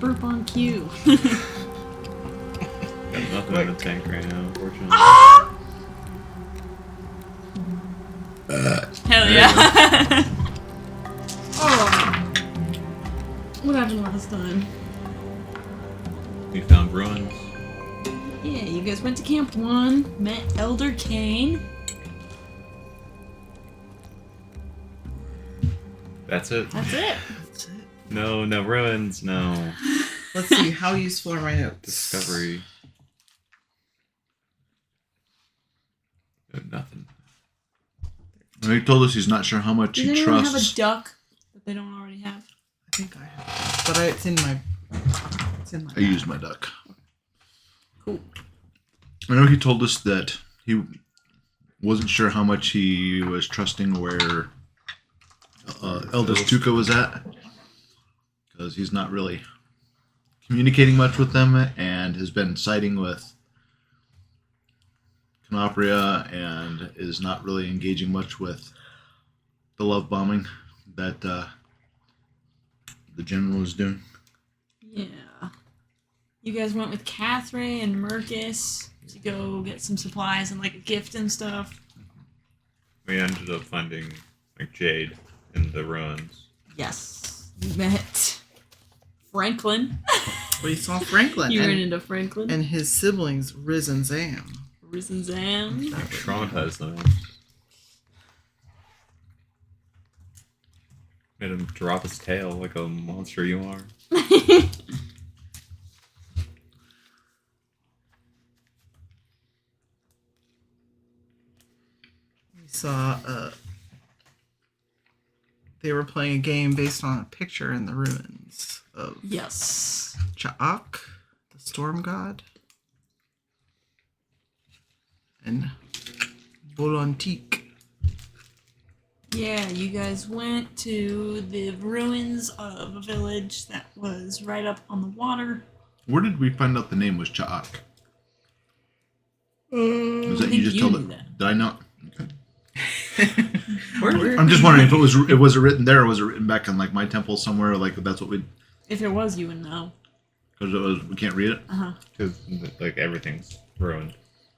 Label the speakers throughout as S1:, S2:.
S1: burp on cue.
S2: Got nothing in the tank right now, unfortunately.
S1: Hell yeah. Oh. What happened last time?
S2: We found ruins.
S1: Yeah, you guys went to Camp 1, met Elder Kane.
S2: That's it.
S1: That's it.
S3: That's it.
S2: No ruins, no.
S3: Let's see, how useful are my notes?
S2: Discovery. Nothing.
S4: He told us he's not sure how much
S1: Does
S4: he
S1: anyone have
S4: trusts.
S1: a duck that they don't already have?
S3: I think I have. But it's in my...
S4: I used my duck.
S1: Cool.
S4: I know he told us that he wasn't sure how much he was trusting where Eldest Tuca was at, because he's not really communicating much with them and has been siding with Canopria and is not really engaging much with the love bombing that the general is doing.
S1: Yeah. You guys went with Catherine and Mercus to go get some supplies and like a gift and stuff.
S2: We ended up finding like jade in the ruins.
S1: Yes. You met Franklin.
S3: We saw Franklin.
S1: You ran into Franklin.
S3: And his siblings, Riz and Zam.
S1: Risen Zam.
S2: Traumatized them. Made him drop his tail like a monster you are.
S3: We saw they were playing a game based on a picture in the ruins of
S1: Yes.
S3: Cha'ak, the storm god, and Volantique.
S1: Yeah, you guys went to the ruins of a village that was right up on the water.
S4: Where did we find out the name was Cha'ak? Was that
S1: I think
S4: you just
S1: you
S4: told
S1: knew
S4: it?
S1: that.
S4: Did I not? Okay.
S3: Where?
S4: I'm just wondering if it was it written there or was it written back in like my temple somewhere? Like that's what we,
S1: If it was, you would know.
S4: because we can't read it.
S1: Uh-huh.
S2: Because like everything's ruined.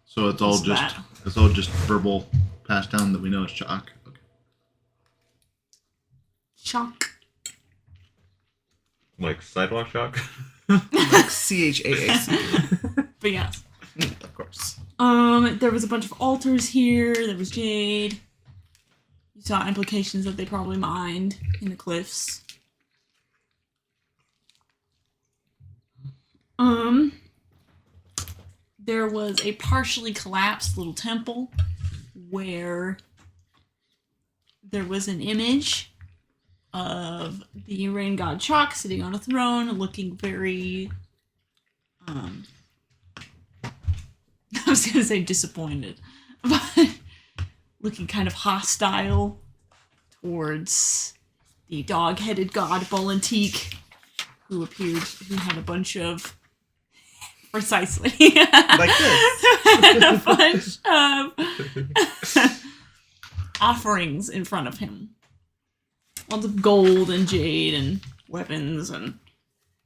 S4: So it's all
S1: What's
S4: just
S1: that?
S4: it's all just verbal passed down that we know it's Cha'ak. Okay.
S1: Shock.
S2: Like sidewalk shock.
S3: Like CHAAC.
S1: But yes.
S3: Of course.
S1: There was a bunch of altars here. There was jade. You saw implications that they probably mined in the cliffs. There was a partially collapsed little temple where there was an image of the rain god Chalk sitting on a throne, looking very I was gonna say disappointed, but looking kind of hostile towards the dog-headed god Volantique, who had a bunch of precisely
S3: Like this.
S1: a bunch of offerings in front of him. Lots of gold and jade and weapons and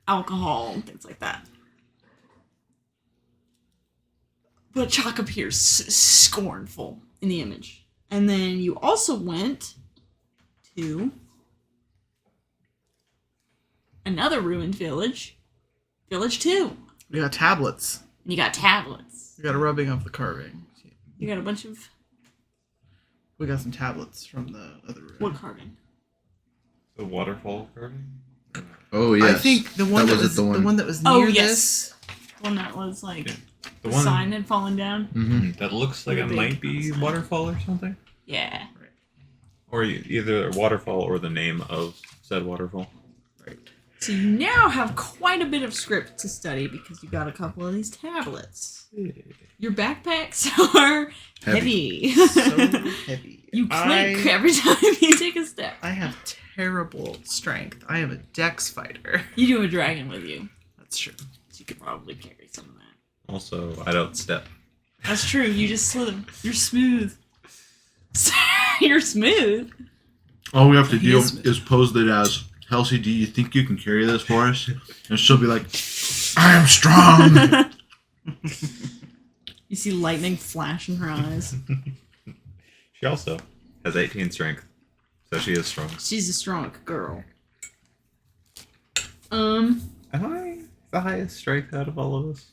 S1: alcohol and things like that. But Chalk appears scornful in the image. And then you also went to another ruined village, Village 2.
S3: We got tablets.
S1: And you got tablets.
S3: We got a rubbing of the carving.
S1: You got a bunch of...
S3: We got some tablets from the other room.
S1: What carving?
S2: The waterfall carving?
S4: Oh yes.
S3: I think the one that was
S4: the one.
S3: that was near
S1: Oh,
S3: this.
S1: yes. One that was like...
S2: Yeah.
S1: The
S2: one
S1: sign had fallen down.
S4: Mm-hmm.
S2: that looks like
S1: With a
S2: it
S1: big
S2: might be
S1: sign.
S2: waterfall or something.
S1: Yeah.
S2: Or either a waterfall or the name of said waterfall.
S3: Right.
S1: So you now have quite a bit of script to study because you got a couple of these tablets. Your backpacks are heavy.
S3: So heavy.
S1: You clink every time you take a step.
S3: I have terrible strength. I am a dex fighter.
S1: You do have a dragon with you,
S3: That's true.
S1: so you could probably carry some of that.
S2: Also, I don't step.
S1: That's true. You just slither. You're smooth. You're smooth.
S4: All we have to
S3: He
S4: do
S3: is-
S4: is pose it as Kelsey, do you think you can carry this for us? And she'll be like, I am strong.
S1: You see lightning flash in her eyes.
S2: She also has 18 strength, so she is strong.
S1: She's a strong girl.
S2: Am I the highest strength out of all of us?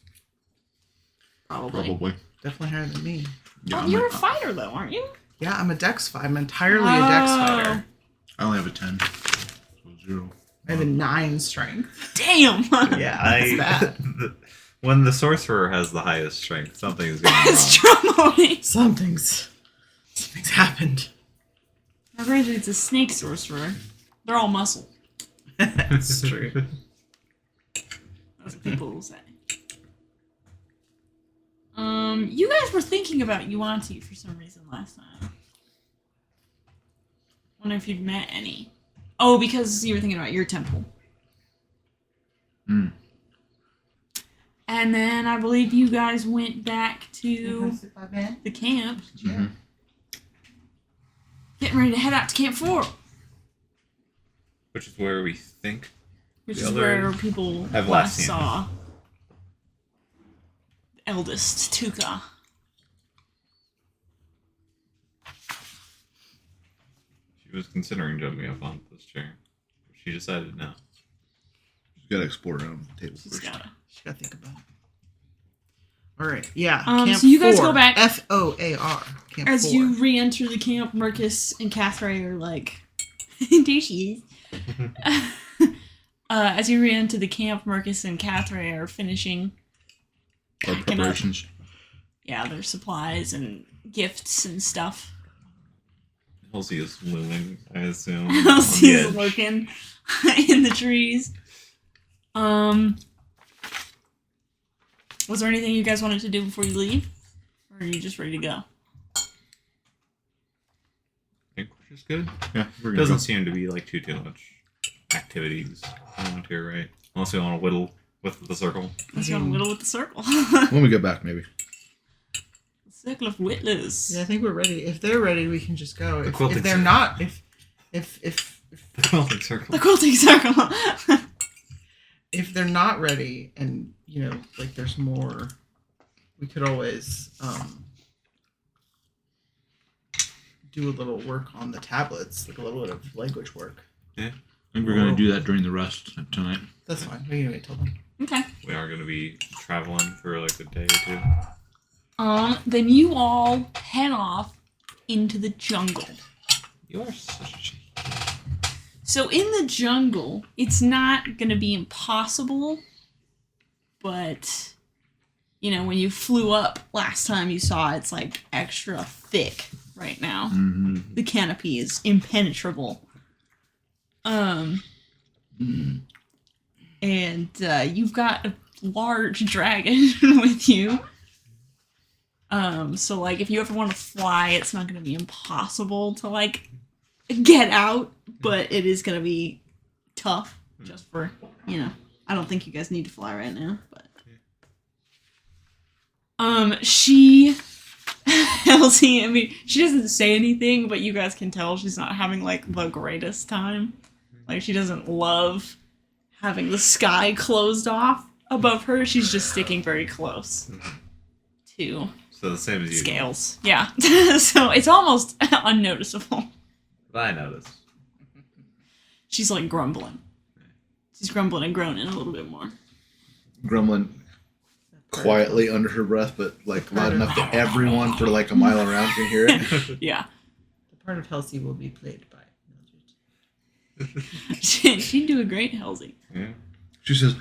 S1: Probably.
S3: Definitely higher than me.
S4: Yeah,
S1: You're a fighter, though, aren't you?
S3: Yeah, I'm a dex fighter. I'm entirely a dex fighter.
S4: I only have a 10. So 0.
S3: I have a 9 strength.
S1: Damn!
S3: Yeah, that's bad.
S2: When the sorcerer has the highest strength, something's going
S1: It's
S2: wrong.
S1: troubling.
S3: Something's happened.
S1: Now, granted, it's a snake sorcerer. They're all muscle.
S3: That's true.
S1: That's what people will say. You guys were thinking about Yuanti for some reason last time. Wonder if you'd met any. Oh, because you were thinking about your temple.
S4: Mm.
S1: And then I believe you guys went back to the camp.
S4: Mm-hmm.
S1: Getting ready to head out to Camp 4.
S2: Which is where we think.
S1: Which
S2: The
S1: is
S2: other
S1: where people
S2: have
S1: last
S2: last seen
S1: saw the eldest Tuka.
S2: She was considering jumping up onto this chair. She decided no.
S4: She's got to explore around the table
S1: She's
S4: first.
S1: gotta.
S3: Just gotta think about it. Alright, yeah.
S1: So you guys
S3: 4.
S1: go back.
S3: Foar. Camp
S1: As
S3: 4.
S1: you re-enter the camp, Marcus and Catherine are like, there she is. As you re-enter the camp, Marcus and Catherine are finishing
S4: Our
S1: packing up,
S4: preparations.
S1: their supplies and gifts and stuff.
S2: Halsey is looming, I assume.
S1: She's
S2: on the edge.
S1: lurking in the trees. Was there anything you guys wanted to do before you leave? Or are you just ready to go?
S2: I think we're just good.
S4: Yeah, we're gonna
S2: Doesn't
S4: go.
S2: seem to be like too much activities around here, right? Unless we want to whittle with the circle.
S1: Let's go whittle with the circle.
S4: When we get back, maybe.
S1: The circle of whittlers.
S3: Yeah, I think we're ready. If they're ready, we can just go.
S2: The
S3: If
S2: quilting
S3: they're
S2: circle.
S3: not, if
S2: The quilting circle.
S1: The quilting circle.
S3: if they're not ready, and like there's more, we could always do a little work on the tablets, like a little bit of language work.
S2: Yeah,
S4: I think we're going to do that during the rest tonight.
S3: That's fine. We can wait till then.
S1: Okay.
S2: we are going to be traveling for like a day or two.
S1: Then you all head off into the jungle.
S2: You are such a cheeky.
S1: So in the jungle, it's not going to be impossible, but, when you flew up last time you saw it's like extra thick right now.
S4: Mm-hmm.
S1: The canopy is impenetrable. And you've got a large dragon with you. So like if you ever want to fly, it's not going to be impossible to like get out, but it is going to be tough just for, I don't think you guys need to fly right now, but Elsie, I mean, she doesn't say anything, but you guys can tell she's not having like the greatest time. Like she doesn't love having the sky closed off above her. She's just sticking very close to
S2: So the same as you.
S1: Sscales. Yeah. So it's almost unnoticeable.
S2: But I noticed.
S1: She's like grumbling. She's grumbling and groaning a little bit more.
S4: Grumbling quietly under her breath, but like loud enough that everyone for like a mile around can hear it.
S1: Yeah.
S3: The part of Halsey will be played by Mildred.
S1: She'd do a great Halsey.
S2: Yeah.
S4: She says,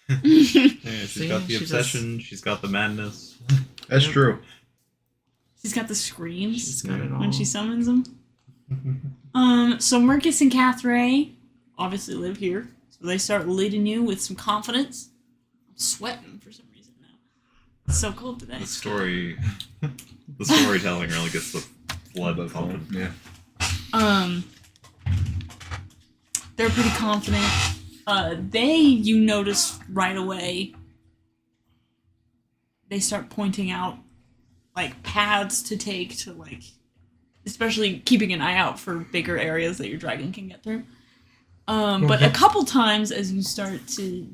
S2: Yeah, she's
S3: See,
S2: got the
S3: she
S2: obsession. She's got the madness.
S4: "That's true."
S1: She's got the screams
S3: She's got it all.
S1: when she summons them. So Marcus and Catherine obviously live here. So they start leading you with some confidence. I'm sweating for some reason now. It's so cold today.
S2: The story, the storytelling really gets the blood pumping.
S4: Yeah.
S1: They're pretty confident. You notice right away, they start pointing out, like, paths to take to, like, especially keeping an eye out for bigger areas that your dragon can get through. But a couple times as you start to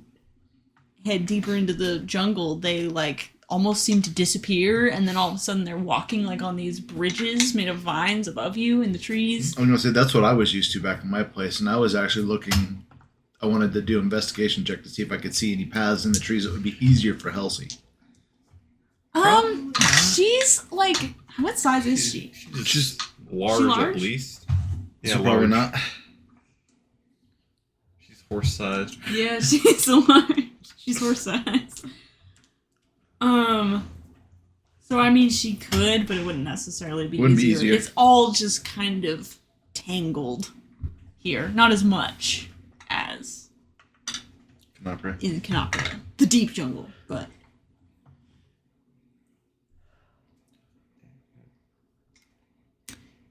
S1: head deeper into the jungle, they like almost seem to disappear, and then all of a sudden they're walking like on these bridges made of vines above you in the trees.
S4: I'm gonna say that's what I was used to back in my place, and I was actually looking. I wanted to do an investigation check to see if I could see any paths in the trees that would be easier for Halsey.
S1: She's like, what size is she?
S2: She's large,
S1: large?
S2: at least. Yeah,
S4: So probably
S2: large.
S4: not.
S2: She's horse-sized.
S1: Yeah, she's large. She's horse size. So I mean, she could, but it wouldn't necessarily be
S4: Wouldn't be
S1: easier.
S4: easier.
S1: It's all just kind of tangled here. Not as much as
S4: Canopera.
S1: in Canopera, the deep jungle, but.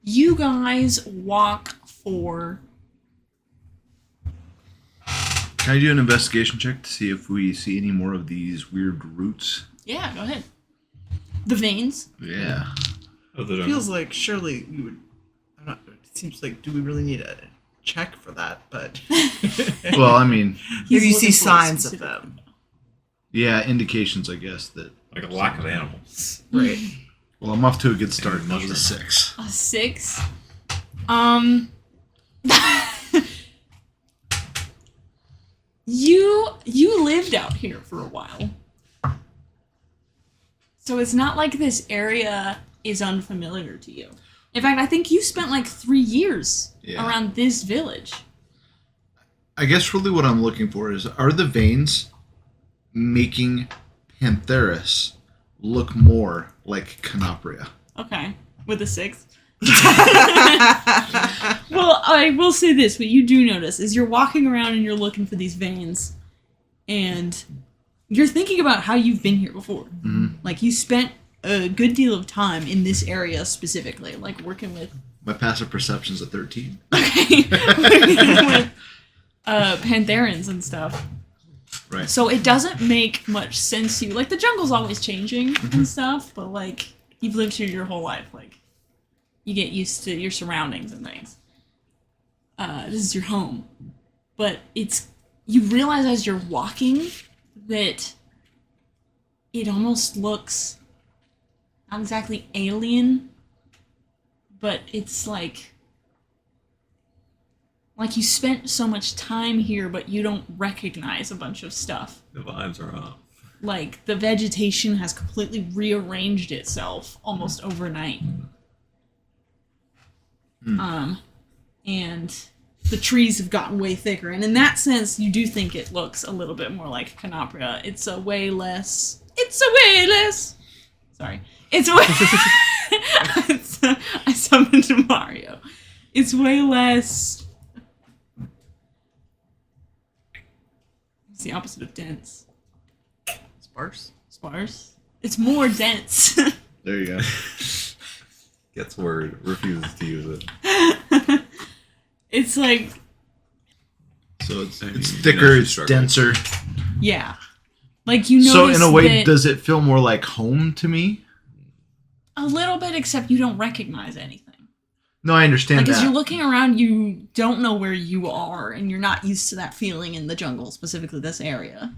S1: You guys walk for.
S4: Can I do an investigation check to see if we see any more of these weird roots?
S1: Yeah, go ahead. The veins.
S4: Yeah.
S2: Of the
S3: It
S2: jungle.
S3: feels like surely we would. I'm not. It seems like do we really need a check for that? But
S4: Well, I mean,
S3: if you
S1: He's
S3: see
S1: looking for a
S3: signs of
S1: specific-
S3: them,
S4: yeah, indications, I guess, that...
S2: Like a lack of animals.
S3: right?
S4: Well, I'm off to a good start. That was a 6.
S1: A 6. You lived out here for a while. So it's not like this area is unfamiliar to you. In fact, I think you spent like 3 years
S4: Yeah.
S1: around this village.
S4: I guess really what I'm looking for is, are the veins making Pantheris look more like Canopria?
S1: Okay, with a 6. Well, I will say this, what you do notice is you're walking around and you're looking for these veins, and you're thinking about how you've been here before.
S4: Mm-hmm.
S1: Like, you spent a good deal of time in this area specifically, like working with,
S4: My passive perception's a 13.
S1: okay, working with Pantherans and stuff.
S4: Right.
S1: So it doesn't make much sense to you. Like, the jungle's always changing and stuff, but, like, you've lived here your whole life. Like, you get used to your surroundings and things. This is your home. But you realize as you're walking that it almost looks not exactly alien, but it's like you spent so much time here, but you don't recognize a bunch of stuff.
S2: The vibes are off.
S1: Like, the vegetation has completely rearranged itself almost overnight. And the trees have gotten way thicker. And in that sense, you do think it looks a little bit more like Canopria. It's a way less... Sorry. I summoned Mario. It's way less... It's the opposite of dense.
S3: Sparse.
S1: Sparse. It's more dense.
S4: There you go.
S2: Gets word, refuses to use it.
S1: It's like,
S4: So it's
S2: I mean,
S4: thicker,
S2: she's
S4: it's
S2: struggling.
S4: denser.
S1: yeah. Like, you notice
S4: So in a way,
S1: that
S4: does it feel more like home to me?
S1: a little bit, except you don't recognize anything.
S4: No, I understand
S1: Like, as
S4: that.
S1: you're looking around, you don't know where you are, and you're not used to that feeling in the jungle, specifically this area.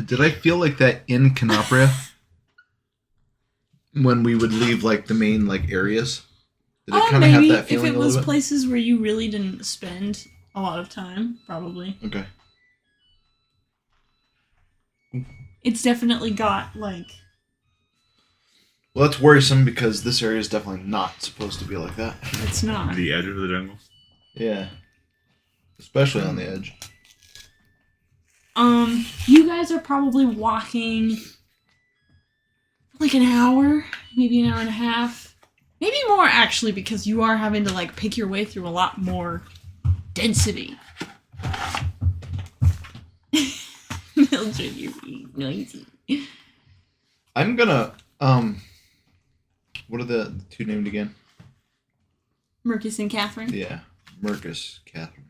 S4: Did I feel like that in Canopria? When we would leave like the main like areas? Did it kind of have
S1: maybe.
S4: that
S1: If
S4: feeling
S1: it
S4: a
S1: was
S4: little bit?
S1: places where you really didn't spend a lot of time, probably.
S4: Okay.
S1: It's definitely got, like...
S4: Well, that's worrisome because this area is definitely not supposed to be like that.
S1: It's not.
S2: The edge of the jungle.
S4: Yeah. Especially on the edge.
S1: You guys are probably walking like an hour, maybe an hour and a half. Maybe more, actually, because you are having to, like, pick your way through a lot more density. Mildred, you're being noisy.
S4: I'm gonna what are the two named again?
S1: Mercus and Catherine?
S4: Yeah. Mercus, Catherine.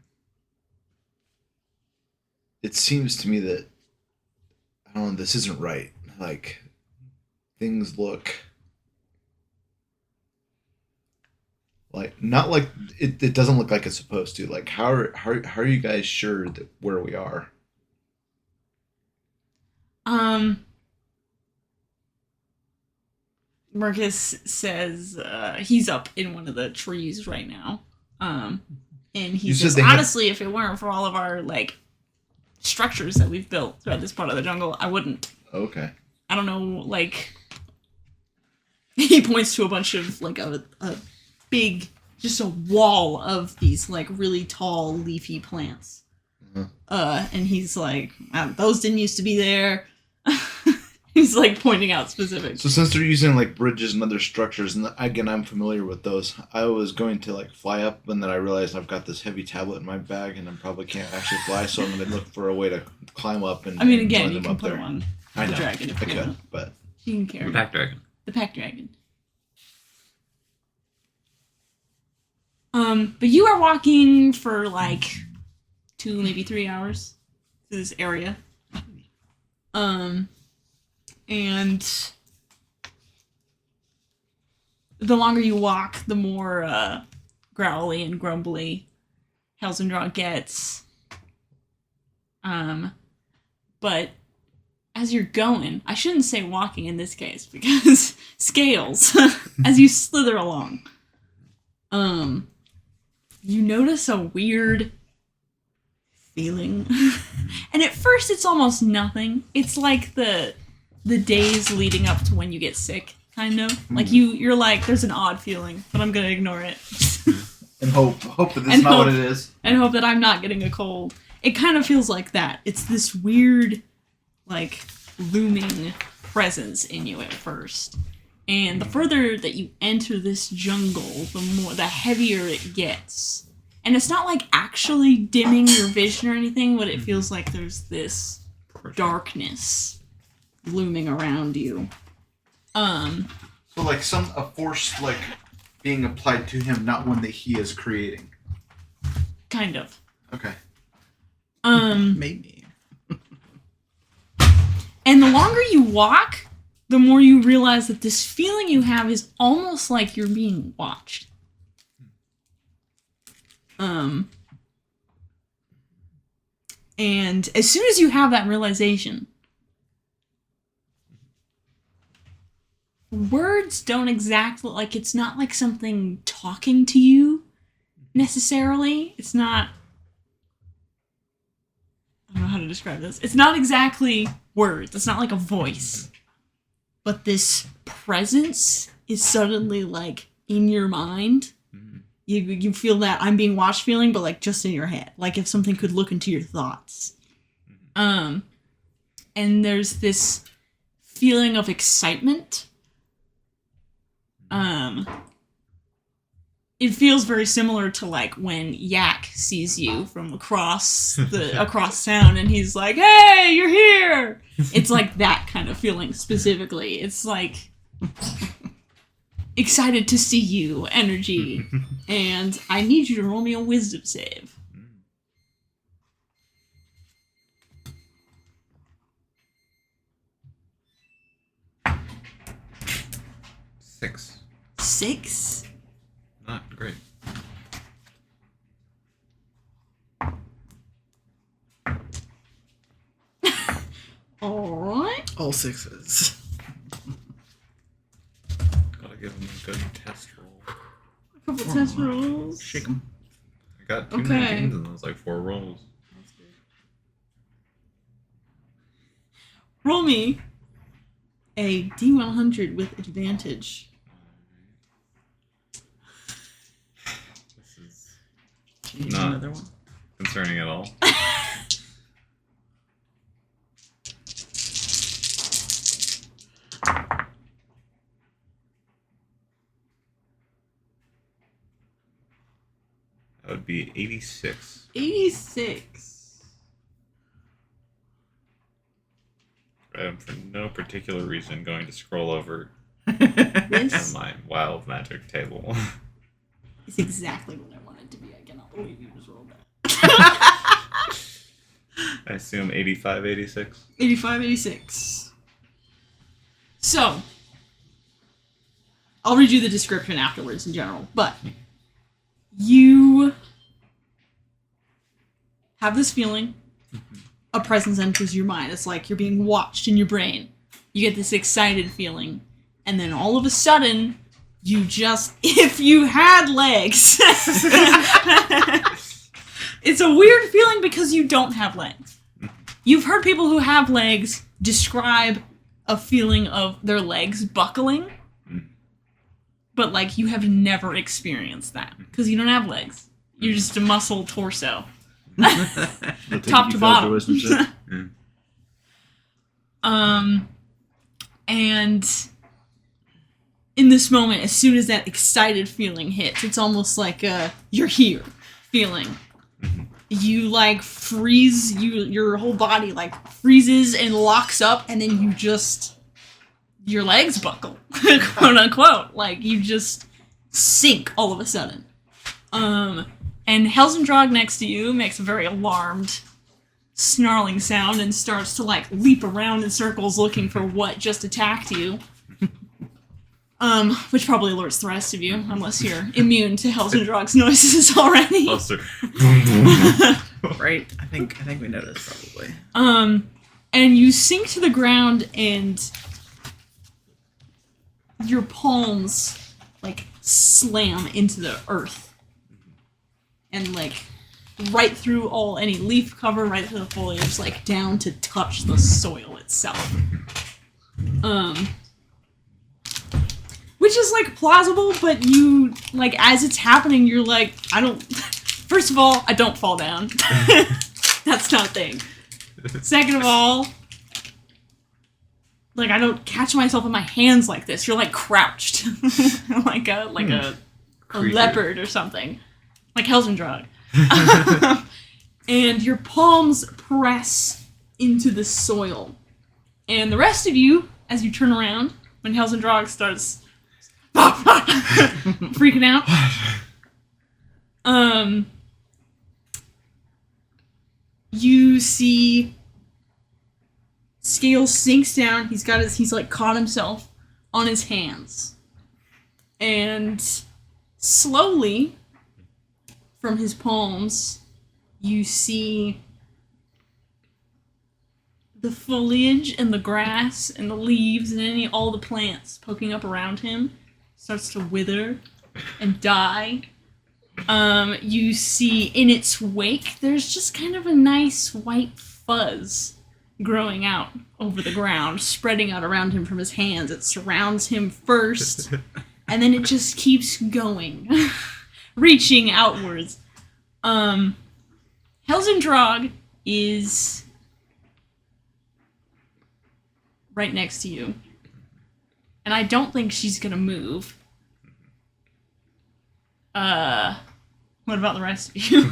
S4: It seems to me that I don't know, this isn't right. Like things look Like not like it doesn't look like it's supposed to. Like how are you guys sure that where we are?
S1: Marcus says he's up in one of the trees right now. And he says, honestly, if it weren't for all of our, like, structures that we've built throughout this part of the jungle, I wouldn't.
S4: Okay.
S1: I don't know, like... He points to a bunch of, like, a big, just a wall of these, like, really tall, leafy plants. And he's like, those didn't used to be there. He's like pointing out specifics.
S4: So since they're using like bridges and other structures, and again I'm familiar with those, I was going to like fly up, and then I realized I've got this heavy tablet in my bag, and I probably can't actually fly. So I'm going to look for a way to climb up and.
S1: I mean, again,
S4: join
S1: you
S4: them
S1: can
S4: up
S1: put
S4: there.
S1: them on
S4: I
S1: the
S4: know.
S1: dragon if
S4: I
S1: you
S4: could,
S1: want.
S4: but
S1: You can carry
S2: The pack dragon.
S1: the pack dragon. But you are walking for like 2, maybe 3 hours to this area. And the longer you walk, the more growly and grumbly Helsendraw gets. But as you're going, I shouldn't say walking in this case, because Sscales, as you slither along, you notice a weird feeling. And at first it's almost nothing. It's like the days leading up to when you get sick, kind of. Like you're like, there's an odd feeling, but I'm gonna ignore it.
S4: and hope that this is not what it is.
S1: And hope that I'm not getting a cold. It kind of feels like that. It's this weird, like, looming presence in you at first. And the further that you enter this jungle, the heavier it gets. And it's not like actually dimming your vision or anything, but it feels like there's this darkness looming around you.
S4: So like a force like being applied to him, not one that he is creating.
S1: Kind of.
S4: Okay.
S3: Maybe.
S1: And the longer you walk, the more you realize that this feeling you have is almost like you're being watched. And as soon as you have that realization, words don't exactly, like, it's not like something talking to you, necessarily. It's not, I don't know how to describe this. It's not exactly words. It's not like a voice. But this presence is suddenly, like, in your mind. You feel that I'm being watched feeling, but, like, just in your head. Like, if something could look into your thoughts. And there's this feeling of excitement. It feels very similar to, like, when Yak sees you from across town, and he's like, "Hey, you're here!" It's like that kind of feeling specifically. It's like excited to see you energy, and I need you to roll me a wisdom save. Six?
S2: Not great.
S1: Alright.
S3: All sixes.
S2: Gotta give him a good test roll.
S1: A couple test rolls.
S3: Shake them.
S2: I got 2
S1: Okay.
S2: 19s and those like 4 rolls.
S1: Roll me a D100 with advantage.
S2: This is
S3: Jeez,
S2: Not-
S3: another one.
S2: concerning at all. That would be 86.
S1: 86.
S2: I'm for no particular reason going to scroll over
S1: This
S2: on my wild magic table.
S1: is exactly what I wanted to be. I cannot believe you just rolled that.
S2: I assume 85, 86.
S1: 85, 86. So, I'll read you the description afterwards in general, but You have this feeling. A presence enters your mind. It's like you're being watched in your brain. You get this excited feeling. And then all of a sudden, you just, if you had legs. It's a weird feeling because you don't have legs. You've heard people who have legs describe a feeling of their legs buckling. But, like, you have never experienced that. Because you don't have legs. You're just a muscle torso. Top to bottom. And in this moment, as soon as that excited feeling hits, it's almost like a you're here feeling. You like freeze, your whole body like freezes and locks up, and then you just your legs buckle, quote unquote. Like you just sink all of a sudden. And Helsendrog next to you makes a very alarmed, snarling sound and starts to like leap around in circles looking for what just attacked you. Which probably alerts the rest of you, unless you're immune to Helsendrog's noises already.
S2: Cluster.
S3: Right? I think we know this probably.
S1: And you sink to the ground and your palms like slam into the earth. And like right through any leaf cover, right through the foliage, like down to touch the soil itself. Which is like plausible, but you like as it's happening, you're like, first of all, I don't fall down. That's not a thing. Second of all, like I don't catch myself in my hands like this. You're like crouched, like a leopard or something, like Helsendrog. And your palms press into the soil, and the rest of you, as you turn around, when Helsendrog starts freaking out, you see Sscales sinks down. He's like caught himself on his hands, and slowly from his palms you see the foliage and the grass and the leaves and all the plants poking up around him starts to wither and die. You see in its wake there's just kind of a nice white fuzz growing out over the ground, spreading out around him from his hands. It surrounds him first, and then it just keeps going, reaching outwards. Helsendrog is right next to you, and I don't think she's gonna move. What about the rest of you?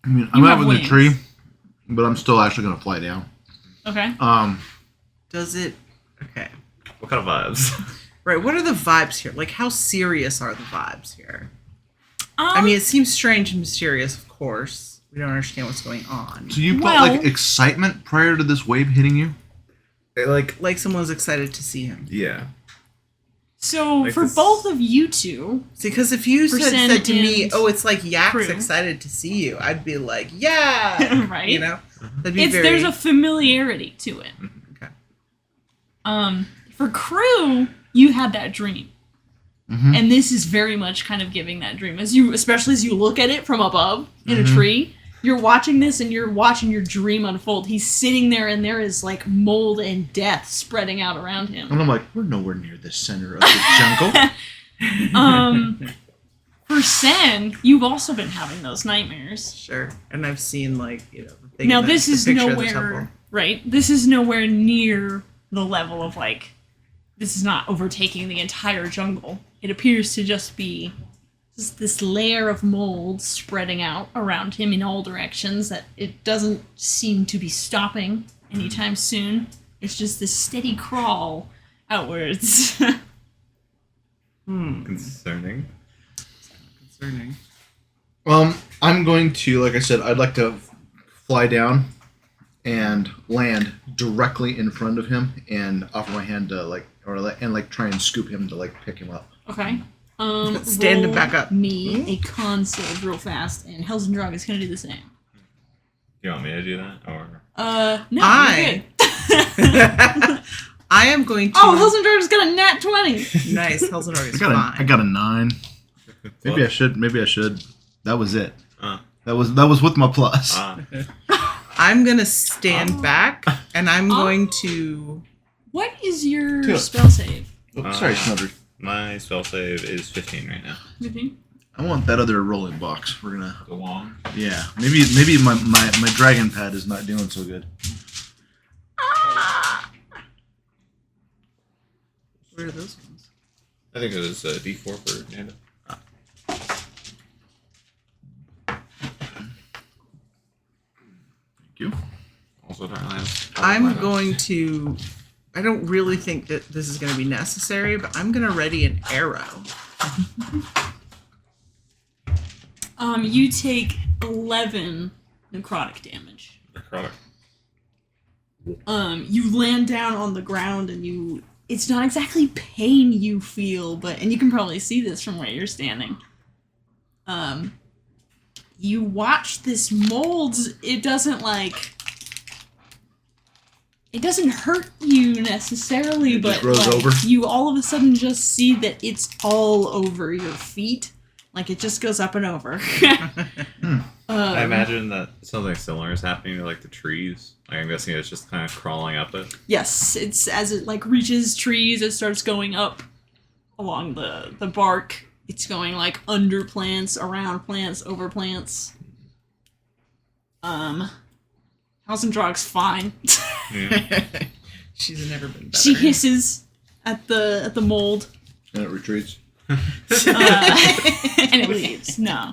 S4: I mean, I'm up in the tree, but I'm still actually going to fly down.
S1: Okay.
S3: Does it... Okay.
S2: What kind of vibes?
S3: Right, what are the vibes here? Like, how serious are the vibes here? I mean, it seems strange and mysterious, of course. We don't understand what's going on.
S4: So you felt like excitement prior to this wave hitting you?
S3: Like someone's excited to see him.
S2: Yeah.
S1: So,
S2: like
S1: for both of you two...
S3: See, because if you said to me, oh, it's like Yak's
S1: Crew.
S3: excited to see you, I'd be like, yeah!
S1: Right?
S3: You know? That'd be
S1: There's a familiarity to it.
S3: Okay.
S1: For Crew, you had that dream.
S4: Mm-hmm.
S1: And this is very much kind of giving that dream. Especially as you look at it from above in a tree, you're watching this and you're watching your dream unfold. He's sitting there and there is like mold and death spreading out around him.
S4: And I'm like, we're nowhere near the center of the jungle.
S1: For Sen, you've also been having those nightmares.
S3: Sure. And I've seen, like, the thing.
S1: Now, this is
S3: picture of the
S1: nowhere...
S3: temple.
S1: Right? This is nowhere near the level of, like... This is not overtaking the entire jungle. It appears to just be just this layer of mold spreading out around him in all directions that it doesn't seem to be stopping anytime soon. It's just this steady crawl outwards.
S2: Concerning.
S4: I'm going to, like I said, I'd like to fly down and land directly in front of him and offer my hand to, like, and try and scoop him to, like, pick him up.
S1: Okay.
S3: Standing
S1: roll
S3: back up.
S1: Me a con save real fast, and Helsendrog is gonna do the same.
S2: You want me to do that, or
S1: No,
S3: I-
S1: you're good.
S3: I am going to.
S1: Oh, Helsendrog's got a nat 20.
S3: Nice. Helsendrog is
S4: I
S3: fine.
S4: got a 9. Maybe I should. That was it. That was with my plus.
S3: I'm gonna stand back, and I'm going to.
S1: What is your
S2: Two.
S1: spell save?
S4: Oops, sorry, Snudders.
S2: my spell save is 15 right now.
S1: 15?
S4: I want that other rolling box. We're gonna.
S2: The wand.
S4: Yeah, maybe my dragon pad is not doing so good.
S3: Where are those ones?
S2: I think it was D4 for Ananda.
S4: Thank you.
S2: Also, Darklands.
S3: I'm going to. I don't really think that this is going to be necessary, but I'm going to ready an arrow.
S1: You take 11 necrotic damage.
S2: Necrotic.
S1: You land down on the ground and it's not exactly pain you feel, and you can probably see this from where you're standing. You watch this mold, it doesn't hurt you necessarily,
S4: It
S1: but
S4: just grows over?
S1: you all of a sudden just see that it's all over your feet. Like, it just goes up and over.
S2: I imagine that something similar is happening to, like, the trees. Like, I'm guessing it's just kind of crawling up it.
S1: Yes, it's as it, like, reaches trees, it starts going up along the bark. It's going, like, under plants, around plants, over plants. Helsendrog's fine.
S2: Yeah.
S3: She's never been better.
S1: She hisses at the mold.
S4: And it retreats.
S1: And it leaves. No.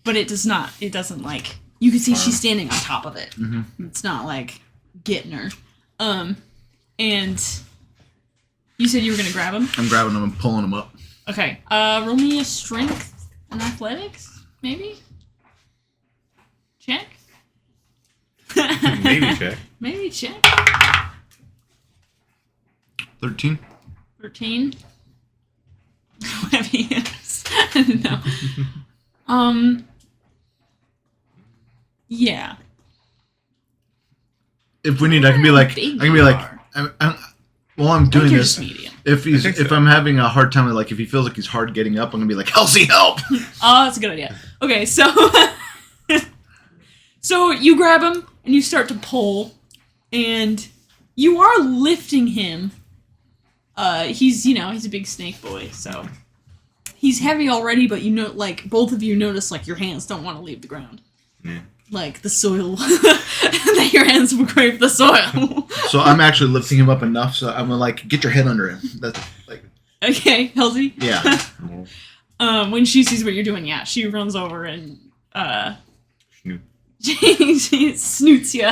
S1: But it does not. It doesn't, like... You can see she's standing on top of it.
S4: Mm-hmm.
S1: It's not, like, getting her. And... You said you were gonna grab him?
S4: I'm grabbing them and pulling them up.
S1: Okay. Roll me a strength and athletics, maybe? Check?
S2: Maybe check.
S1: Maybe check.
S4: 13.
S1: 13. Whatever he is. I don't know. Yeah.
S4: If we need, I can be like, while I'm doing
S1: You're
S4: this,
S1: just medium.
S4: if I'm having a hard time, like if he feels like he's hard getting up, I'm gonna be like, Halsey, help!
S1: Oh, that's a good idea. Okay, so so you grab him and you start to pull, and you are lifting him. He's a big snake boy, so he's heavy already. But like both of you notice, like your hands don't want to leave the ground.
S2: Yeah.
S1: Like the soil, that your hands will scrape the soil.
S4: So I'm actually lifting him up enough, so I'm gonna like get your head under him. That's like,
S1: Okay, Halsey.
S4: yeah.
S1: When she sees what you're doing, yeah, she runs over and
S2: Snoop.
S1: she snoots you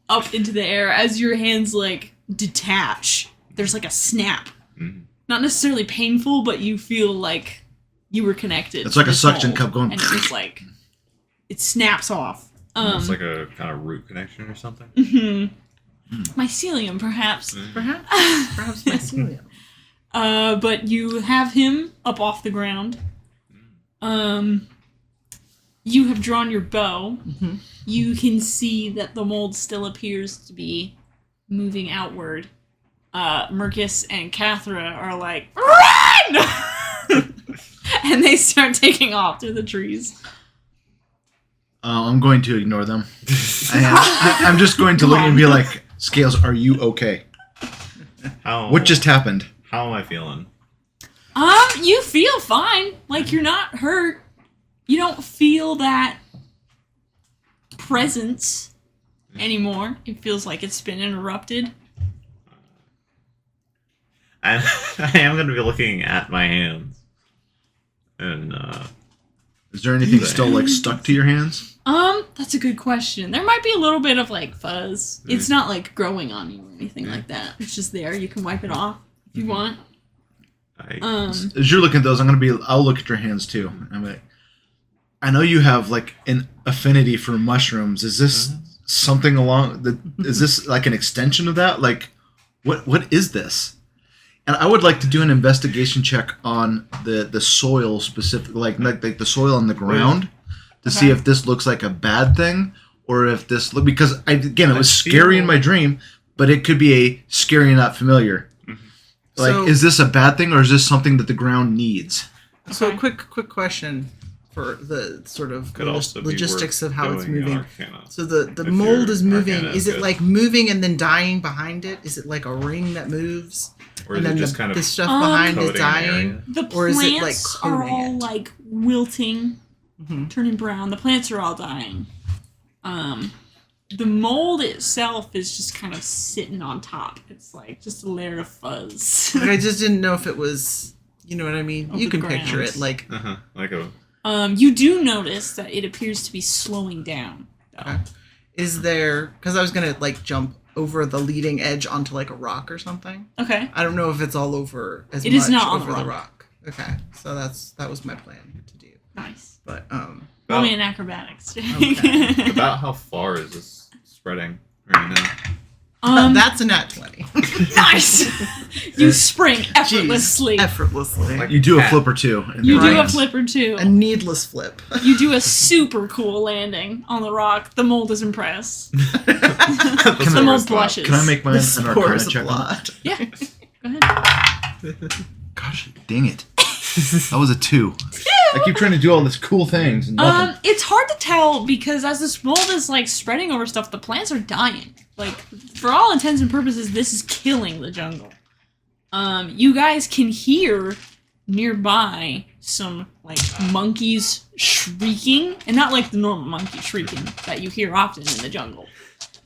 S1: up into the air as your hands like detach. There's like a snap. Not necessarily painful, but you feel like you were connected.
S4: It's
S1: to
S4: like a
S1: this
S4: suction
S1: mold,
S4: cup going.
S1: and it was like it snaps off.
S2: It's like a kind of root connection or something.
S1: Mycelium, perhaps.
S3: Perhaps mycelium.
S1: But you have him up off the ground. You have drawn your bow.
S3: Mm-hmm.
S1: You can see that the mold still appears to be moving outward. Mercus and Cathra are like, run! And they start taking off through the trees.
S4: I'm going to ignore them. I'm just going to look and be like, Sscales, are you okay? What just happened?
S2: How am I feeling?
S1: You feel fine. Like, you're not hurt. You don't feel that presence anymore. It feels like it's been interrupted.
S2: I am going to be looking at my hands. And,
S4: Is there anything still like stuck to your hands?
S1: That's a good question. There might be a little bit of, like, fuzz. It's not, like, growing on you or anything like that. It's just there. You can wipe it off if you want.
S4: As you're looking at those, I'll look at your hands too. I'm like, I know you have like an affinity for mushrooms. Is this something along is this like an extension of that? Like, what is this? And I would like to do an investigation check on the soil specific, like the soil on the ground, to see if this looks like a bad thing or if this because it was scary in my dream, but it could be a scary and not familiar. Like, is this a bad thing or is this something that the ground needs?
S3: So, quick question for the sort of logistics of how it's moving. So the mold is moving. Is it like moving and then dying behind it? Is it like a ring that moves?
S2: Or
S3: and
S2: is
S3: then
S2: it just kind of
S3: the stuff behind is
S2: coating
S3: dying?
S1: The
S3: or is it like
S1: plants are all like wilting, turning brown. The plants are all dying. The mold itself is just kind of sitting on top. It's like just a layer of fuzz.
S3: I just didn't know if it was, you know what I mean?
S1: Over
S3: You can
S1: the
S3: picture
S1: ground.
S3: it like
S2: like a
S1: you do notice that it appears to be slowing down.
S3: Okay. Is there, because I was going to like jump over the leading edge onto like a rock or something.
S1: Okay.
S3: I don't know if it's all over as
S1: It
S3: much
S1: is not on
S3: over
S1: the
S3: the
S1: rock.
S3: rock. Okay. So that was my plan to do.
S1: Nice.
S3: But
S1: Roll me an acrobatics.
S3: Okay.
S2: about how far is this spreading right now?
S3: that's a nat 20.
S1: Nice. You spring effortlessly.
S3: Effortlessly.
S2: Like
S4: You do a
S2: cat.
S4: flip or two. And
S1: You
S4: then-
S1: do a
S3: Right.
S1: flip or two.
S3: A needless flip.
S1: You do a super cool landing on the rock. The mold is impressed.
S2: The
S1: The mold
S2: first
S1: blushes.
S4: Can I make mine
S3: The
S4: an arcana
S3: spores
S4: check
S3: of
S4: on
S3: blood.
S1: Yeah. Go ahead.
S4: Gosh, dang it. That was a 2. I keep trying to do all these cool things and nothing.
S1: It's hard to tell because as this mold is like spreading over stuff, the plants are dying. Like, for all intents and purposes, this is killing the jungle. You guys can hear nearby some like monkeys shrieking, and not like the normal monkey shrieking that you hear often in the jungle.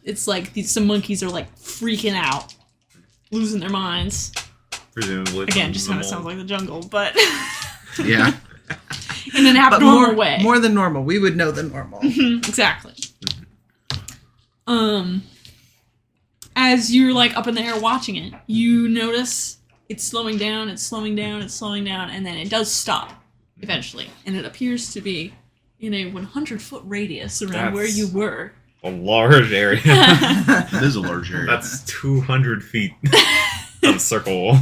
S1: It's like some monkeys are like freaking out, losing their minds.
S2: Presumably.
S1: Again,
S2: from
S1: just
S2: the
S1: kind of
S2: mold.
S1: sounds like the jungle, but
S4: Yeah.
S1: in an
S3: But
S1: abnormal way.
S3: more than normal. We would know than normal.
S1: Exactly. As you're like up in the air watching it, you notice it's slowing down, it's slowing down, it's slowing down, and then it does stop eventually. And it appears to be in a 100-foot radius around where you were.
S2: A large area.
S4: It is a large area.
S2: That's 200 feet of circle.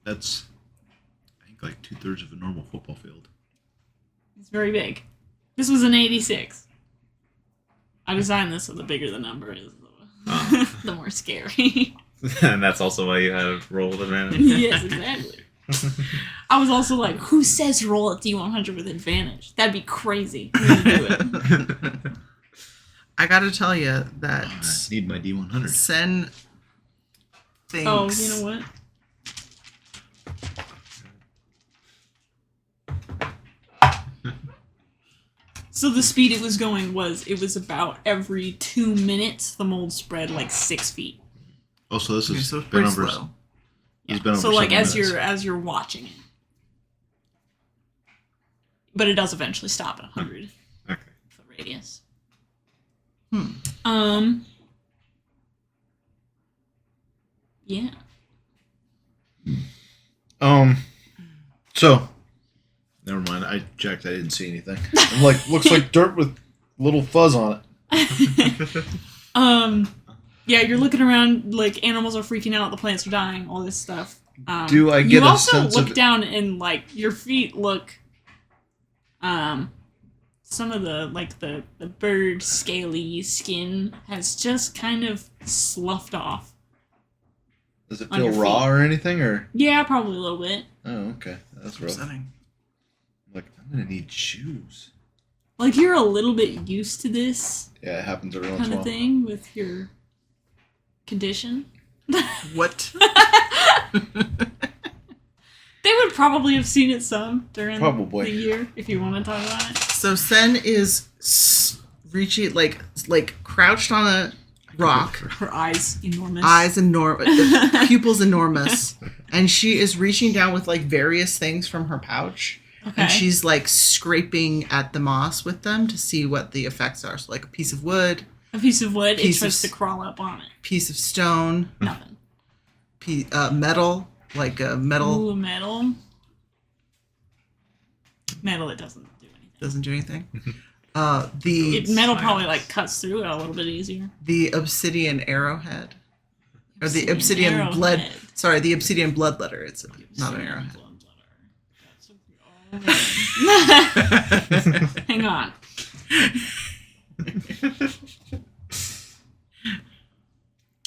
S4: That's, I think, like 2/3 of a normal football field.
S1: It's very big. This was an 86. I designed this so the bigger the number is, the more scary.
S2: And that's also why you have roll advantage.
S1: Yes, exactly. I was also like, who says roll at D100 with advantage? That'd be crazy. I'm gonna do it.
S3: I gotta tell you that
S4: I need my D100.
S3: Sen thinks.
S1: Oh, you know what? So the speed it was going was about every 2 minutes the mold spread like 6 feet.
S4: Oh, so this
S3: Okay,
S4: has
S3: so it's
S4: been
S3: pretty
S4: over.
S3: slow.
S4: It's been over
S1: So like
S4: several
S1: as
S4: minutes.
S1: you're watching it, but it does eventually stop at 100
S2: Okay.
S1: foot radius.
S3: Hmm.
S1: Yeah.
S4: So, never mind. I checked. I didn't see anything. I'm like, looks like dirt with little fuzz on it.
S1: Yeah, you're looking around like animals are freaking out, the plants are dying, all this stuff.
S4: Do I get
S1: you
S4: a
S1: also
S4: sense
S1: look
S4: of
S1: down and like your feet look some of the like the bird scaly skin has just kind of sloughed off.
S4: Does it
S1: on
S4: feel
S1: your
S4: raw
S1: feet?
S4: or anything, or?
S1: Yeah, probably a little bit.
S4: Oh, okay. That's rough.
S3: Upsetting.
S4: Like, I'm gonna need shoes.
S1: Like you're a little bit used to this
S4: Yeah, it happens every once
S1: kind
S4: in a
S1: of
S4: while.
S1: thing with your condition.
S3: What?
S1: They would probably have seen it some during
S4: Probably.
S1: the year if you want to talk about it.
S3: So Sen is reaching, like crouched on a rock.
S1: Her eyes enormous.
S3: Eyes enormous, pupils enormous, and she is reaching down with like various things from her pouch,
S1: Okay.
S3: and she's like scraping at the moss with them to see what the effects are. So like a piece of wood,
S1: A piece of wood,
S3: Piece
S1: it tries
S3: of
S1: to crawl up on it.
S3: piece of stone,
S1: Nothing.
S3: metal, like a metal.
S1: Ooh, metal. Metal, it doesn't do anything.
S3: Doesn't do anything.
S1: Metal probably like cuts through it a little bit easier.
S3: The obsidian arrowhead. Or the obsidian blood. Sorry, the obsidian bloodletter. It's not an arrowhead.
S1: Hang on.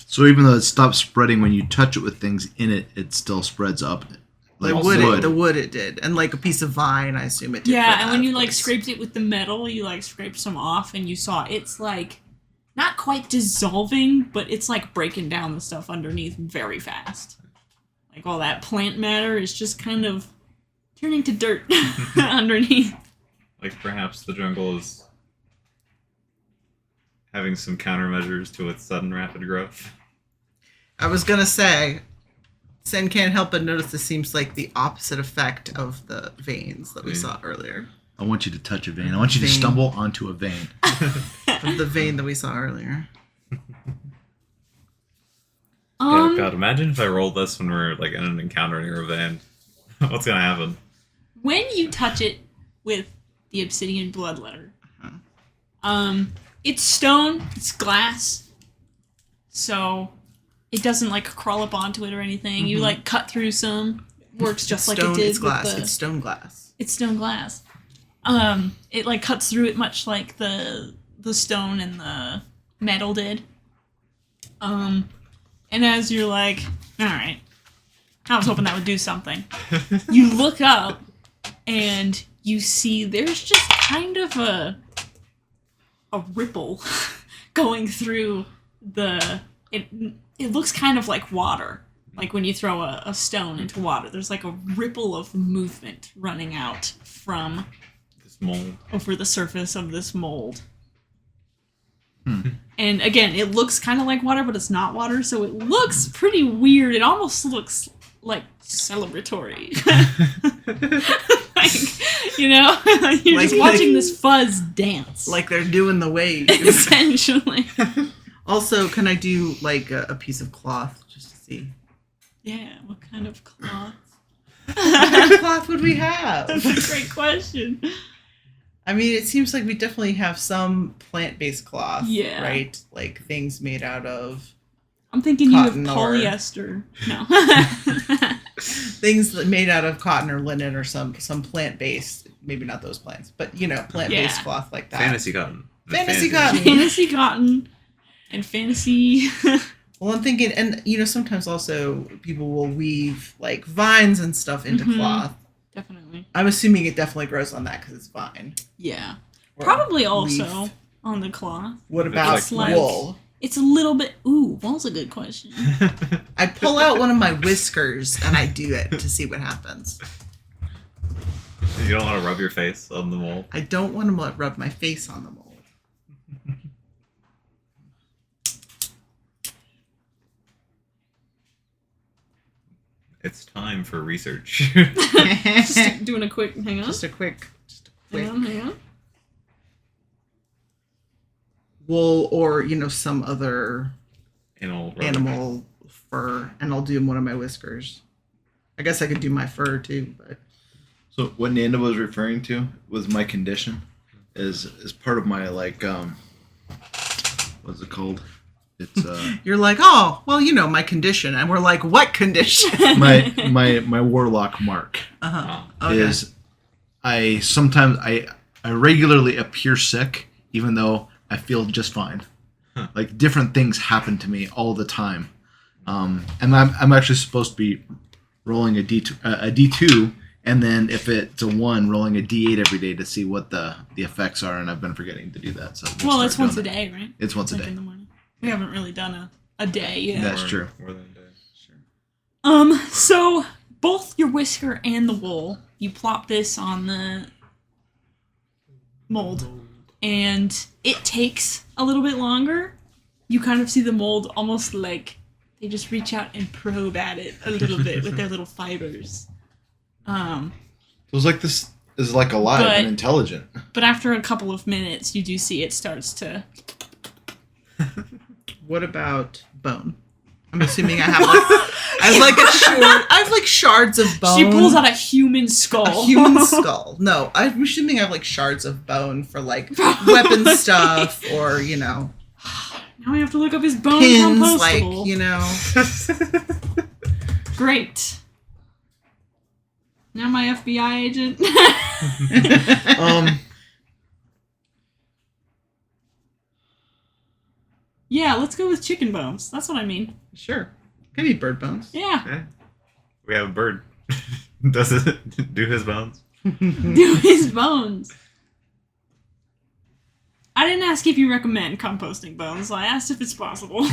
S4: So even though it stops spreading when you touch it with things in it, it still spreads up.
S3: Like the wood it did. And like a piece of vine, I assume it did.
S1: Yeah, and when you like scraped it with the metal, you like scraped some off and you saw it's like not quite dissolving, but it's like breaking down the stuff underneath very fast. Like all that plant matter is just kind of turning to dirt underneath.
S2: Like perhaps the jungle is having some countermeasures to its sudden rapid growth.
S3: I was gonna say, Sen can't help but notice this seems like the opposite effect of the veins that we saw earlier.
S4: I want you to touch a vein. I want you to stumble onto a vein.
S3: Of the vein that we saw earlier.
S2: Yeah, God, imagine if I rolled this when we're like in an encounter near a vein. What's gonna happen?
S1: When you touch it with the obsidian bloodletter, it's stone, it's glass, so it doesn't like crawl up onto it or anything. Mm-hmm. You like cut through some, works just like it did.
S3: It's glass. It's stone glass.
S1: It's stone glass. It like cuts through it much like the stone and the metal did. And as you're like, all right, I was hoping that would do something. You look up and you see there's just kind of a ripple going through it looks kind of like water. Like when you throw a stone into water, there's like a ripple of movement running out from
S2: this mold
S1: over the surface of this mold. And again, it looks kind of like water, but it's not water, so it looks pretty weird. It almost looks like celebratory. Like, you know, you're just watching this fuzz dance.
S3: Like they're doing the waves.
S1: Essentially.
S3: Also, can I do like a piece of cloth just to see?
S1: Yeah, what kind of cloth?
S3: What kind of cloth would we have?
S1: That's a great question.
S3: I mean, it seems like we definitely have some plant-based cloth,
S1: yeah,
S3: right? Like things made out of.
S1: I'm thinking you have polyester. No.
S3: Things made out of cotton or linen or some plant-based. Maybe not those plants, but you know, plant-based cloth like that.
S2: Fantasy cotton.
S3: Fantasy cotton.
S1: Fantasy cotton. And fantasy.
S3: Well, I'm thinking, and you know, sometimes also people will weave like vines and stuff into cloth.
S1: Definitely.
S3: I'm assuming it definitely grows on that because it's vine.
S1: Yeah.
S3: Or
S1: probably also on the cloth.
S3: What about wool?
S1: It's a little bit. Ooh, wool's a good question.
S3: I pull out one of my whiskers and I do it to see what happens.
S2: You don't want to rub your face on the mold?
S3: I don't want to rub my face on the mold.
S2: It's time for research.
S1: Just doing a quick. Hang on.
S3: Just a quick.
S1: Hang on.
S3: Wool or, you know, some other
S2: animal
S3: fur, and I'll do one of my whiskers. I guess I could do my fur too, but.
S4: So what Nanda was referring to with my condition is part of my like what's it called? It's
S3: You're like, oh, well, you know, my condition, and we're like, what condition?
S4: my warlock mark
S3: Okay.
S4: is I regularly appear sick even though I feel just fine. Like different things happen to me all the time, and I'm actually supposed to be rolling a D2, and then if it's a 1, rolling a D8 every day to see what the effects are, and I've been forgetting to do that. So
S1: well, it's once a day, right?
S4: It's once a day.
S1: In the morning. We haven't really done a day yet.
S4: That's true.
S2: More than a day. Sure.
S1: So both your whisker and the wool, you plop this on the mold, and it takes a little bit longer. You kind of see the mold almost like they just reach out and probe at it a little bit with their little fibers.
S4: It was like this is like alive and intelligent.
S1: But after a couple of minutes, you do see it starts to.
S3: What about bone? I'm assuming I have like shards of bone.
S1: She pulls out a human skull.
S3: A human skull. No, I'm assuming I have like shards of bone for like weapon stuff or, you know.
S1: Now I have to look up his bone
S3: pins,
S1: compostable. Great. Now my FBI agent. Yeah, let's go with chicken bones. That's what I mean.
S3: Sure. Could be bird bones.
S1: Yeah.
S2: Okay. We have a bird. Does it do his bones?
S1: Do his bones. I didn't ask if you recommend composting bones. I asked if it's possible.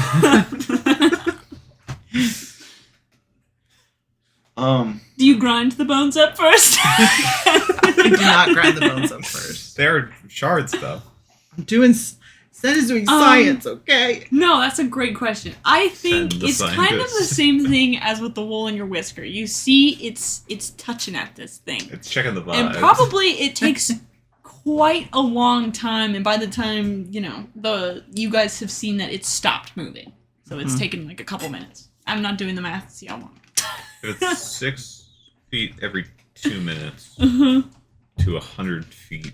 S1: Do you grind the bones up first?
S3: I do not grind the bones up first.
S2: They're shard stuff.
S3: I'm doing... That is doing science, okay?
S1: No, that's a great question. I think it's
S2: scientist.
S1: kind of the same thing as with the wool in your whisker. You see, it's touching at this thing.
S2: It's checking the vibes.
S1: And probably it takes quite a long time, and by the time, you guys have seen that it's stopped moving. So it's taken like a couple minutes. I'm not doing the math to see how long.
S2: If it's 6 feet every 2 minutes to 100 feet.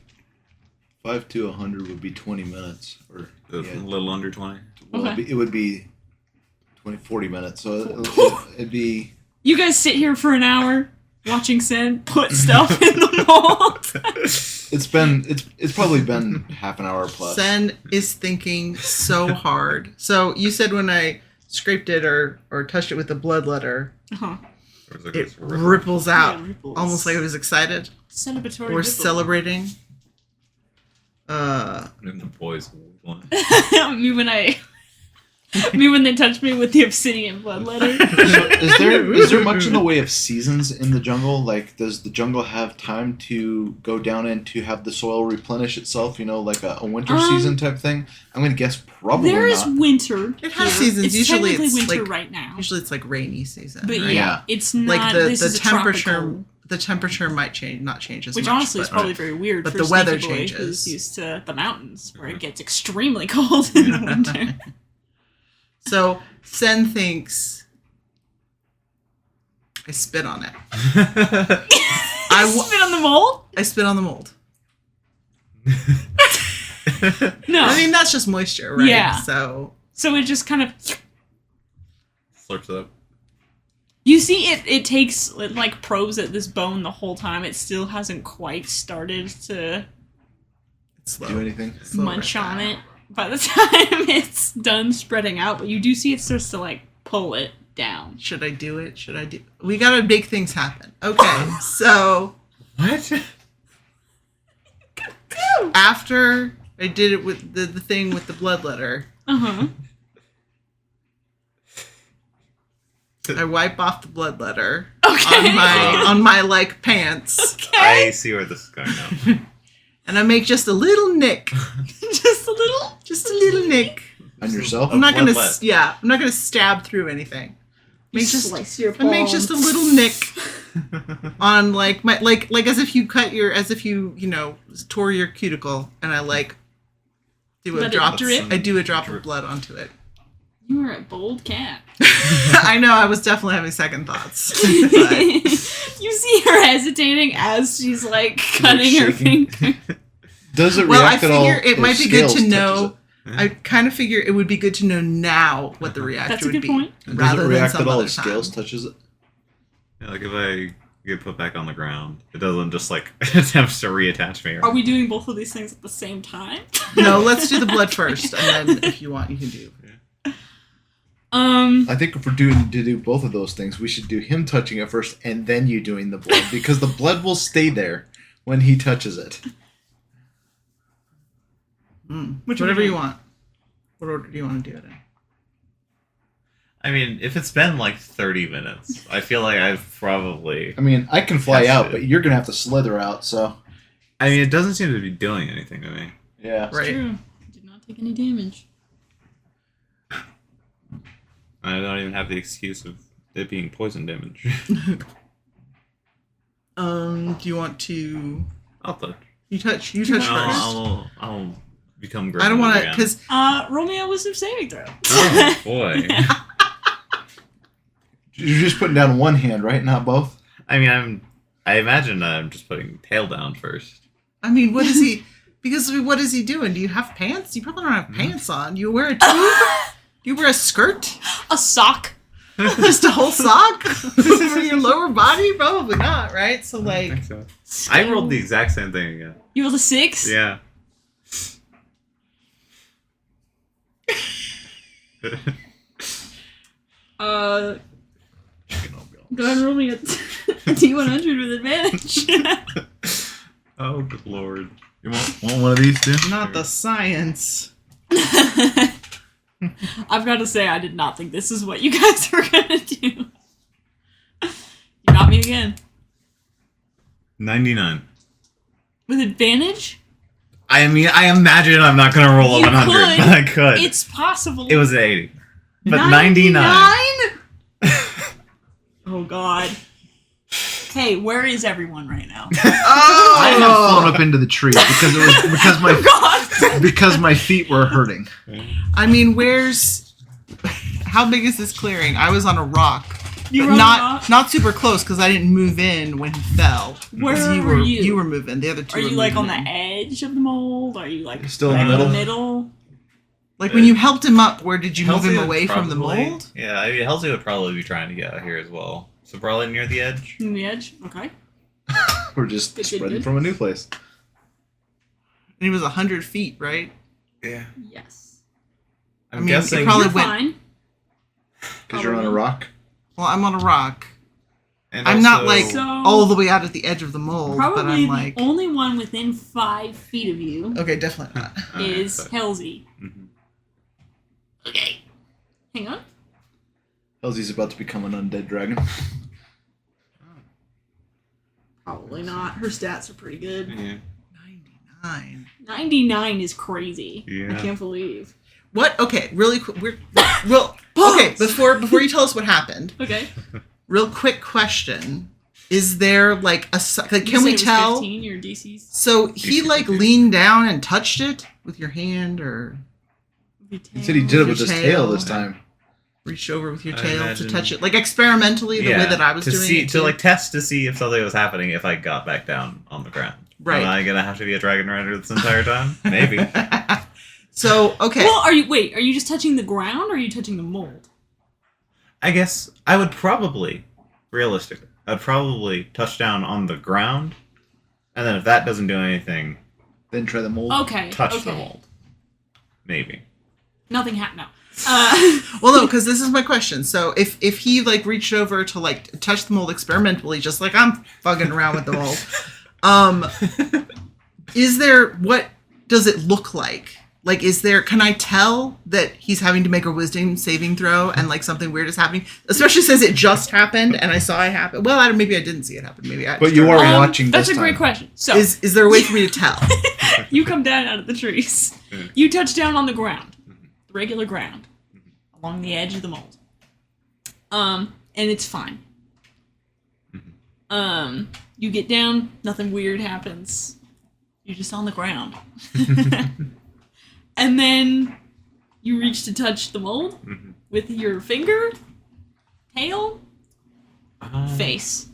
S4: 5 to 100 would be 20 minutes. Or
S2: A little under 20.
S4: Well, it would be 40 minutes. So it'd be...
S1: You guys sit here for an hour watching Sen put stuff in the mold.
S4: It's probably been half an hour plus.
S3: Sen is thinking so hard. So you said when I scraped it or touched it with the bloodletter, it ripples out.
S1: Yeah, ripples.
S3: Almost like it was excited.
S1: Celebratory
S3: Or
S1: ripple.
S3: celebrating.
S2: And the boys one.
S1: me when they touched me with the obsidian bloodletter.
S4: Is there much in the way of seasons in the jungle? Like, does the jungle have time to go down and to have the soil replenish itself? Like a winter season type thing? I'm going to guess probably
S1: There is
S4: not.
S1: winter.
S3: It has
S1: here.
S3: seasons.
S1: It's
S3: Usually
S1: technically
S3: it's
S1: winter
S3: like,
S1: right now.
S3: Usually it's like rainy season.
S1: But
S3: right?
S1: yeah, it's not.
S3: Like
S1: this
S3: the
S1: is a
S3: temperature.
S1: tropical,
S3: The temperature might change, not change as
S1: which
S3: much.
S1: honestly is probably very weird.
S3: But
S1: for
S3: the weather
S1: Sneaky Boy,
S3: changes.
S1: Who's used to the mountains where it gets extremely cold in the winter.
S3: So Sen thinks I spit on it.
S1: Spit on the mold?
S3: I spit on the mold.
S1: No,
S3: I mean that's just moisture, right?
S1: Yeah.
S3: So
S1: it just kind of
S2: Slurps it up.
S1: You see it takes it like probes at this bone the whole time. It still hasn't quite started to
S4: do anything.
S1: munch on it by the time it's done spreading out, but you do see it starts to like pull it down.
S3: Should I do it? We gotta make things happen. Okay, so
S2: What?
S3: after I did it with the thing with the bloodletter, I wipe off the bloodletter on my like pants.
S1: Okay.
S2: I see where this is going now.
S3: And I make just a little nick.
S1: Just a little
S3: nick.
S4: On yourself?
S3: I'm not gonna
S2: bloodlet.
S3: I'm not gonna stab through anything.
S1: slice your
S3: I make just a little nick on like my like as if you tore your cuticle, and I like do a
S1: Let it
S3: drop.
S1: drip?
S3: I do a drop of blood onto it.
S1: You are a bold cat.
S3: I know. I was definitely having second thoughts. But
S1: You see her hesitating as she's like cutting her
S4: shaking.
S1: finger.
S4: Does it
S3: well, I
S4: react at all?
S3: figure it
S4: if
S3: might be good
S4: Sscales
S3: to
S4: touches
S3: know.
S4: it?
S3: I kind of figure it would be good to know now what the reaction
S1: That's a
S3: would
S1: good
S3: be,
S1: point.
S4: Does
S3: rather
S4: it
S3: than
S4: react
S3: some
S4: at all
S3: other
S4: if
S3: time.
S4: Sscales touches it?
S2: Yeah, like if I get put back on the ground, it doesn't just like attempts to reattach me.
S1: Are we doing both of these things at the same time?
S3: No, let's do the blood first, and then if you want, you can do.
S4: I think if we're doing to do both of those things, we should do him touching it first and then you doing the blood, because the blood will stay there when he touches it.
S3: Whatever you want. What order do you want to do it in?
S2: I mean, if it's been like 30 minutes, I feel like I've probably...
S4: I mean, I can fly out, but you're going to have to slither out, so...
S2: I mean, it doesn't seem to be doing anything to me.
S4: Yeah.
S3: Right.
S1: True. Did not take any damage.
S2: I don't even have the excuse of it being poison damage.
S3: Do you want to...
S2: I'll touch.
S3: You touch first.
S2: I'll become great.
S3: I don't want to, because...
S1: Romeo was saving throw.
S2: Oh, boy.
S4: You're just putting down one hand, right? Not both?
S2: I mean, I imagine I'm just putting tail down first.
S3: I mean, what is he... Because what is he doing? Do you have pants? You probably don't have pants on. You wear a tube? Do you wear a skirt?
S1: A sock?
S3: Just a whole sock? For your lower body? Probably not, right? So, like...
S2: I think so. I rolled the exact same thing again.
S1: You rolled a 6?
S2: Yeah.
S1: Go ahead and roll me a D100 with advantage.
S2: Oh, good lord.
S4: You want one of these, too?
S3: Not the science.
S1: I've got to say, I did not think this is what you guys were going to do. You got me again.
S2: 99.
S1: With advantage?
S2: I mean, I imagine I'm not going to roll a 100, but I could.
S1: It's possible.
S2: It was an 80. But 99?
S1: Oh, God. Hey, where is everyone right now?
S4: I have flown up into the tree because my feet were hurting.
S3: I mean, how big is this clearing? I was on a rock.
S1: You were on a rock?
S3: Not super close because I didn't move in when he fell.
S1: Where were you?
S3: You were moving. The other two.
S1: Are
S3: were
S1: you like on
S3: moving
S1: the edge of the mold? Are you like
S4: still
S1: right
S4: in the
S1: middle?
S3: Like when you helped him up, where did you move
S2: Halsey
S3: him
S2: would
S3: away from the
S2: probably-
S3: mold?
S2: Yeah, I mean, Halsey would probably be trying to get out here as well. So probably near the edge.
S1: On the edge? Okay.
S4: We're just
S1: Good.
S4: spreading from a new place.
S3: And he was 100 feet, right?
S2: Yeah.
S1: Yes.
S2: I'm
S3: I mean,
S2: guessing.
S3: it probably
S1: You're
S3: went-
S1: fine.
S4: Because you're on a rock?
S3: Well, I'm on a rock.
S2: And
S3: I'm not
S2: also-
S3: like
S1: So-
S3: all the way out at the edge of the mold, but
S1: Probably
S3: I'm
S1: the
S3: like,
S1: only one within 5 feet of you
S3: okay, definitely not.
S1: is
S2: Okay.
S1: Halsey.
S2: Mhm.
S1: Okay. Hang on.
S4: Halsey's about to become an undead dragon.
S1: Probably not. Her stats are pretty good.
S2: Yeah.
S3: 99.
S1: 99 is crazy.
S2: Yeah.
S1: I can't believe.
S3: What? Okay, really quick. Okay, before you tell us what happened,
S1: Okay.
S3: real quick question: is there like a
S1: You
S3: can
S1: said
S3: we
S1: it was
S3: tell?
S1: 15, your DC's.
S3: So he like
S2: 15.
S3: leaned down and touched it with your hand, or
S4: He said he did it with his
S3: Your
S4: tail
S3: tail.
S4: this time.
S3: reached over with your
S2: I
S3: tail
S2: imagine-
S3: to touch it, like experimentally, the way that I was
S2: to
S3: doing
S2: see,
S3: it.
S2: to
S3: too?
S2: like test to see if something was happening if I got back down on the ground.
S3: Right.
S2: Am I gonna have to be a dragon rider this entire time? Maybe.
S3: So okay.
S1: Well, are you just touching the ground or are you touching the mold?
S2: I guess I would probably, realistically, I'd probably touch down on the ground, and then if that doesn't do anything,
S4: Then try the mold.
S1: Okay.
S2: touch
S1: okay.
S2: the mold. Maybe.
S1: Nothing happened. No.
S3: Well, no, because this is my question. So if he like reached over to like touch the mold experimentally, just like I'm fucking around with the mold, is there, what does it look like? Like, can I tell that he's having to make a wisdom saving throw and like something weird is happening? Especially since it just happened and I saw it happen. Well, maybe I didn't see it happen. Maybe I.
S4: But you are watching
S1: That's
S4: this
S1: a great
S4: time.
S1: question. So
S3: Is there a way for me to tell?
S1: you come down out of the trees. You touch down on the ground, the regular ground, along the edge of the mold. And it's fine. You get down, nothing weird happens. You're just on the ground. And then you reach to touch the mold with your finger, tail, face.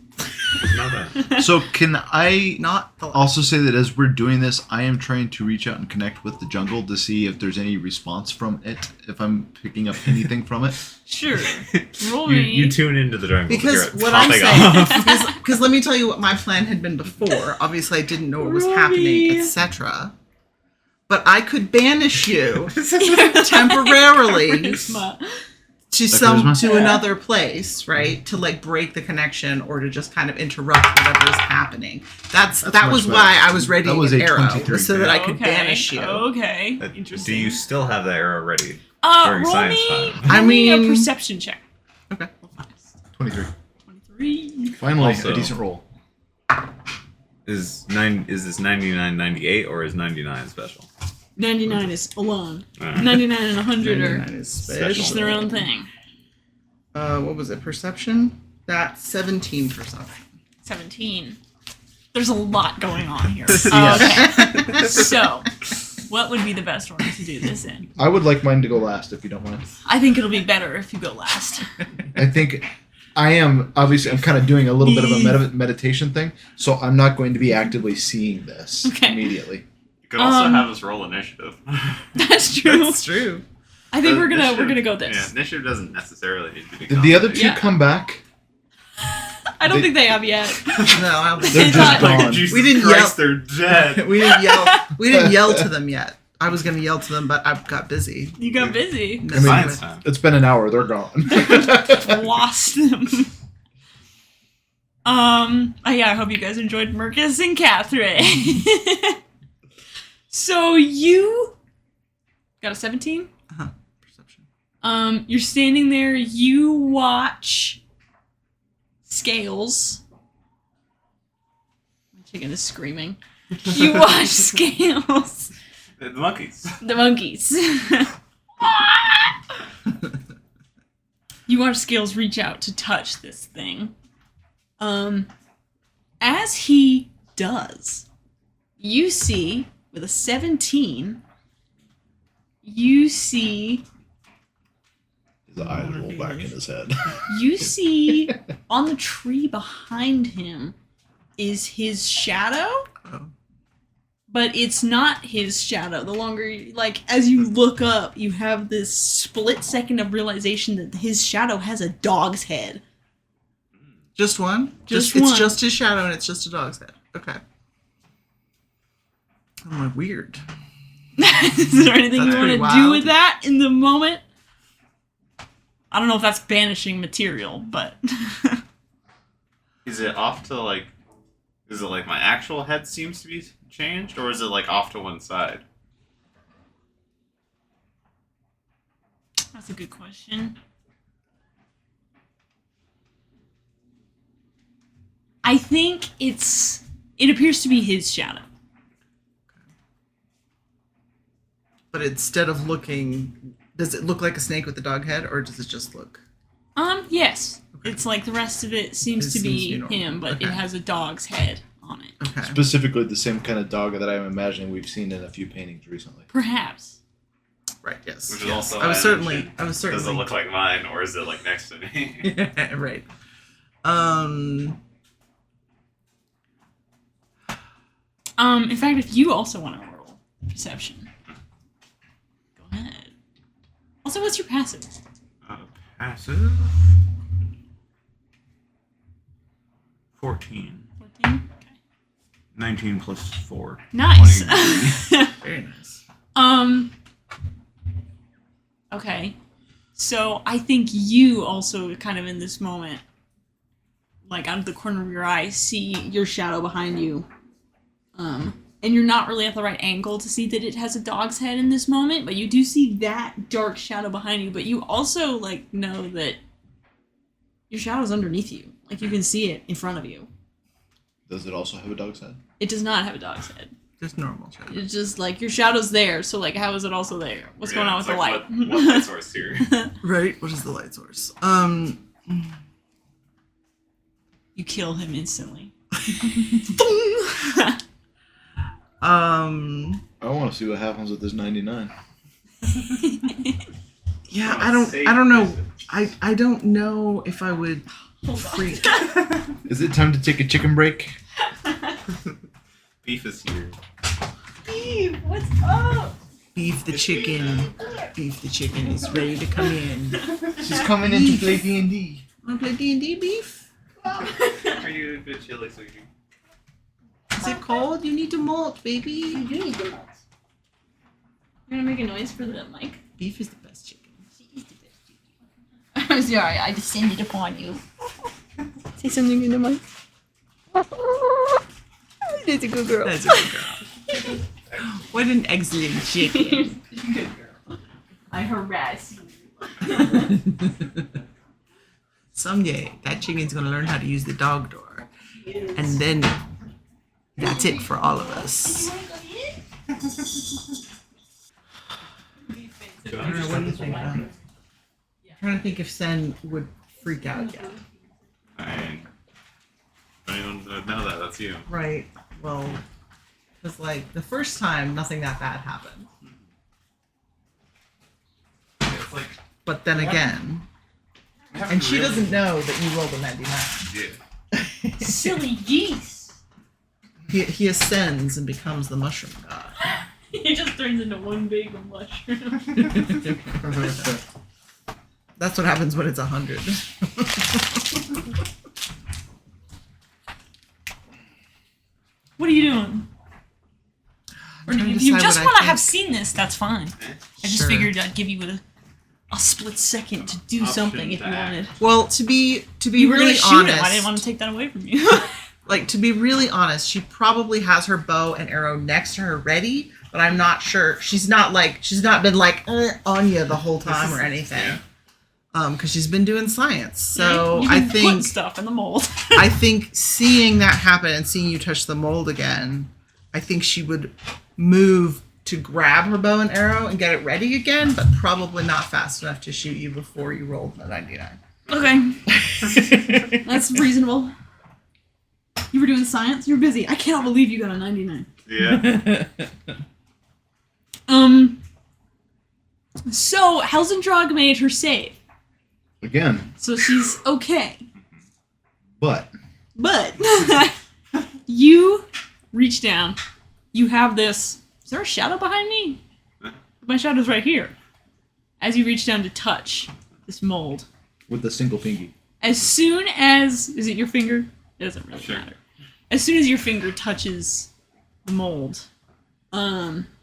S2: Not bad.
S4: So can I
S3: Not the
S4: also say that as we're doing this, I am trying to reach out and connect with the jungle to see if there's any response from it, if I'm picking up anything from it.
S1: Sure. Roll me.
S2: You tune into the jungle.
S3: Because
S2: You're
S3: what I'm
S2: popping
S3: saying,
S2: off.
S3: because let me tell you what my plan had been before. Obviously, I didn't know what was
S1: Ruby.
S3: happening, etc. But I could banish you temporarily
S1: Charisma.
S4: charisma?
S3: another place, right? To like break the connection or to just kind of interrupt whatever is happening. That
S4: much
S3: was
S4: better.
S3: why I was ready
S4: That was
S3: an
S4: a
S3: arrow
S4: 23.
S3: so that I could
S1: Okay,
S3: banish you.
S1: Okay.
S2: Do
S1: Interesting.
S2: you still have that arrow ready? during
S1: roll
S2: science
S1: me,
S2: time?
S3: I
S1: roll me a
S3: mean-
S1: perception check.
S3: Okay.
S4: 23.
S1: 23.
S4: Finally,
S2: Also-
S4: a decent roll.
S2: Is this 99, 98, or is 99 special?
S1: 99 is alone.
S2: Alright.
S1: 99 and 100 are
S3: 99 is
S2: special.
S1: each their own thing.
S3: What was it? Perception? That's 17 perception.
S1: 17. There's a lot going on here.
S4: Yeah.
S1: Okay. So, what would be the best order to do this in?
S4: I would like mine to go last, if you don't mind.
S1: I think it'll be better if you go last.
S4: I think I'm kind of doing a little bit of a meditation thing, so I'm not going to be actively seeing this
S1: Okay.
S4: immediately.
S2: Could also have us roll initiative.
S1: That's true.
S3: That's true.
S1: I think we're gonna go this.
S2: Yeah, initiative doesn't necessarily need to be.
S4: Did the other two come back?
S1: I don't think they have yet.
S3: No, I don't think
S4: They're just gone.
S2: Like, Jesus
S3: We didn't
S2: Christ,
S3: yell.
S2: they're dead.
S3: We didn't yell. We didn't yell to them yet. I was gonna yell to them, but I got busy.
S1: You got busy.
S4: I mean,
S2: Science time.
S4: it's been an hour. They're gone.
S1: Lost them. Yeah, I hope you guys enjoyed Mercus and Catherine. So you got a 17?
S3: Perception.
S1: You're standing there, you watch Sscales. My chicken is screaming. You watch Sscales.
S2: The monkeys.
S1: The monkeys. You watch Sscales reach out to touch this thing. As he does, you see, with a 17, you see...
S4: His eyes roll back in his head.
S1: You see on the tree behind him is his shadow, but it's not his shadow. The longer, as you look up, you have this split second of realization that his shadow has a dog's head.
S3: Just one?
S1: Just
S3: It's
S1: one.
S3: just his shadow and it's just a dog's head. Okay. Oh, weird.
S1: Is there anything
S3: That's
S1: you want
S3: pretty
S1: to do
S3: wild.
S1: with that in the moment? I don't know if that's banishing material, but...
S2: Is it off to like? Is it like my actual head seems to be changed, or is it like off to one side?
S1: That's a good question. I think it appears to be his shadow.
S3: But instead of looking, does it look like a snake with a dog head, or does it just look?
S1: Yes.
S3: Okay.
S1: It's like the rest of it seems
S3: It
S1: to
S3: seems
S1: be
S3: to be normal.
S1: him, but it
S3: Okay.
S1: has a dog's head on it.
S3: Okay.
S4: Specifically, the same kind of dog that I'm imagining we've seen in a few paintings recently.
S1: Perhaps.
S3: Right. Yes.
S2: Which is
S3: yes.
S2: also
S3: I was certainly.
S2: Does it look like mine, or is it like next to me?
S3: Right.
S1: In fact, if you also want to roll perception, go ahead. Also, what's your passive?
S2: Passive. 14.
S1: 14? Okay.
S2: 19 plus 4.
S1: Nice.
S2: 23.
S3: Very nice.
S1: Okay. So I think you also kind of in this moment, like out of the corner of your eye, see your shadow behind you. And you're not really at the right angle to see that it has a dog's head in this moment, but you do see that dark shadow behind you, but you also, know that your shadow's underneath you. Like, you can see it in front of you.
S4: Does it also have a dog's head?
S1: It does not have a dog's head.
S3: Just normal shadow.
S1: It's just, your shadow's there, so, how is it also there? What's going on with the light?
S2: What light source here?
S3: Right. What is the light source?
S1: You kill him instantly.
S4: I want to see what happens with this 99.
S3: Yeah, I don't know. I don't know if I would freak.
S4: Is it time to take a chicken break?
S2: Beef is here.
S1: Steve, what's up?
S3: Beef the chicken. Beef the chicken is ready to come in.
S4: She's coming in to play D&D.
S3: Wanna play D&D, Beef?
S2: Are you a bit chilly, sweetie?
S3: Is it cold? You need to molt, baby.
S1: You do need the nuts. You're gonna make a noise for the mic?
S3: Beef is the best chicken.
S1: She is the best chicken. I'm sorry, I descended upon you. Say something in the mic. That's a good girl.
S3: That's a good girl. What an excellent chicken.
S1: Good girl. I harass you.
S3: Someday, that chicken's gonna learn how to use the dog door. And then, that's it for all of us. I don't know, what do you think, Ben? I'm trying to think if Sen would freak out yet.
S2: I don't even know that. That's you.
S3: Right. Well, because the first time, nothing that bad happened.
S2: It's like.
S3: But then again, and she doesn't know that you rolled a 99.
S2: Yeah.
S1: Silly geese.
S3: He ascends and becomes the mushroom god.
S1: He just turns into one big mushroom.
S3: That's what happens when it's 100.
S1: What are you doing? Or if you just want to have seen this, that's fine. I just figured I'd give you a split second to do something if you wanted.
S3: Well, to be
S1: you were
S3: really
S1: gonna shoot
S3: honest,
S1: him. I didn't want to take that away from you.
S3: like, to be really honest, she probably has her bow and arrow next to her ready, but I'm not sure. She's not been like on you the whole time or anything. Yeah. Because she's been doing science. So I think
S1: putting stuff in the mold.
S3: I think seeing that happen and seeing you touch the mold again, I think she would move to grab her bow and arrow and get it ready again, but probably not fast enough to shoot you before you rolled the 99.
S1: Okay. That's reasonable. You were doing science? You were busy. I cannot believe you got a 99.
S2: Yeah.
S1: So, Helsendrog made her save.
S4: Again.
S1: So she's okay.
S4: But.
S1: You reach down. You have this... Is there a shadow behind me? My shadow's right here. As you reach down to touch this mold.
S4: With the single pinky.
S1: As soon as... Is it your finger? It doesn't really matter. As soon as your finger touches the mold,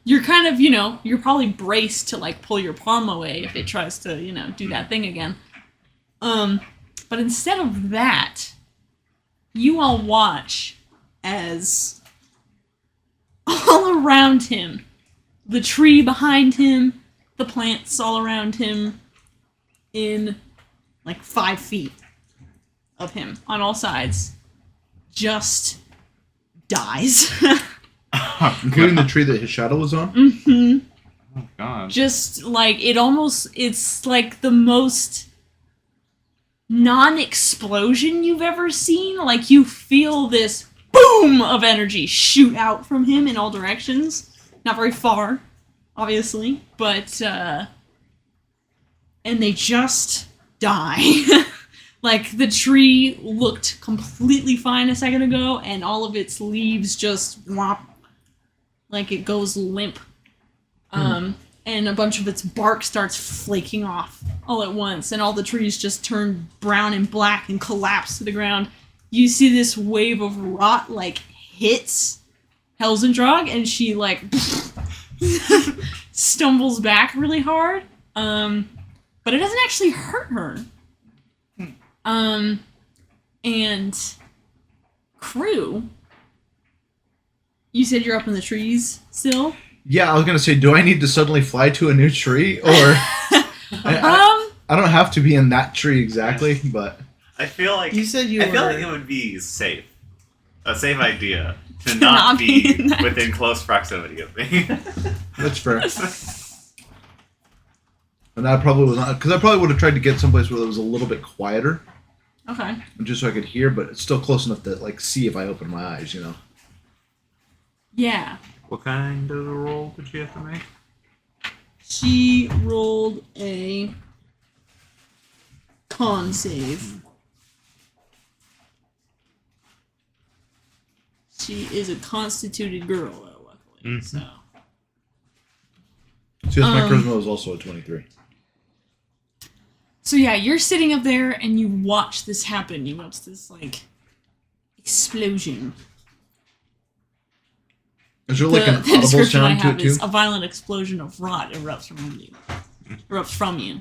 S1: you're kind of, you're probably braced to, like, pull your palm away if it tries to, do that thing again. But instead of that, you all watch as all around him, the tree behind him, the plants all around him, in like 5 feet of him on all sides, just dies.
S4: Including the tree that his shadow was on?
S1: Mm-hmm.
S2: Oh, God.
S1: Just like, it's like the most non-explosion you've ever seen. Like, you feel this boom of energy shoot out from him in all directions. Not very far, obviously, but, and they just die. Like, the tree looked completely fine a second ago, and all of its leaves just whomp, like it goes limp. And a bunch of its bark starts flaking off all at once, and all the trees just turn brown and black and collapse to the ground. You see this wave of rot, like, hits Helsendrog, and she, like, stumbles back really hard. But it doesn't actually hurt her. And Crew, you said you're up in the trees still?
S4: Yeah, I was gonna say, do I need to suddenly fly to a new tree, or I don't have to be in that tree exactly, but
S2: I feel like
S3: you said
S2: I feel like it would be safe, a safe idea to not be within close proximity of me.
S4: That's fair. And that probably was not, because I probably would have tried to get someplace where it was a little bit quieter.
S1: Okay.
S4: Just so I could hear, but it's still close enough to, like, see if I open my eyes,
S1: Yeah.
S2: What kind of a roll did she have to make?
S1: She rolled a con save. She is a constituted girl, though, luckily.
S2: Mm-hmm.
S1: So.
S4: See, my charisma was also a 23.
S1: So yeah, you're sitting up there and you watch this happen. You watch this, like, explosion.
S4: Is there, like, an
S1: The
S4: audible
S1: description I
S4: sound to
S1: have
S4: it, too?
S1: is a violent explosion of rot erupts from you.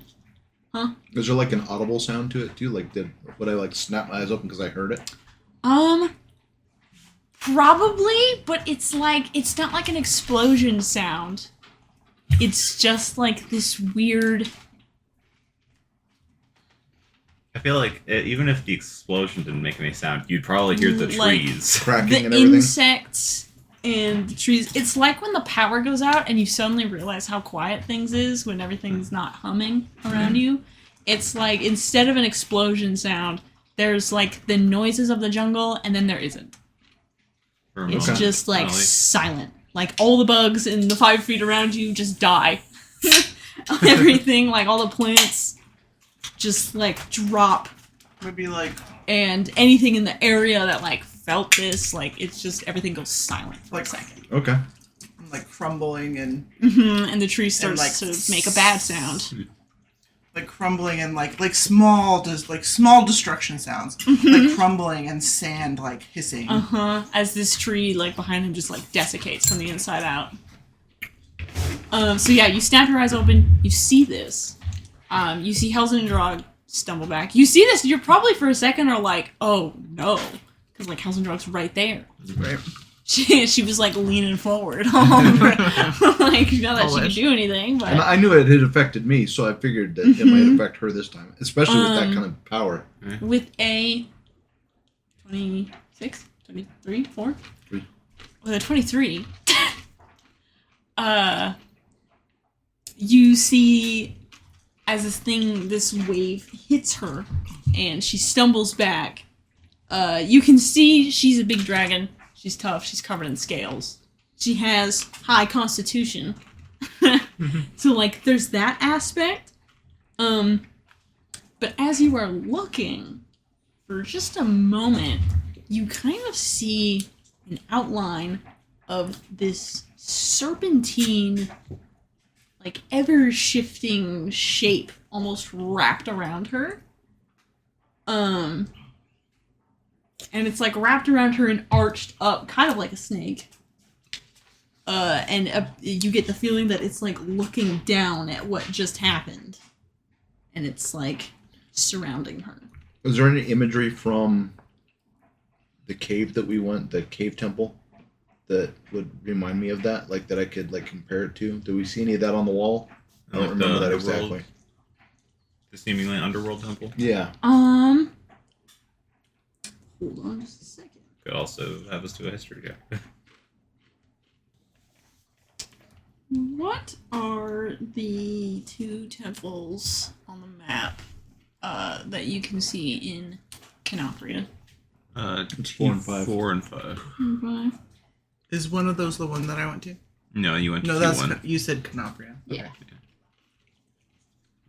S1: Huh?
S4: Is there, like, an audible sound to it, too? Like, would I, like, snap my eyes open because I heard it?
S1: Probably, but it's not like an explosion sound. It's just like this weird...
S2: I feel like even if the explosion didn't make any sound, you'd probably hear the trees
S4: cracking
S1: the
S4: and everything.
S1: Insects and the trees. It's like when the power goes out and you suddenly realize how quiet things is when everything's not humming around you. It's like, instead of an explosion sound, there's like the noises of the jungle, and then there isn't. It's just like silent. Like all the bugs in the 5 feet around you just die. Everything, like all the plants, just like drop.
S2: Maybe like,
S1: and anything in the area that like felt this, like it's just everything goes silent for a second.
S4: Okay.
S3: like crumbling and
S1: and the tree starts to make a bad sound.
S3: Like crumbling and like small destruction sounds, like crumbling and sand like hissing.
S1: As this tree like behind him just like desiccates from the inside out. So yeah, you snap your eyes open. You see this. You see Helsen and Drog stumble back. You see this. You're probably for a second are like, oh no, because like Helsen and Drog's right there.
S3: Right.
S1: She was like leaning forward, like not that she could do anything. But
S4: and I knew it had affected me, so I figured that it might affect her this time, especially with that kind of power.
S1: With a 26, 23, 4?
S4: 3.
S1: With a 23, you see as this wave hits her and she stumbles back. You can see she's a big dragon. She's tough. She's covered in scales. She has high constitution. So, like, there's that aspect. But as you are looking, for just a moment, you kind of see an outline of this serpentine, like, ever-shifting shape almost wrapped around her. And it's like wrapped around her and arched up, kind of like a snake. And you get the feeling that it's like looking down at what just happened. And it's like surrounding her.
S4: Was there any imagery from the cave that we went, the cave temple, that would remind me of that? Like that I could like compare it to? Do we see any of that on the wall? I don't remember that exactly.
S2: The seemingly underworld temple?
S4: Yeah.
S1: Hold on just a second.
S2: Could also have us do a history check.
S1: What are the two temples on the map that you can see in Canopria?
S4: 4 and 5.
S2: 4 and 5.
S1: 5.
S3: Is one of those the one that I went to?
S2: No, you went to
S3: No,
S2: T1.
S3: you said Canopria.
S1: Yeah.
S3: Okay.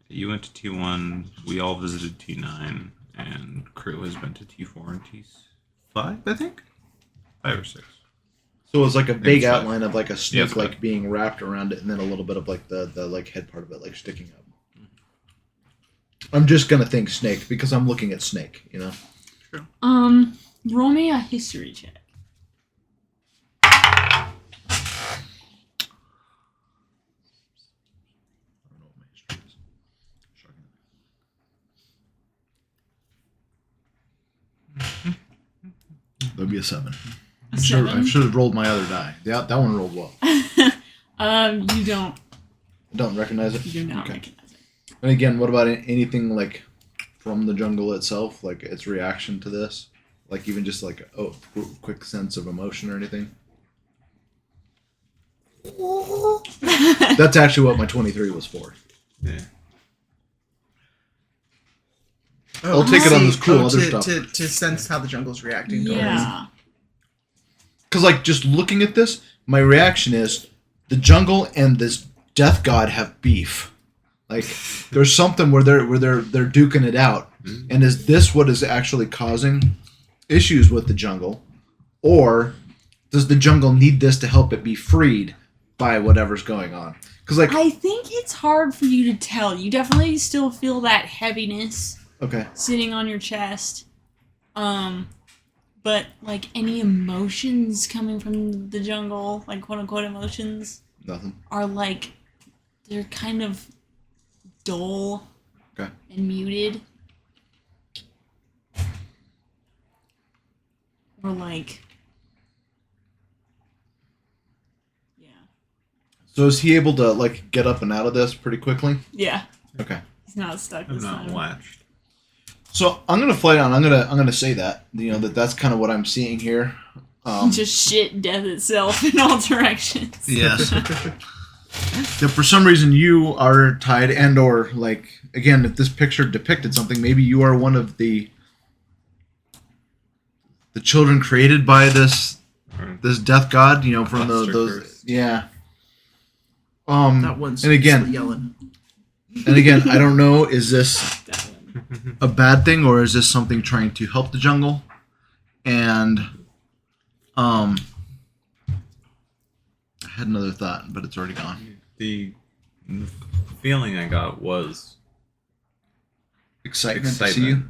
S2: You went to T1. We all visited T9. And Crew has been to T4 and T5, I think? 5 or 6.
S4: So it was like a big outline of like a
S2: Yeah,
S4: snake like being wrapped around it, and then a little bit of like the like head part of it like sticking up. I'm just gonna think snake because I'm looking at snake, you know.
S3: True.
S1: Roll me a history check.
S4: That'd be a 7.
S1: A
S4: I
S1: 7?
S4: should have rolled my other die. That one rolled well.
S1: You don't.
S4: Don't recognize it?
S1: You do not recognize it.
S4: And again, what about anything like from the jungle itself? Like its reaction to this? Like even just like a quick sense of emotion or anything? That's actually what my 23 was for.
S2: Yeah.
S4: I'll take it on this cool other stuff.
S3: To sense how the jungle's reacting to
S1: Yeah.
S4: Because like just looking at this, my reaction is the jungle and this death god have beef. Like there's something where they're duking it out. And is this what is actually causing issues with the jungle? Or does the jungle need this to help it be freed by whatever's going on? Because like
S1: I think it's hard for you to tell. You definitely still feel that heaviness.
S4: Okay.
S1: Sitting on your chest. But like any emotions coming from the jungle, like quote unquote emotions,
S4: Nothing.
S1: are like they're kind of dull
S4: Okay.
S1: and muted. Or like yeah.
S4: So is he able to like get up and out of this pretty quickly?
S1: Yeah.
S4: Okay.
S1: He's not stuck
S2: I'm
S1: this
S2: not
S1: time.
S2: latched.
S4: So I'm gonna fly down. I'm gonna say that that's kind of what I'm seeing here.
S1: Just shit death itself in all directions.
S4: Yes. That for some reason you are tied, and or like again, if this picture depicted something, maybe you are one of the children created by this death god. You know, from
S2: Buster
S4: those.
S2: curse.
S4: Yeah.
S3: That one's
S4: and again
S3: yelling.
S4: And again, I don't know. Is this
S1: That one.
S4: a bad thing, or is this something trying to help the jungle? And had another thought, but it's already gone.
S2: The feeling I got was
S4: excitement. To see you.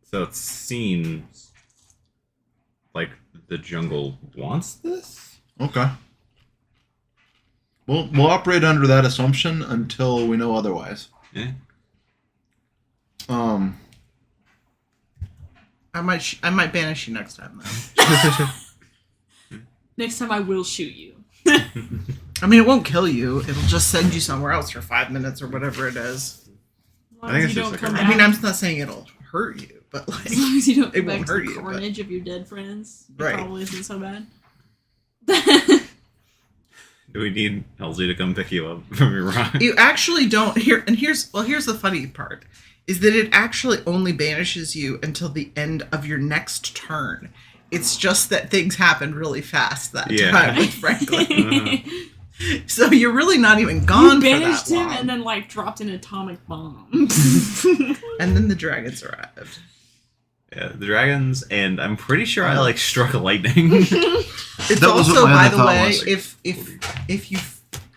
S2: So it seems like the jungle wants this?
S4: Okay. We'll operate under that assumption until we know otherwise.
S2: Yeah.
S3: I might banish you next time, though.
S1: Next time I will shoot you.
S3: I mean, it won't kill you. It'll just send you somewhere else for 5 minutes or whatever it is.
S2: I think it's just like
S3: I mean, I'm not saying it'll hurt you, but like,
S1: as long as you don't
S3: it
S1: come back
S3: won't
S1: to
S3: hurt
S1: the
S3: you.
S1: carnage of your dead friends, it
S3: Right.
S1: probably isn't so bad.
S2: Do we need Elsie to come pick you up from your rock?
S3: You actually don't. Here's the funny part, is that it actually only banishes you until the end of your next turn. It's just that things happen really fast that time with Franklin. So you're really not even gone
S1: You
S3: for
S1: banished
S3: that
S1: him
S3: long.
S1: and then like dropped an atomic bomb.
S3: And then the dragons arrived.
S2: Yeah, the dragons, and I'm pretty sure I like struck lightning.
S3: It's
S4: That was
S3: also,
S4: what my
S3: by
S4: other
S3: the
S4: thought
S3: way,
S4: was.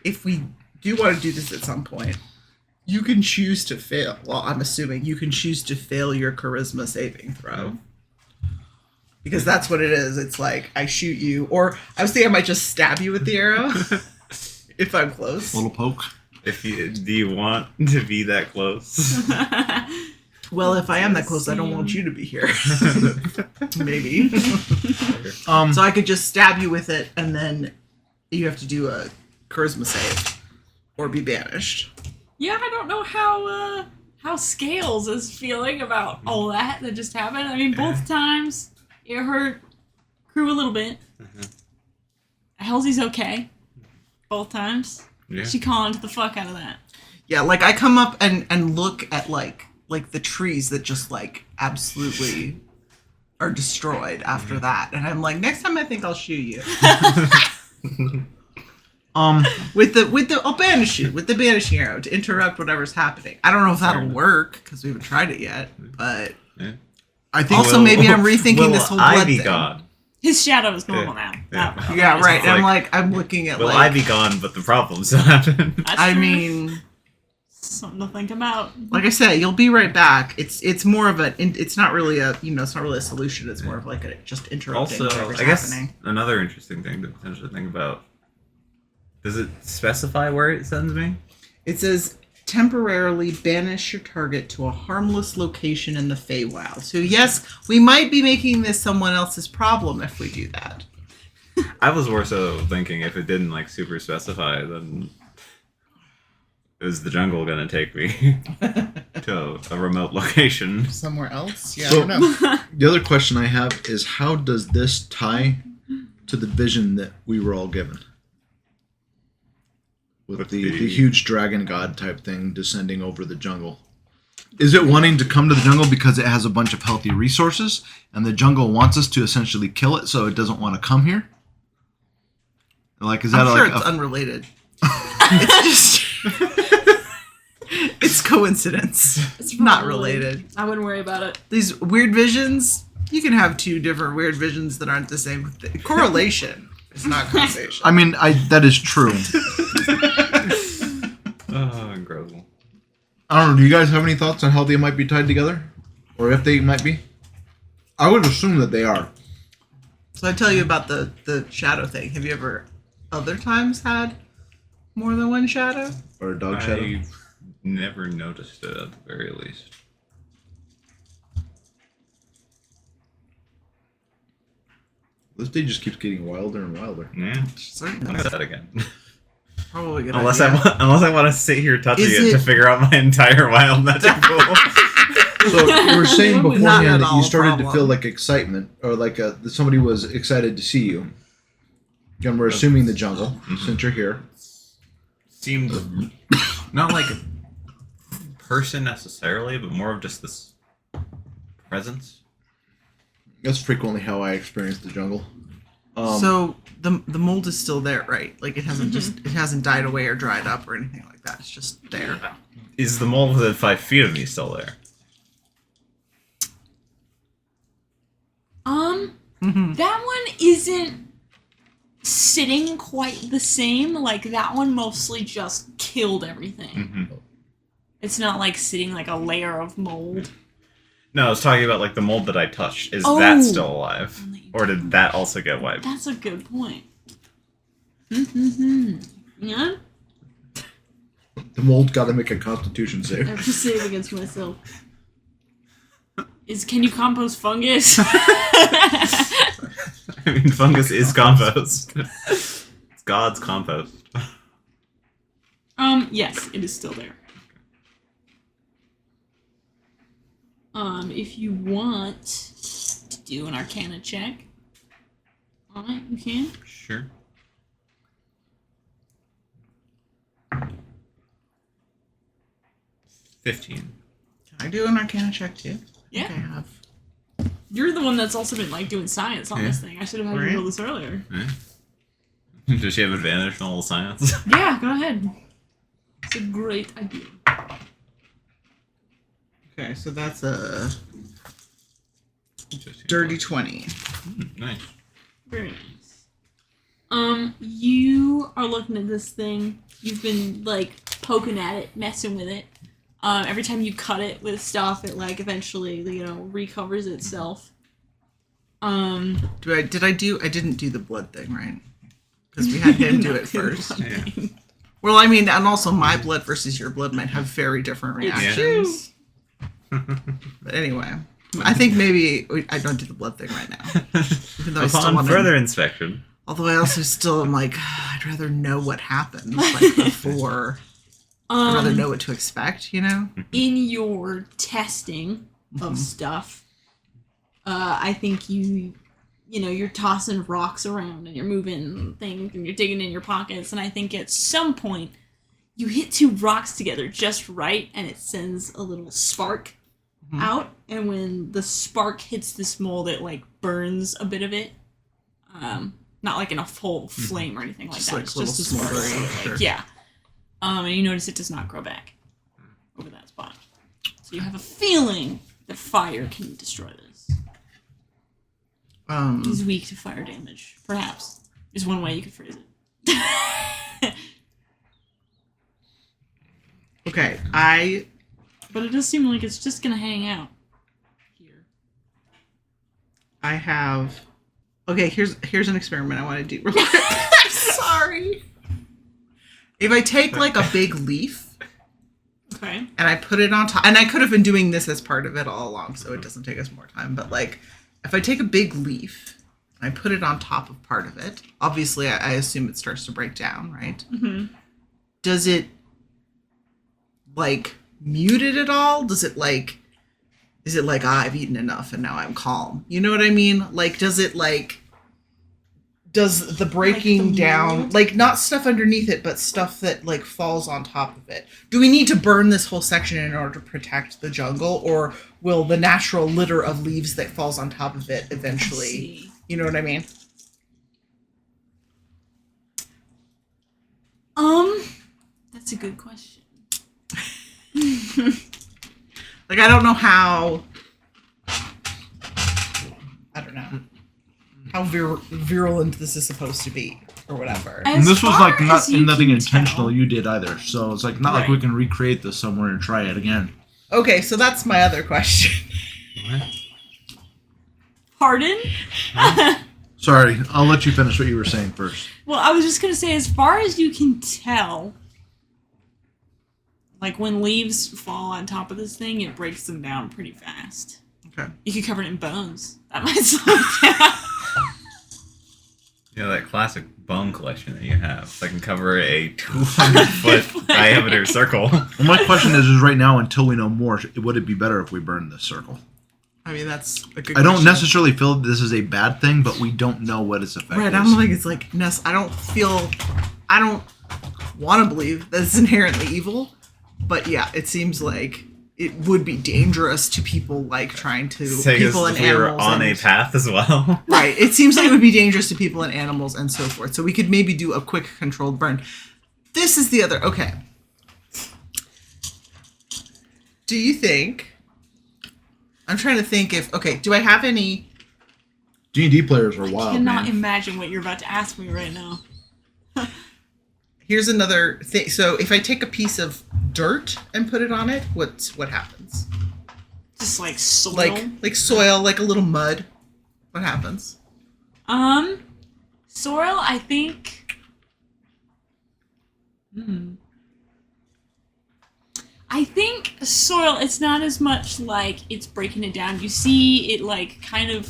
S3: if we do want to do this at some point, you can choose to fail. Well, I'm assuming you can choose to fail your charisma saving throw. Because that's what it is. It's like, I shoot you, or I was thinking I might just stab you with the arrow if I'm close.
S4: A little poke.
S2: Do you want to be that close?
S3: Well, if I am that close, I don't want you to be here. Maybe. So I could just stab you with it, and then you have to do a charisma save or be banished.
S1: Yeah, I don't know how Sscales is feeling about all that just happened. I mean, both times it hurt Crew a little bit. Halsey's okay. Both times.
S2: Yeah.
S1: She calmed the fuck out of that.
S3: Yeah, like I come up and look at like the trees that just like absolutely are destroyed after that, and I'm like, next time I think I'll shoot you. I'll banish you with the banishing arrow to interrupt whatever's happening. I don't know if that'll work because we haven't tried it yet, but
S4: I think
S3: also maybe I'm rethinking this whole blood
S2: I be
S3: thing.
S2: gone?
S1: His shadow is normal
S2: Yeah.
S1: now.
S2: Yeah.
S3: Yeah, right.
S2: Like,
S3: I'm looking at
S2: Will
S3: like.
S2: I be gone, but the problem still happen?
S1: That's
S3: I
S1: true.
S3: mean,
S1: Something to think about.
S3: like I said, you'll be right back. It's more of it's not really a it's not really a solution. It's more of like a just interrupting
S2: Also,
S3: whatever's
S2: I guess
S3: happening.
S2: another interesting thing to potentially think about. Does it specify where it sends me?
S3: It says temporarily banish your target to a harmless location in the Feywild. So yes, we might be making this someone else's problem if we do that.
S2: I was more so thinking if it didn't like super specify, then is the jungle gonna take me to a remote location?
S3: Somewhere else? Yeah,
S4: So-
S3: I don't know.
S4: the other question I have is how does this tie to the vision that we were all given? With the huge dragon god type thing descending over the jungle. Is it wanting to come to the jungle because it has a bunch of healthy resources and the jungle wants us to essentially kill it so it doesn't want to come here? Like, is that
S3: I'm sure
S4: like
S3: it's unrelated. It's just it's coincidence. It's not related.
S1: I wouldn't worry about it.
S3: These weird visions, you can have two different weird visions that aren't the same. Correlation is not causation.
S4: I mean, that is true.
S2: Oh, incredible.
S4: I don't know. Do you guys have any thoughts on how they might be tied together? Or if they might be? I would assume that they are.
S3: So I tell you about the shadow thing. Have you ever other times had more than one shadow?
S4: Or a dog shadow?
S2: I've never noticed it at the very least.
S4: This day just keeps getting wilder and wilder.
S2: Yeah,
S3: Certainly.
S2: I'll do that again.
S3: Probably a good
S2: Unless
S3: idea.
S2: I want to sit here touching
S3: Is
S2: it to
S3: it-
S2: figure out my entire wild magic pool.
S4: So you were saying
S3: Not
S4: beforehand
S3: at
S4: that
S3: all
S4: you
S3: a
S4: started to
S3: problem.
S4: feel like excitement, or like that somebody was excited to see you. And we're assuming the jungle, since you're here.
S2: Seemed not like a person necessarily, but more of just this presence.
S4: That's frequently how I experience the jungle.
S3: So the mold is still there, right? Like it hasn't it hasn't died away or dried up or anything like that. It's just there.
S2: Is the mold within 5 feet of me still there?
S1: That one isn't sitting quite the same. Like, that one mostly just killed everything.
S2: Mm-hmm.
S1: It's not, like, sitting like a layer of mold.
S2: No, I was talking about, like, the mold that I touched. Is that still alive? Or did that also get wiped?
S1: That's a good point. Yeah?
S4: The mold got to make a constitution save.
S1: I have to save against myself. Can you compost fungus?
S2: I mean, fungus is compost. It's God's compost.
S1: Yes, it is still there. If you want to do an Arcana check on it, you can.
S2: Sure. $15.
S3: Can I do an Arcana check too?
S1: Yeah.
S3: I have.
S1: You're the one that's also been like doing science on this thing. I should have had you roll this earlier.
S2: Yeah. Does she have advantage on all science?
S1: Yeah, go ahead. It's a great idea.
S3: Okay, so that's a dirty 20.
S2: Nice.
S1: Very nice. You are looking at this thing. You've been like poking at it, messing with it. Every time you cut it with stuff, it like eventually, recovers itself.
S3: I didn't do the blood thing, right? Because we had him do it first.
S2: Yeah.
S3: Well, I mean, and also my blood versus your blood might have very different reactions. But anyway, I think maybe I don't do the blood thing right now. Even though
S2: Upon further inspection.
S3: Although I also still am like, I'd rather know what happens like before. I'd rather know what to expect, In
S1: your testing of stuff, I think you're tossing rocks around and you're moving things and you're digging in your pockets, and I think at some point you hit two rocks together just right and it sends a little spark out, and when the spark hits this mold, it like burns a bit of it. Not like in a full flame or anything like that.
S3: Like
S1: it's just a spark.
S3: Sure.
S1: Yeah. And you notice it does not grow back over that spot. So you have a feeling that fire can destroy this. He's weak to fire damage, perhaps, is one way you could phrase it.
S3: Okay,
S1: But it does seem like it's just gonna hang out here.
S3: I have... Okay, here's an experiment I want to do real quick. I'm sorry. If I take like a big leaf,
S1: okay,
S3: and I put it on top, and I could have been doing this as part of it all along, so it doesn't take us more time. But like, if I take a big leaf and I put it on top of part of it, obviously I assume it starts to break down, right?
S1: Mm-hmm.
S3: Does it like mute it at all? Is it like I've eaten enough and now I'm calm? You know what I mean? Like, does the breaking
S1: like
S3: down, like not stuff underneath it, but stuff that like falls on top of it? Do we need to burn this whole section in order to protect the jungle, or will the natural litter of leaves that falls on top of it eventually, you know what I mean?
S1: That's a good question.
S3: Like, I don't know how, I don't know how virulent this is supposed to be or whatever.
S4: And this was like nothing intentional
S1: tell.
S4: you did either. So it's like not like we can recreate this somewhere and try it again.
S3: Okay, so that's my other question.
S1: Pardon?
S4: Sorry, I'll let you finish what you were saying first.
S1: Well, I was just going to say, as far as you can tell, like when leaves fall on top of this thing, it breaks them down pretty fast.
S3: Okay.
S1: You could cover it in bones. That might slow it down.
S2: Yeah, that classic bone collection that you have that can cover a 200-foot diameter circle.
S4: Well, my question is right now, until we know more, would it be better if we burned this circle?
S3: I mean, that's a good
S4: I don't
S3: question.
S4: necessarily feel that this is a bad thing, but we don't know what its effect is.
S3: Right, I'm like, it's like, Ness, I don't want to believe that it's inherently evil, but yeah, it seems like it would be dangerous to people like trying to people and
S2: we were
S3: animals
S2: on a path as well.
S3: Right, it seems like it would be dangerous to people and animals and so forth. So we could maybe do a quick controlled burn. This is the other. Okay. Do you think? I'm trying to think if. Okay, do I have any
S4: D&D players are wild,
S1: I cannot
S4: man.
S1: imagine what you're about to ask me right now.
S3: Here's another thing. So if I take a piece of dirt and put it on it, what happens?
S1: Just like soil?
S3: Like soil, like a little mud. What happens?
S1: Soil, I think... I think soil, it's not as much like it's breaking it down. You see it like kind of...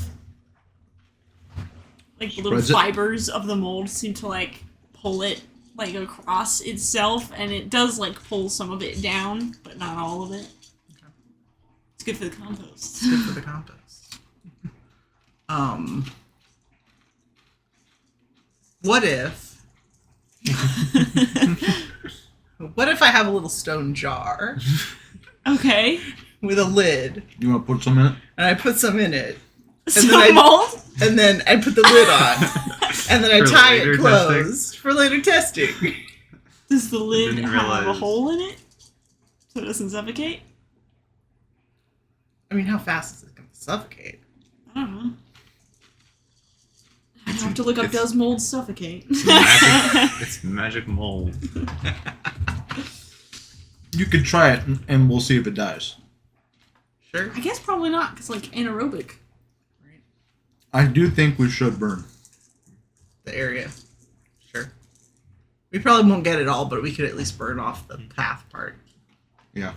S1: Like the little fibers of the mold seem to like pull it like across itself, and it does like pull some of it down, but not all of it. Okay. It's good for the compost.
S3: It's good for the compost. What if? What if I have a little stone jar?
S1: Okay.
S3: With a lid.
S4: You want to put some in it?
S3: And I put some in it.
S1: Some mold?
S3: And then I put the lid on. And then I tie it closed for later testing.
S1: Does the lid have a hole in it? So it doesn't suffocate?
S3: I mean, how fast is it going to suffocate?
S1: I don't know. I have to look up, does mold suffocate?
S2: It's magic mold.
S4: You could try it, and we'll see if it dies.
S3: Sure.
S1: I guess probably not, because like anaerobic.
S3: Right.
S4: I do think we should burn
S3: the area. Sure. We probably won't get it all, but we could at least burn off the path part.
S4: Yeah.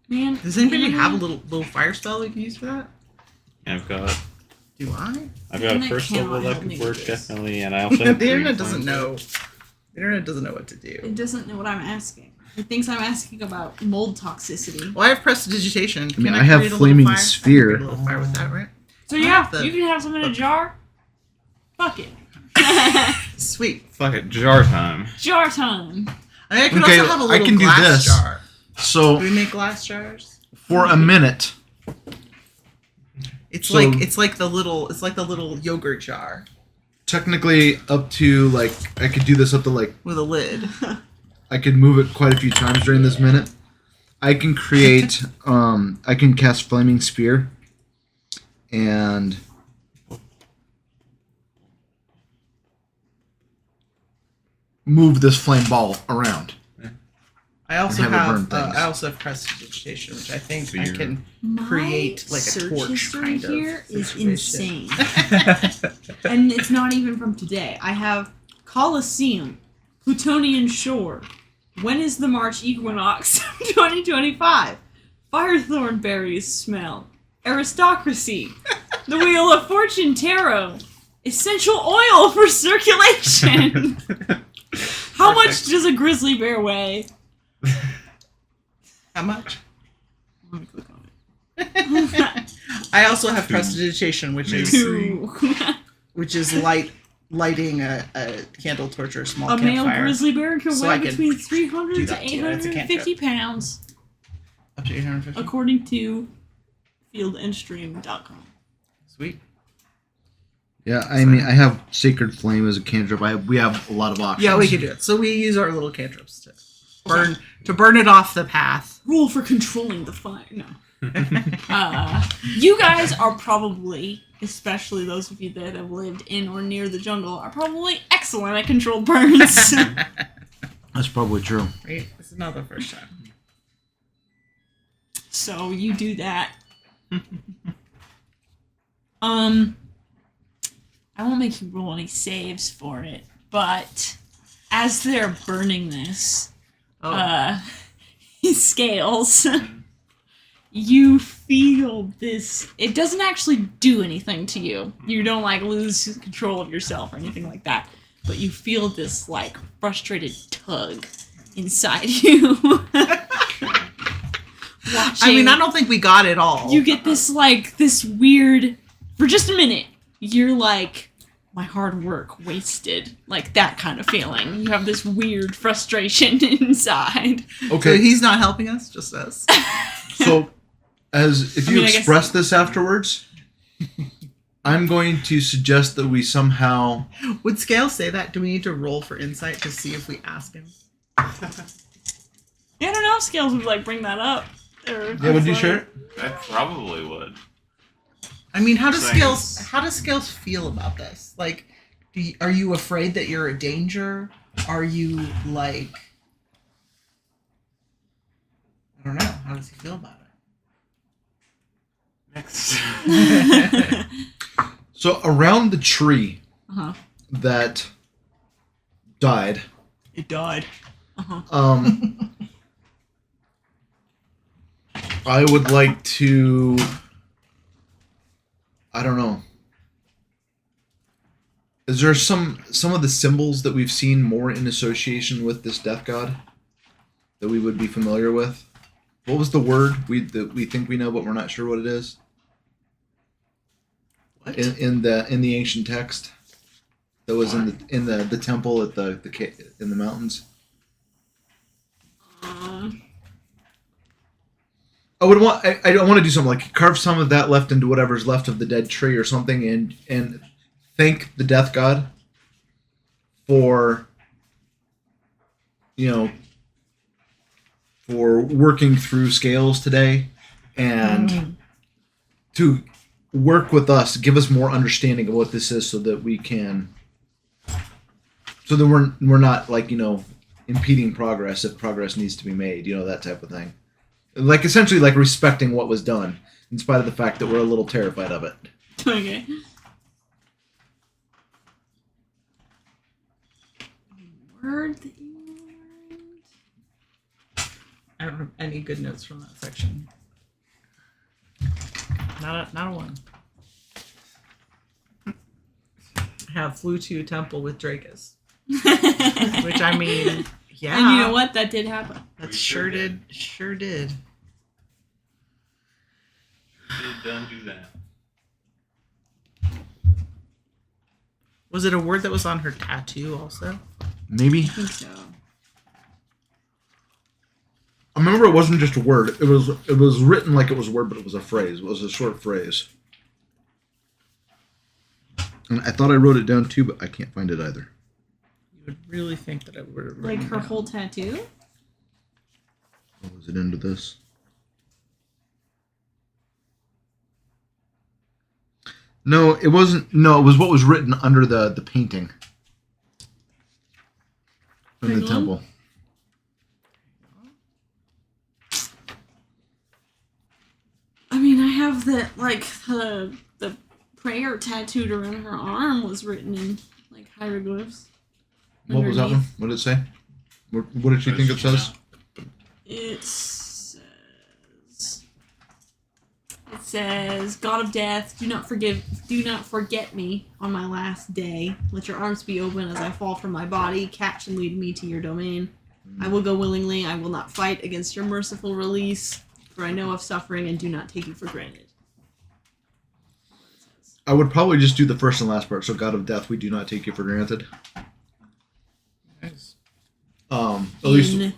S1: Man,
S3: does anybody have a little fire spell we can use for that?
S2: I've got.
S3: Do I?
S2: I've got a first level that could work definitely, and I also have
S3: the internet doesn't know. The internet doesn't know what to do.
S1: It doesn't know what I'm asking. It thinks I'm asking about mold toxicity.
S3: Well, I have prestidigitation.
S4: I mean, I have flaming sphere.
S3: A little fire with that, right?
S1: So yeah, you can have some in a jar. Fuck it.
S3: Sweet.
S2: Fuck it, jar time.
S1: Jar time.
S3: I mean, I could also have a little glass jar.
S4: So
S3: do we make glass jars?
S4: For a minute.
S3: It's like the little yogurt jar.
S4: Technically, up to like I could do this up to like
S3: with a lid.
S4: I could move it quite a few times during this minute. I can create. I can cast flaming spear, and move this flame ball around.
S3: I also have prestidigitation, which I think I can create like a torch kind of.
S1: Here is insane, and it's not even from today. I have Colosseum, Plutonian Shore. When is the March equinox? 2025. Firethorn berries smell. Aristocracy. The Wheel of Fortune tarot. Essential oil for circulation. How much does a grizzly bear weigh?
S3: How much? Let me click on it. I also have prestidigitation, which is lighting a candle torch or a small campfire.
S1: A male grizzly bear can weigh between 300 to 850 pounds.
S3: Up to 850?
S1: According to fieldandstream.com.
S3: Sweet.
S4: Yeah, I mean, I have Sacred Flame as a cantrip. We have a lot of options.
S3: Yeah, we can do it. So we use our little cantrips to burn it off the path.
S1: Rule for controlling the fire. No. You guys are probably, especially those of you that have lived in or near the jungle, are probably excellent at controlled burns.
S4: That's probably true.
S3: Right? This is not the first time.
S1: So you do that. I won't make you roll any saves for it, but as they're burning this, Sscales, you feel this. It doesn't actually do anything to you. You don't like lose control of yourself or anything like that. But you feel this like frustrated tug inside you.
S3: I mean, I don't think we got it all.
S1: You get this this weird. For just a minute, you're like, my hard work wasted. Like that kind of feeling. You have this weird frustration inside.
S3: Okay, so he's not helping us, just us.
S4: So, if you express this afterwards, I'm going to suggest that we somehow.
S3: Would Sscales say that? Do we need to roll for insight to see if we ask him?
S1: Yeah, I don't know if Sscales would bring that up.
S4: Yeah, would you share it?
S2: I probably would.
S3: I mean, how does Sscales feel about this? Like, are you afraid that you're a danger? Are you like, I don't know. How does he feel about it?
S2: Next.
S4: So around the tree that died.
S1: It died.
S4: I would like to. I don't know. Is there some of the symbols that we've seen more in association with this death god that we would be familiar with? What was the word that we think we know, but we're not sure what it is?
S3: What?
S4: In the ancient text that was in the temple at in the mountains. I want to do something like carve some of that left into whatever's left of the dead tree or something, and thank the death god for for working through Sscales today and to work with us, give us more understanding of what this is, so that we can, so that we're not like impeding progress if progress needs to be made, that type of thing. Like essentially like respecting what was done, in spite of the fact that we're a little terrified of it.
S1: Okay. Word that you learned?
S3: I don't have any good notes from that section. Not a one. I have flew to a temple with Drakus. Which I mean, yeah.
S1: And you know what? That did happen.
S3: That sure did.
S2: Don't do that.
S3: Was it a word that was on her tattoo also?
S4: Maybe.
S1: I think so.
S4: I remember it wasn't just a word. It was written like it was a word, but it was a phrase. It was a short phrase. And I thought I wrote it down too, but I can't find it either.
S3: You would really think that I would have
S1: Like her whole tattoo?
S4: Oh, was it into this? No, it wasn't. No, it was what was written under the painting in the temple.
S1: I mean, I have that, like, the prayer tattooed around her arm was written in, like, hieroglyphs.
S4: What was that one? What did it say? What did she think it says?
S1: It says, God of death, do not forget me on my last day. Let your arms be open as I fall from my body. Catch and lead me to your domain. I will go willingly. I will not fight against your merciful release, for I know of suffering and do not take you for granted.
S4: I would probably just do the first and last part. So, God of death, we do not take you for granted.
S3: Nice.
S4: At least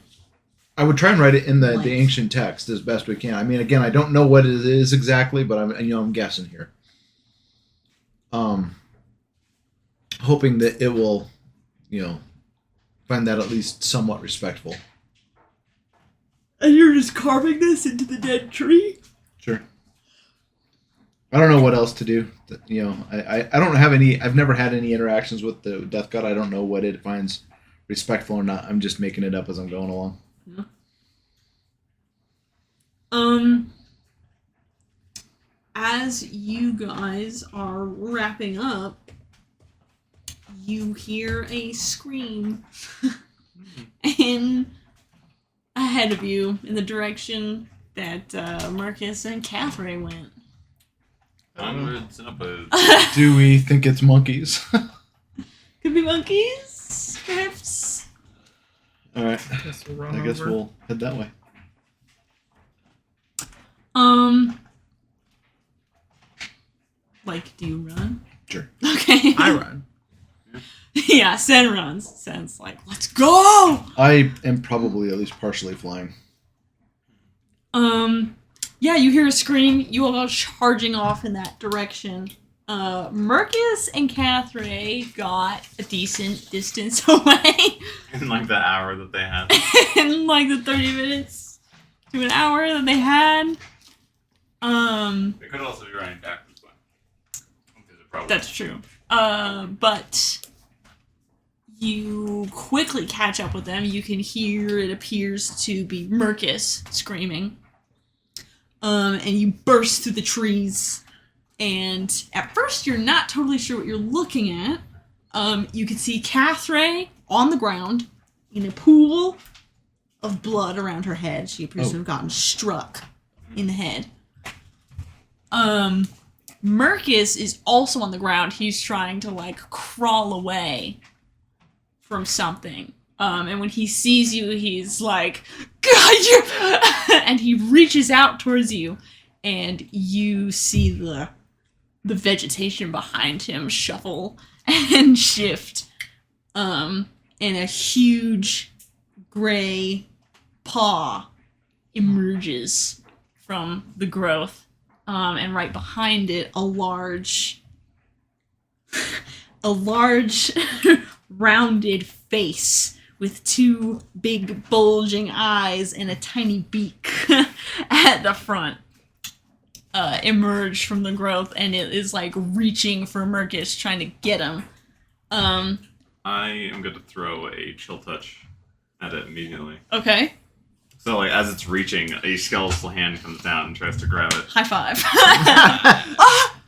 S4: I would try and write it in the ancient text as best we can. I mean, again, I don't know what it is exactly, but I'm guessing here. Hoping that it will, find that at least somewhat respectful.
S1: And you're just carving this into the dead tree?
S4: Sure. I don't know what else to do. I don't have any. I've never had any interactions with the death god. I don't know what it finds respectful or not. I'm just making it up as I'm going along.
S1: Yeah. As you guys are wrapping up, you hear a scream ahead of you in the direction that Marcus and Catherine went.
S2: Onwards and upwards.
S4: Do we think it's monkeys?
S1: Could be monkeys, perhaps.
S4: All right.
S3: I
S4: guess we'll head that way.
S1: Like, do you run?
S4: Sure.
S1: Okay.
S3: I run.
S1: Yeah, Sen runs. Sen's like, let's go!
S4: I am probably at least partially flying.
S1: Yeah, you hear a scream. You all go charging off in that direction. Marcus and Catherine got a decent distance away.
S2: In like the hour that they had.
S1: In like the 30 minutes to an hour that they had.
S2: They could also be running back this way. Probably.
S1: That's true. But you quickly catch up with them. You can hear, it appears to be Mercus screaming. And you burst through the trees. And at first, you're not totally sure what you're looking at. You can see Cathay on the ground in a pool of blood around her head. She appears to have gotten struck in the head. Mercus is also on the ground. He's trying to, like, crawl away from something. And when he sees you, he's like, God, you... and he reaches out towards you, and you see the vegetation behind him shuffle and shift. And a huge gray paw emerges from the growth. And right behind it, a large rounded face with two big bulging eyes and a tiny beak at the front emerge from the growth, and it is like reaching for Mercus, trying to get him.
S2: I am going to throw a chill touch at it immediately.
S1: Okay.
S2: So, like, as it's reaching, a skeletal hand comes down and tries to grab it.
S1: High five. Ah!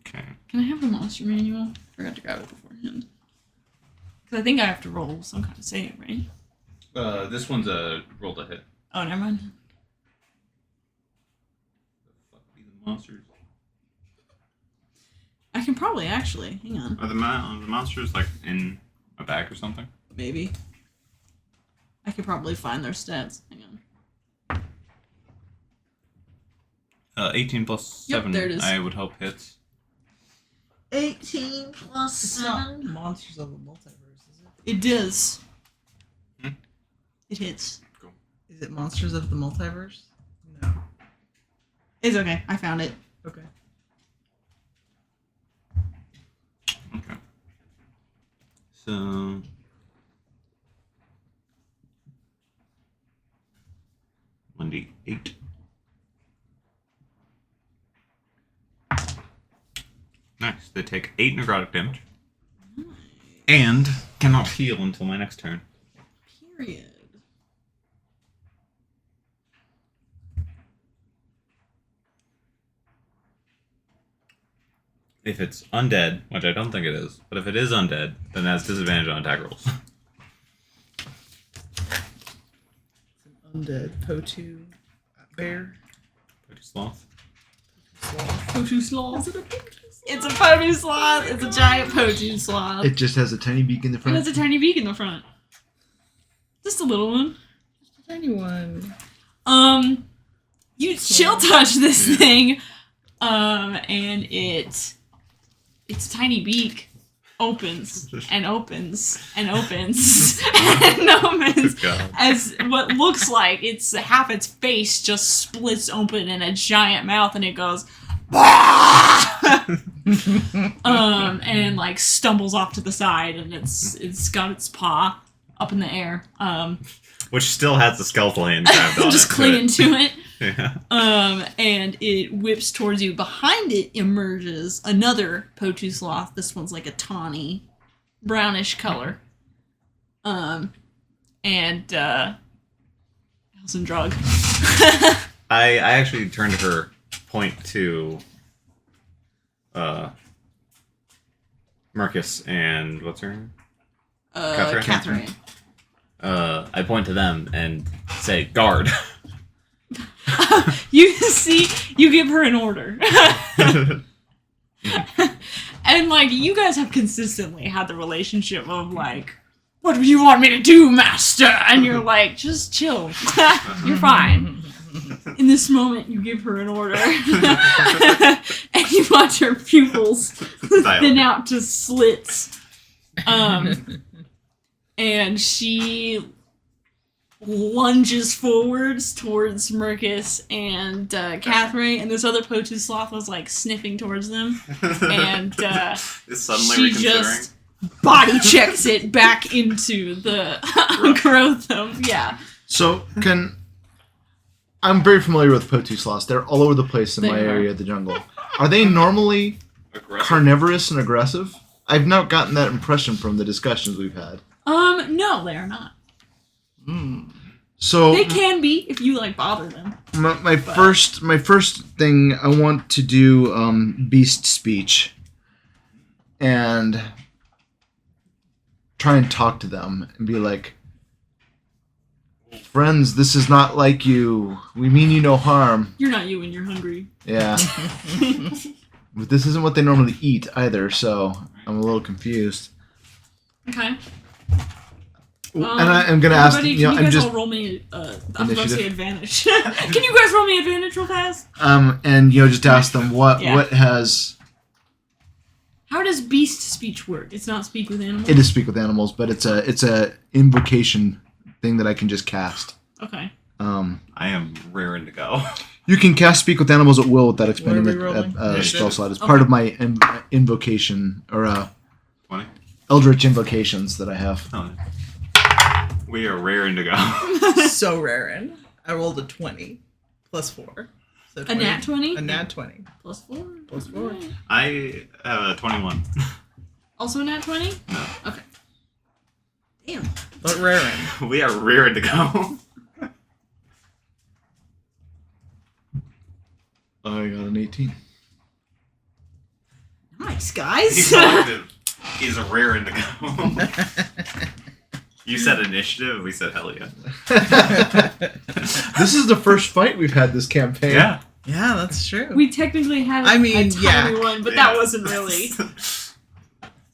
S2: Okay.
S1: Can I have the monster manual? Forgot to grab it beforehand. Because I think I have to roll some kind of save, right?
S2: This one's a roll to hit.
S1: Oh, never mind.
S2: The fuck be the monsters?
S1: I can probably actually. Hang on.
S2: Are the monsters, like, in a bag or something?
S1: Maybe. I could probably find their stats. Hang on.
S2: 18 plus 7,
S1: there it is.
S2: I would hope hits.
S1: 18 plus
S3: It's not Monsters of the Multiverse, is it?
S1: It does.
S2: Hmm?
S1: It hits.
S2: Cool.
S3: Is it Monsters of the Multiverse? No.
S1: It's okay. I found it.
S3: Okay.
S2: Okay. So... 1d8. Nice. They take 8 necrotic damage.
S1: Nice.
S2: And cannot heal until my next turn.
S1: Period.
S2: If it's undead, which I don't think it is, but if it is undead, then it has disadvantage on attack rolls.
S3: Undead Potu bear.
S2: Pretty sloth.
S1: Potu sloth. It's a Potu sloth. It's a giant Potu sloth.
S4: It just has a tiny beak in the
S1: It
S4: front.
S1: has a tiny beak in the front. Just a little one.
S3: Just a tiny one.
S1: You chill touch this thing, and its tiny beak opens and opens and opens and opens
S2: God.
S1: as what looks like it's half its face just splits open in a giant mouth, and it goes and like stumbles off to the side, and it's got its paw up in the air,
S2: Which still has the skeletal hand grabbed on
S1: just
S2: it.
S1: clinging to it.
S2: Yeah.
S1: And it whips towards you. Behind it emerges another Potu sloth. This one's like a tawny, brownish color. And Alison drug.
S2: I actually turned to her, point to Marcus and what's her name?
S1: Catherine.
S2: I point to them and say, guard.
S1: You see, you give her an order. And, like, you guys have consistently had the relationship of, like, what do you want me to do, master? And you're like, just chill. You're fine. In this moment, you give her an order. And you watch her pupils thin out to slits. And she lunges forwards towards Mercus and Catherine, and this other Potu sloth was like sniffing towards them, and
S2: is suddenly
S1: she
S2: reconsidering.
S1: just body checks it back into the growth of
S4: So I'm very familiar with Potu sloths. They're all over the place in
S1: They
S4: my
S1: are.
S4: area of the jungle. Are they normally carnivorous and aggressive? I've not gotten that impression from the discussions we've had.
S1: No, they are not.
S4: So
S1: they can be if you like bother them.
S4: My first thing, I want to do beast speech and try and talk to them and be like, friends, this is not like you. We mean you no harm.
S1: You're not you when you're hungry.
S4: Yeah. But this isn't what they normally eat either, so I'm a little confused.
S1: Okay.
S4: And I'm gonna ask.
S1: Can you guys all roll me? I'm going to say advantage. Can you guys roll me advantage real fast?
S4: And just ask them what has.
S1: How does beast speech work? It's not speak with animals.
S4: It is speak with animals, but it's a invocation thing that I can just cast.
S1: Okay.
S2: I am raring to go.
S4: You can cast speak with animals at will without expending
S3: the
S4: spell slot. It's part of my invocation or
S2: 20
S4: eldritch invocations that I have.
S2: Oh. We are raring to go.
S3: So raring. I rolled a 20 plus 4. So
S1: 20. A nat 20?
S3: A nat 20.
S1: Plus 4?
S3: Plus 4.
S1: Right.
S2: I have a 21.
S1: Also a nat 20?
S2: No.
S1: Okay. Damn.
S3: But raring.
S2: We are raring to go.
S4: I got an 18.
S1: Nice, guys.
S2: He's raring to go. You said initiative, we said hell yeah.
S4: This is the first fight we've had this campaign.
S2: Yeah.
S3: Yeah, that's true.
S1: We technically had a tiny one, but that wasn't really.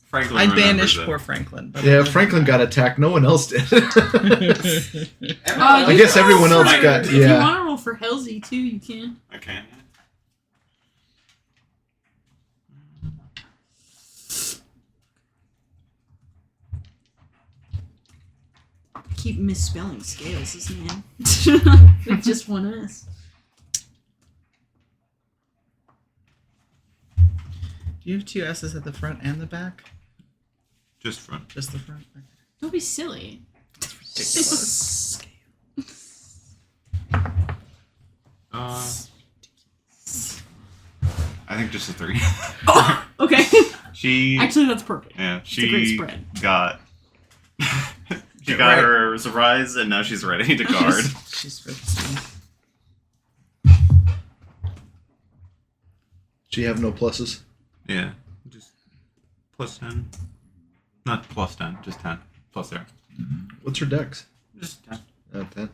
S2: Franklin
S3: I banished poor Franklin.
S4: Yeah, Franklin got attacked. No one else did.
S1: I
S4: guess everyone else got.
S1: If you want to roll for Hellsy too, you can.
S2: I can.
S1: Keep misspelling scales, this man. With just one S.
S3: Do you have 2 S's at the front and the back?
S2: Just front.
S3: Just the front? Okay.
S1: Don't be silly.
S3: That's ridiculous.
S2: I think just a 3.
S1: Oh, okay. Actually, that's perfect.
S2: Yeah,
S1: it's a great spread.
S2: Got... She got her surprise, and now she's ready to guard.
S3: She's ready.
S4: She have no pluses?
S2: Yeah. Just plus 10. Not plus 10, just 10. Plus 0.
S4: What's her dex?
S2: Just 10.
S4: 10.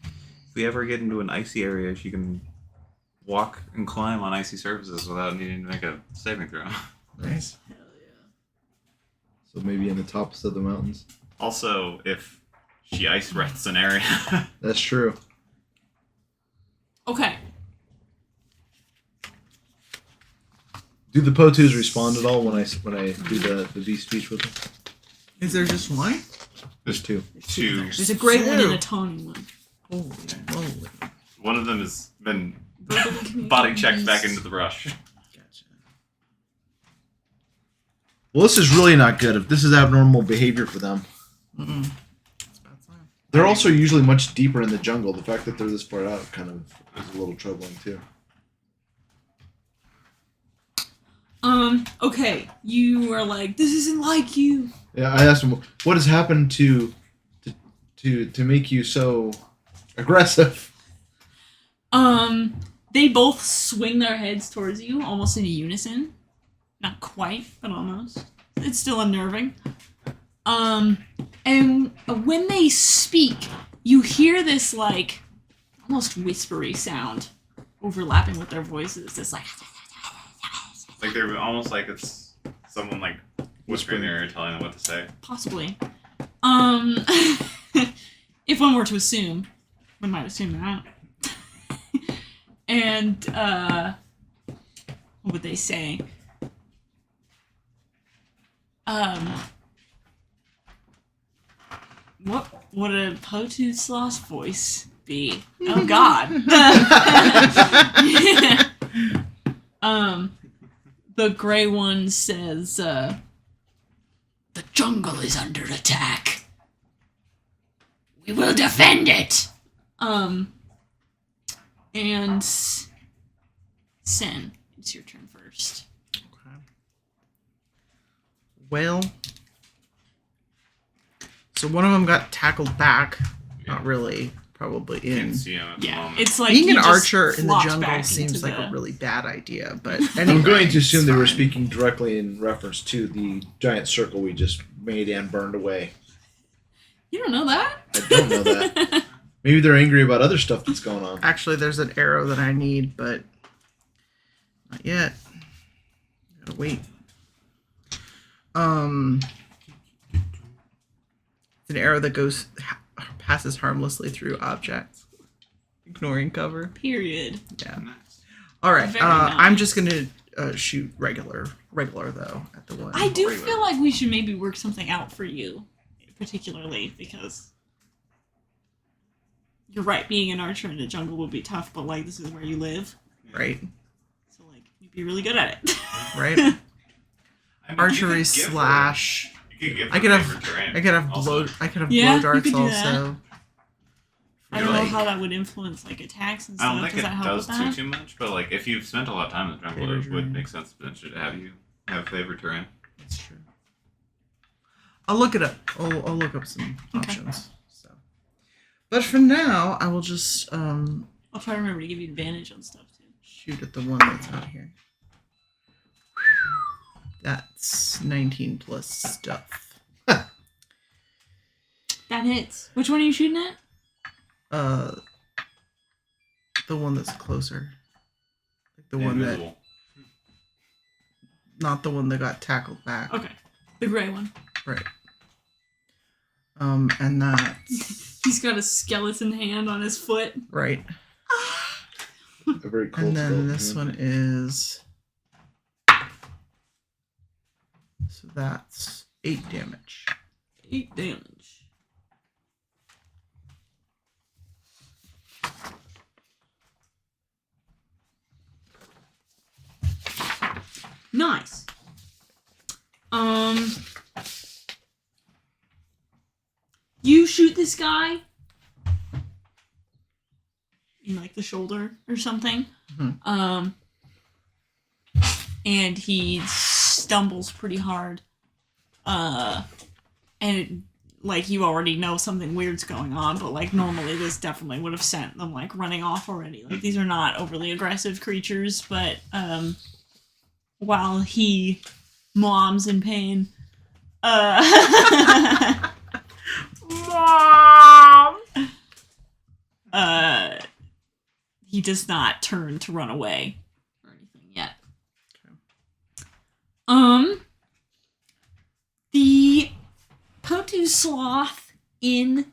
S2: If we ever get into an icy area, she can walk and climb on icy surfaces without needing to make a saving throw.
S3: Nice.
S4: So maybe in the tops of the mountains.
S2: Also, if she ice breaths an area.
S4: That's true.
S1: Okay.
S4: Do the Potus respond at all when I do the V speech with them?
S3: Is there just one?
S2: There's
S4: 2.
S1: There's a great one and a tawny one.
S3: Holy moly.
S2: One of them has been body checked back into the brush.
S3: Gotcha.
S4: Well, this is really not good. If this is abnormal behavior for them.
S3: Mm-mm.
S4: They're also usually much deeper in the jungle. The fact that they're this far out kind of is a little troubling too.
S1: Okay. You are like, this isn't like you.
S4: Yeah, I asked them, what has happened to make you so aggressive?
S1: They both swing their heads towards you, almost in unison. Not quite, but almost. It's still unnerving. And when they speak, you hear this, like, almost whispery sound overlapping with their voices. This, like...
S2: Like they're almost like it's someone, like, whispering in their ear telling them what to say.
S1: Possibly. If one were to assume. One might assume that. And, what would they say? What would a Potus lost voice be? Oh God. The gray one says, the jungle is under attack. We will defend it. And Sen, it's your turn first.
S3: Okay. Well, so one of them got tackled back. Yeah. Not really. Probably in.
S1: Yeah, it's like
S3: being an archer in the jungle seems like a really bad idea. But anyway,
S4: I'm going to assume they were speaking directly in reference to the giant circle we just made and burned away.
S1: You don't know that?
S4: I don't know that. Maybe they're angry about other stuff that's going on.
S3: Actually, there's an arrow that I need, but not yet. Gotta wait. It's an arrow that passes harmlessly through objects, ignoring cover.
S1: Period.
S3: Yeah. All right. Nice. I'm just gonna shoot regular though at the one.
S1: I do feel like we should maybe work something out for you, particularly because you're right. Being an archer in the jungle would be tough, but like this is where you live,
S3: right?
S1: So like you'd be really good at it,
S3: right? I mean, archery slash. I could have blow darts also.
S1: I don't know how that would influence like attacks and stuff.
S2: I don't think
S1: does that help
S2: does
S1: with that?
S2: too much, but like if you've spent a lot of time in the jungle, it would make sense potentially to have you have favorite terrain.
S3: That's true. I'll look it up. I'll look up some options. So, but for now, I will just
S1: I'll try to remember to give you advantage on stuff too.
S3: Shoot at the one that's out here. That's 19 plus stuff.
S1: That hits. Which one are you shooting at?
S3: The one that's closer. Like the one that... Not the one that got tackled back.
S1: Okay. The gray one.
S3: Right. And that's...
S1: He's got a skeleton hand on his foot.
S3: Right.
S4: A very cold
S3: and then this one is... So that's 8 damage.
S1: 8 damage. Nice. You shoot this guy in like the shoulder or something.
S3: Mm-hmm.
S1: And he stumbles pretty hard. And it, like you already know something weird's going on, but like normally this definitely would have sent them like running off already. Like these are not overly aggressive creatures, but while he moms in pain,
S3: Mom!
S1: he does not turn to run away or anything yet. The Potu sloth in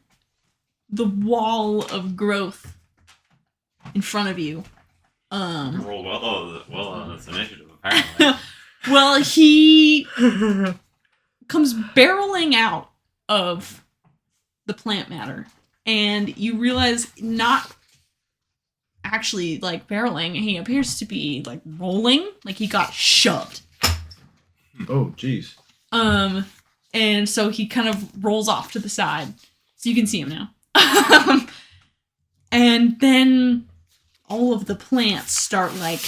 S1: the wall of growth in front of you.
S2: Rolled well, that's initiative apparently.
S1: Well, he comes barreling out of the plant matter, and you realize not actually like barreling. He appears to be like rolling, like he got shoved.
S4: Oh, jeez.
S1: And so he kind of rolls off to the side, so you can see him now. And then all of the plants start like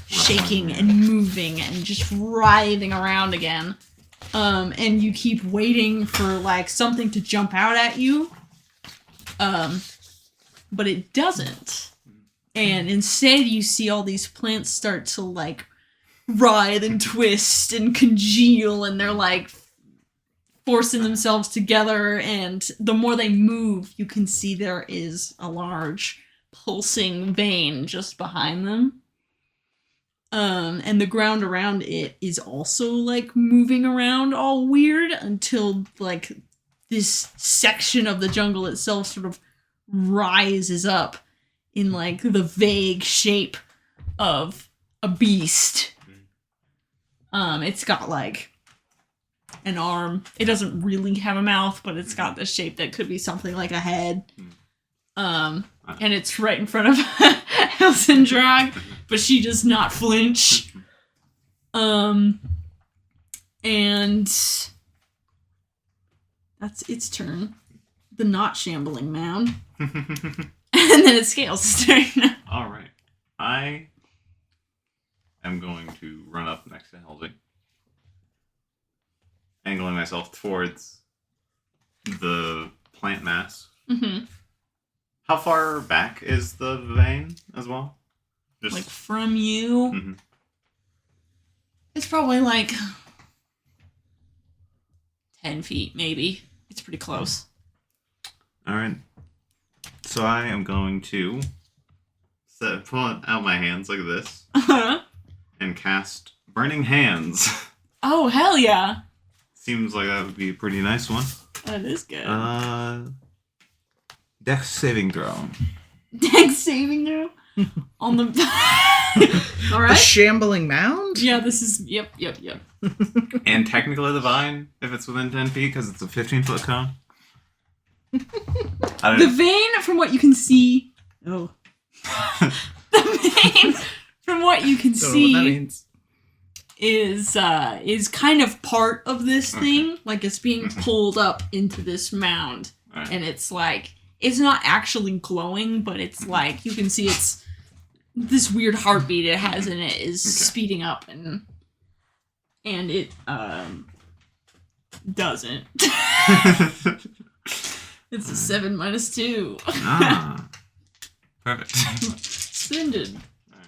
S1: shaking and moving and just writhing around again. And you keep waiting for like something to jump out at you. But it doesn't. And instead you see all these plants start to like writhe and twist and congeal, and they're like forcing themselves together, and the more they move, you can see there is a large pulsing vein just behind them. And the ground around it is also like moving around all weird until like this section of the jungle itself sort of rises up in like the vague shape of a beast. It's got like an arm. It doesn't really have a mouth, but it's got the shape that could be something like a head. And it's right in front of Elsindrag, but she does not flinch. And that's its turn. The not shambling mound. And then it's Sscales' turn.
S2: Alright. I I'm going to run up next to Helvig, angling myself towards the plant mass.
S1: Mm-hmm.
S2: How far back is the vein as well? Just
S1: Like from you?
S2: Mm-hmm.
S1: It's probably like 10 feet, maybe. It's pretty close.
S2: All right. So I am going to pull out my hands like this and cast Burning Hands.
S1: Oh, hell yeah.
S2: Seems like that would be a pretty nice one.
S1: That is good.
S2: Dex saving throw.
S1: Dex saving throw? On the... All right.
S3: The shambling mound?
S1: Yeah, this is... Yep.
S2: And technically the vine, if it's within 10 feet, because it's a 15-foot cone.
S1: The vein, from what you can see... Oh. The vein, from what you can
S3: Don't know what that
S1: see,
S3: means.
S1: is kind of part of this thing. Like, it's being pulled up into this mound.
S2: Right.
S1: And it's like... It's not actually glowing, but it's like... You can see it's... This weird heartbeat it has in it is speeding up, and it doesn't. It's a 7 minus 2.
S2: Ah, perfect.
S1: Splendid. Right.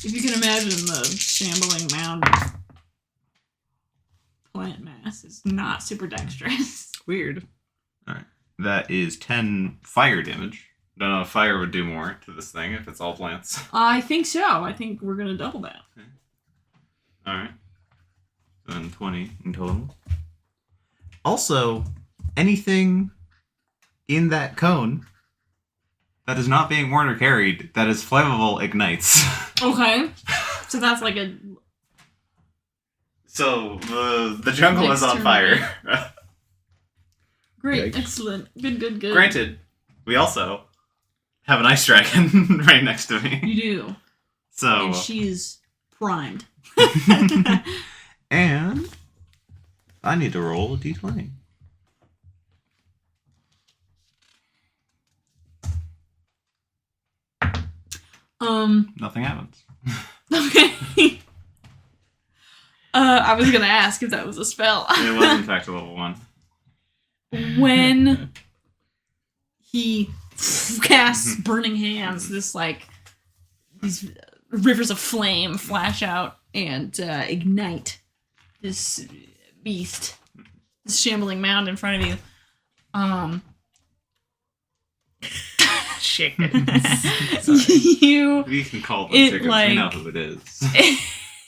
S1: If you can imagine the shambling mound of plant mass is not super dexterous.
S3: Weird.
S2: All right, that is 10 fire damage. Don't know if fire would do more to this thing if it's all plants.
S1: I think so. I think we're gonna double that.
S2: Okay. All right. Then 20 in total. Also, anything in that cone that is not being worn or carried that is flammable ignites.
S1: Okay. So that's like a...
S2: So the jungle is on fire.
S1: Great.
S4: Yikes.
S1: Excellent. Good.
S2: Granted, we also have an ice dragon right next to me.
S1: You do.
S2: So
S1: And she's primed.
S2: and I need to roll a d20. Nothing happens.
S1: Okay. I was gonna ask if that was a spell.
S2: It was in fact a level 1.
S1: When he casts Burning Hands, these rivers of flame flash out and ignite this beast, this shambling mound in front of you.
S3: Chickens.
S1: You
S2: can call them
S1: it,
S2: chickens.
S1: like-
S2: We know who it is.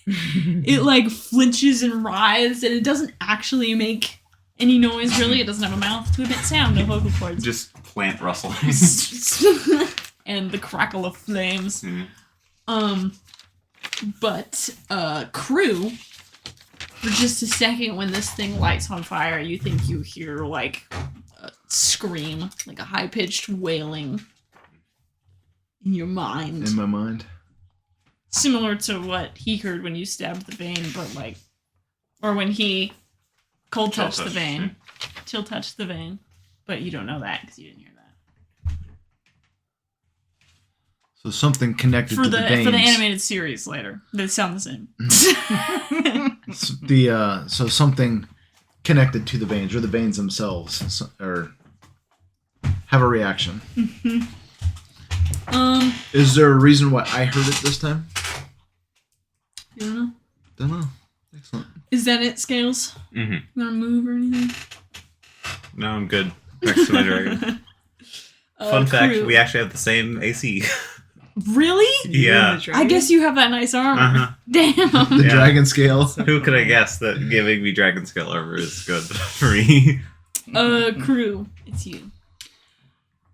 S1: it like flinches and writhes, and it doesn't actually make any noise. Really, it doesn't have a mouth to emit sound. No vocal cords.
S2: Just plant rustling.
S1: And the crackle of flames.
S2: Mhm.
S1: But crew, for just a second, when this thing lights on fire, you think you hear like a scream, like a high-pitched wailing in your mind.
S4: In my mind.
S1: Similar to what he heard when you stabbed the vein, but like, or when he cold touched the vein. Chill touched the vein. But you don't know that because you didn't hear that.
S4: So something connected to the veins.
S1: For the animated series later. They sound the same.
S4: So something connected to the veins, or the veins themselves, or have a reaction. Is there a reason why I heard it this time?
S1: You don't know?
S4: Don't know. Excellent.
S1: Is that it, Scales?
S2: Mm-hmm.
S1: You want to move or anything?
S2: No, I'm good. Next to my dragon. Fun fact, we actually have the same AC.
S1: Really?
S2: Yeah.
S1: I guess you have that nice armor.
S2: Uh-huh.
S1: Damn.
S4: The dragon scale.
S2: Who could have guessed that giving me dragon skill armor is good for me?
S1: Crew, it's you.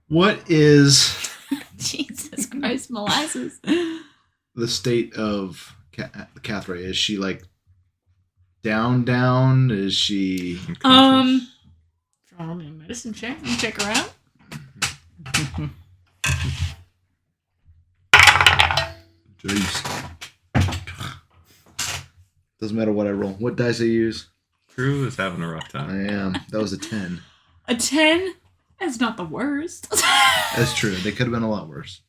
S4: What is
S1: Jesus Christ, molasses.
S4: the state of Catherine? Is she like down? Is she
S1: Draw me a medicine check. You check her out.
S4: Jeez. Doesn't matter what I roll. What dice I use?
S2: Crew is having a rough
S4: I
S2: time.
S4: am. That was a 10.
S1: A 10? That's not the worst.
S4: That's true. They could have been a lot worse.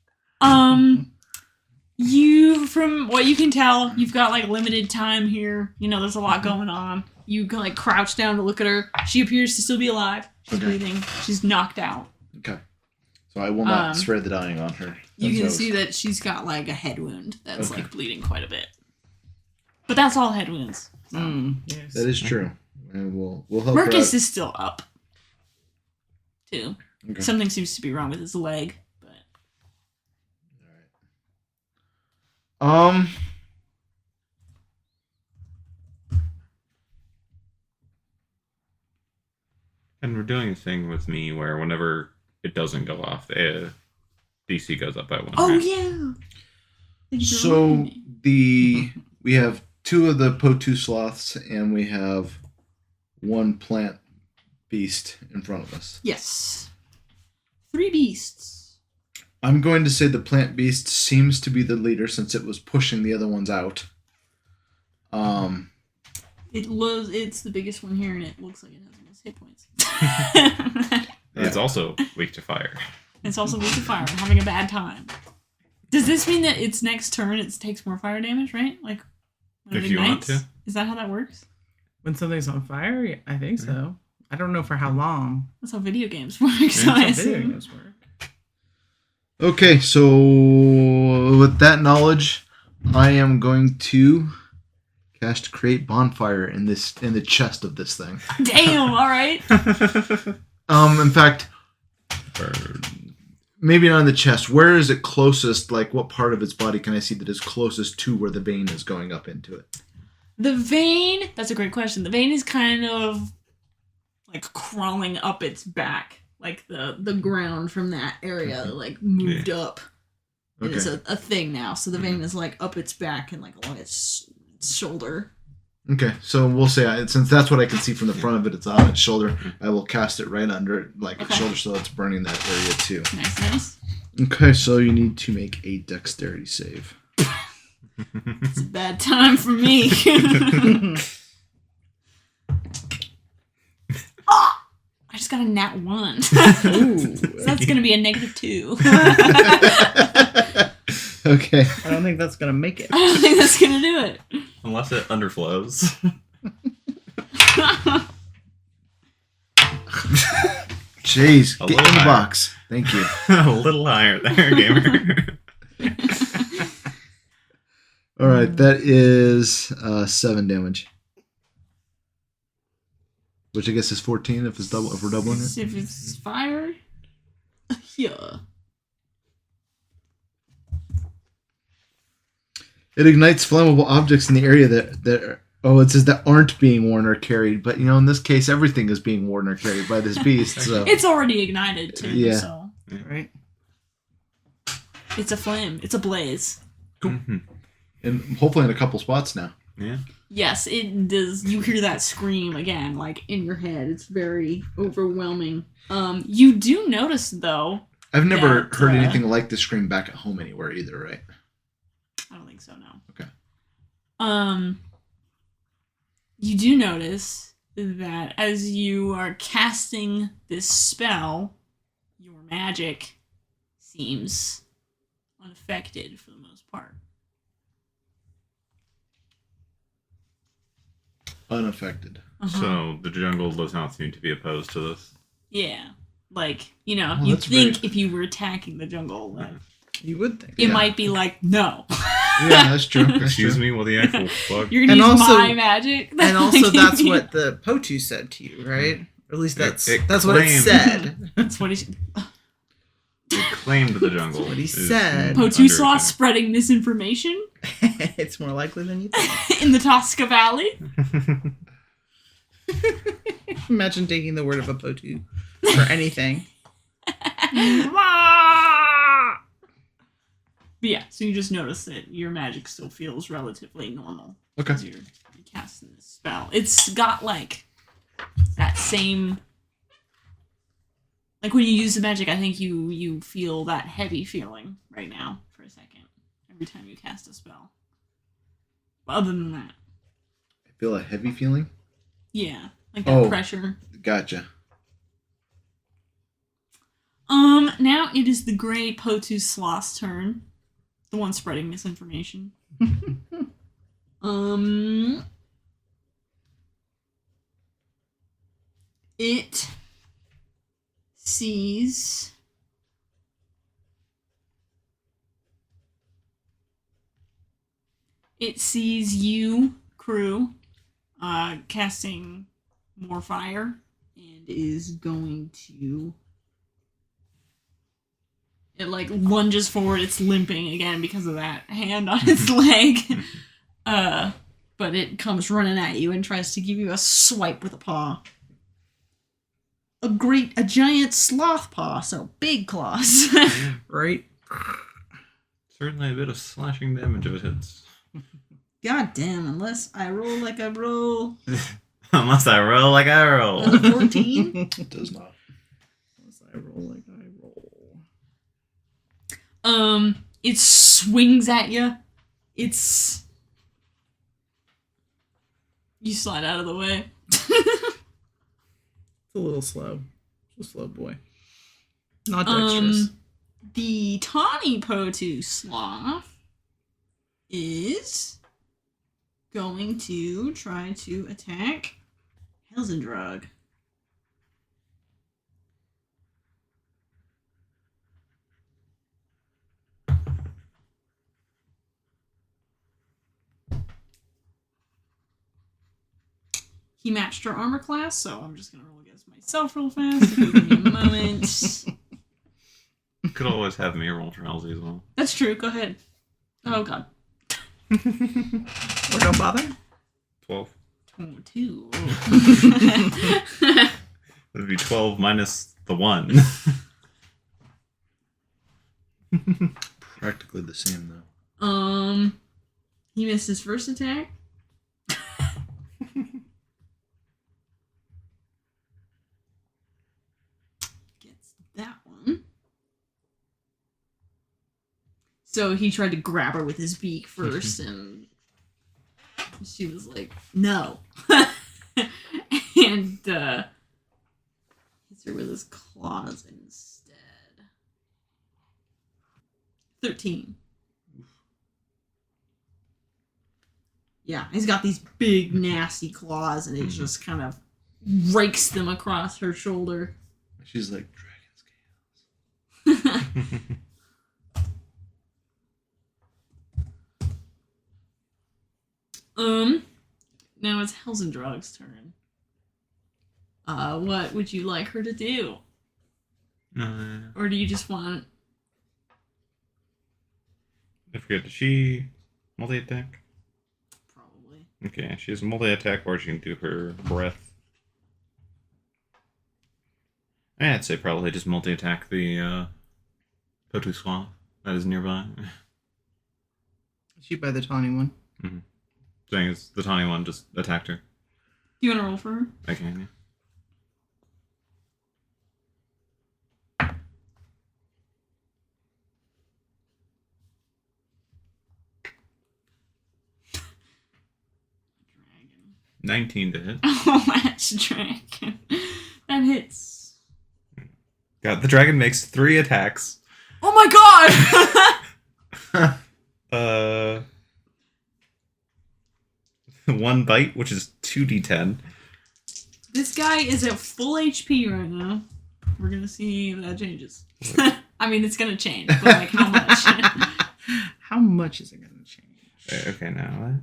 S1: You from what you can tell, you've got like limited time here. You know, there's a lot going on. You can like crouch down to look at her. She appears to still be alive. She's breathing. She's knocked out.
S4: Okay. So I will not spread the dying on her.
S1: You can see that she's got like a head wound that's like bleeding quite a bit. But that's all head wounds. So.
S3: Yes.
S4: That is true. And we'll help
S1: Marcus
S4: her out.
S1: is still up. Too. Okay. Something seems to be wrong with his leg, but
S4: all right.
S5: And we're doing a thing with me where whenever it doesn't go off, the DC goes up by 1.
S1: Oh,
S5: right?
S1: yeah.
S4: So we have 2 of the Potu sloths and we have 1 plant beast in front of us.
S1: Yes. 3 beasts.
S4: I'm going to say the plant beast seems to be the leader since it was pushing the other ones out.
S1: It's the biggest one here, and it looks like it has the most hit points.
S5: It's also weak to fire.
S1: It's also weak to fire and having a bad time. Does this mean that its next turn it takes more fire damage, right? Like when
S5: if you want to.
S1: Is that how that works?
S3: When something's on fire? Yeah, I think so. I don't know for how long.
S1: That's how video games work, so I assume.
S3: Video games work.
S4: Okay, so with that knowledge, I am going to cast Create Bonfire in the chest of this thing.
S1: Damn, alright.
S4: In fact, maybe not in the chest. Where is it closest? Like, what part of its body can I see that is closest to where the vein is going up into it?
S1: The vein, that's a great question. The vein is kind of like crawling up its back. Like the ground from that area like moved up. And it's a thing now. So the vein is like up its back and like along its shoulder.
S4: Okay, so we'll say, since that's what I can see from the front of it, it's on its shoulder, I will cast it right under it, like its shoulder, so it's burning that area too.
S1: Nice.
S4: Okay, so you need to make a dexterity save.
S1: It's a bad time for me. Oh! I just got a nat 1. So that's going to be a -2.
S4: Okay.
S3: I don't think that's going to make it.
S1: I don't think that's going to do it.
S5: Unless it underflows.
S4: Jeez, get in the box. Thank you.
S5: A little higher there, gamer.
S4: Alright, that is 7 damage. Which I guess is 14 if we're doubling it.
S1: If it's fire? Yeah.
S4: It ignites flammable objects in the area that it says that aren't being worn or carried, but in this case everything is being worn or carried by this beast, so
S1: it's already ignited too,
S4: yeah.
S1: So
S3: Right.
S1: it's a flame. It's a blaze.
S4: Cool. Mm-hmm. And hopefully in a couple spots now.
S5: Yeah.
S1: Yes, it does. You hear that scream again, like in your head. It's very overwhelming. You do notice though.
S4: I've never heard anything like this scream back at home anywhere either, right?
S1: I don't think so, no.
S4: Okay.
S1: You do notice that as you are casting this spell, your magic seems unaffected for the most part.
S4: Unaffected.
S1: Uh-huh.
S5: So the jungle does not seem to be opposed to this.
S1: Yeah. Like, you'd think if you were attacking the jungle, like,
S3: you would think.
S1: it might be like, no.
S4: Yeah, that's true.
S5: Excuse me, what the actual fuck?
S1: You're going to use my magic?
S3: And also that's what the Potu said to you, right? Or at least that's what it said.
S1: That's what he
S5: It claimed the jungle.
S3: That's what he said.
S1: Potu sloth spreading misinformation?
S3: It's more likely than you think.
S1: In the Tosca Valley?
S3: Imagine taking the word of a Potu for anything.
S1: But yeah, so you just notice that your magic still feels relatively normal.
S4: Okay.
S1: As you're casting this spell. It's got like that same, like when you use the magic, I think you feel that heavy feeling right now for a second every time you cast a spell. But other than that,
S4: I feel a heavy feeling.
S1: yeah, like that pressure.
S4: Gotcha.
S1: Now it is the Grey Potu Sloth's turn. The one spreading misinformation. It sees you, crew, casting more fire, and is going to... It, like, lunges forward. It's limping again because of that hand on its leg. But it comes running at you and tries to give you a swipe with a paw. A giant sloth paw, so big claws.
S3: Right?
S5: Certainly a bit of slashing damage if it hits.
S1: God damn, unless I roll like I roll.
S5: Unless I roll like I roll.
S1: 14?
S4: It does not.
S3: Unless I roll like I roll.
S1: It swings at you. It's... You slide out of the way.
S3: It's a little slow. It's a slow boy. Not dexterous.
S1: The tawny Potu sloth is going to try to attack Helsendrug. He matched her armor class, so I'm just going to roll against myself real fast. If you give me a moment.
S5: Could always have me roll for Elsie as well.
S1: That's true. Go ahead. Oh, God.
S3: Or don't bother?
S5: 12.
S1: 2.
S5: It would be 12 minus the 1.
S4: Practically the same, though.
S1: He missed his first attack. Gets that one. So he tried to grab her with his beak first, and she was like, no. And hits her with his claws instead. 13. Yeah, he's got these big, nasty claws, and it just kind of rakes them across her shoulder.
S4: She's like, dragon scales.
S1: Now it's Helsendrog's turn. What would you like her to do? Or do you just want...
S5: I forget, does she multi-attack?
S1: Probably.
S5: Okay, she has multi-attack, or she can do her breath. I'd say probably just multi-attack the Potu Sloth that is nearby.
S3: Shoot by the tawny one.
S5: Mm-hmm. Saying it's the tawny one just attacked her.
S1: Do you want to roll for her?
S5: I can, yeah.
S1: Dragon.
S5: 19 to hit.
S1: Oh, that's dragon. That hits.
S5: God, the dragon makes 3 attacks.
S1: Oh my god!
S5: 1 bite, which is 2d10.
S1: This guy is at full HP right now. We're gonna see if that changes. I mean, it's gonna change, but like how much?
S3: How much is it gonna change?
S5: Okay, now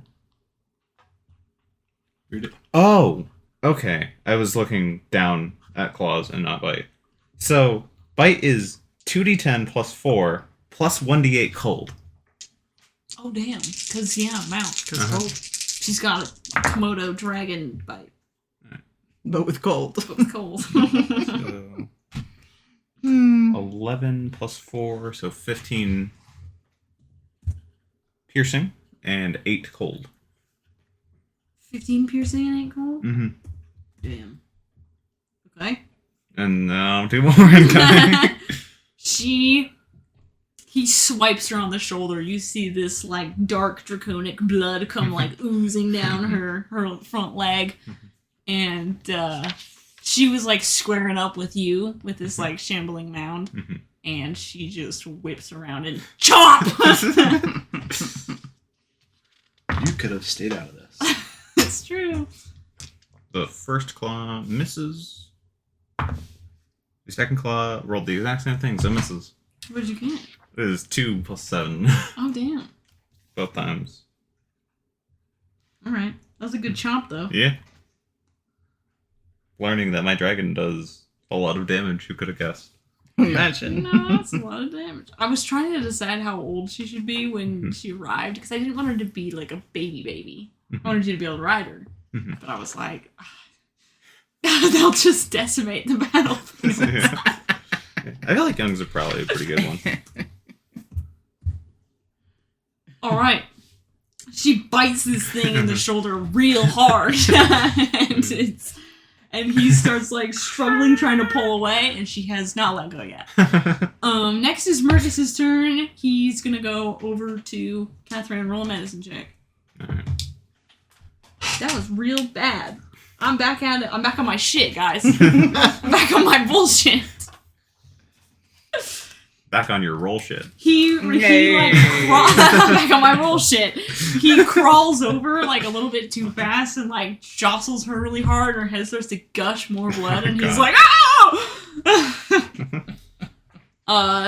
S5: what? Oh! Okay. I was looking down at claws and not bite. So, bite is 2d10 plus 4 plus 1d8 cold.
S1: Oh, damn. Because, yeah, mount. Because she's got a Komodo dragon bite.
S3: But with cold.
S1: But with cold.
S5: So, 11 plus 4, so 15 piercing and 8 cold.
S1: 15 piercing and 8 cold?
S5: Mm-hmm.
S1: Damn. Okay.
S5: And now 2 more incoming.
S1: He swipes her on the shoulder. You see this, like, dark draconic blood come, like, oozing down her front leg. And she was, like, squaring up with you with this, like, shambling mound. and she just whips around and chop!
S4: You could have stayed out of this.
S1: It's true.
S5: The first claw misses. The second claw rolled the exact same thing, so misses.
S1: What did you get?
S5: It is 2 + 7.
S1: Oh, damn.
S5: Both times.
S1: Alright. That was a good chomp, though.
S5: Yeah. Learning that my dragon does a lot of damage, who could have guessed?
S3: Imagine.
S1: No, that's a lot of damage. I was trying to decide how old she should be when she arrived, because I didn't want her to be like a baby. I wanted you to be able to ride her. But I was like, they'll just decimate the battlefield.
S5: Yeah. I feel like Young's are probably a pretty good one.
S1: Alright. She bites this thing in the shoulder real hard. and he starts like struggling trying to pull away, and she has not let go yet. Next is Mercus's turn. He's gonna go over to Catherine and roll a medicine check.
S5: Alright.
S1: That was real bad. I'm back at it. I'm back on my shit, guys. I'm back on my bullshit.
S5: Back on your roll shit.
S1: He like back on my roll shit. He crawls over like a little bit too fast and like jostles her really hard. Her head starts to gush more blood, and he's like, "Oh!"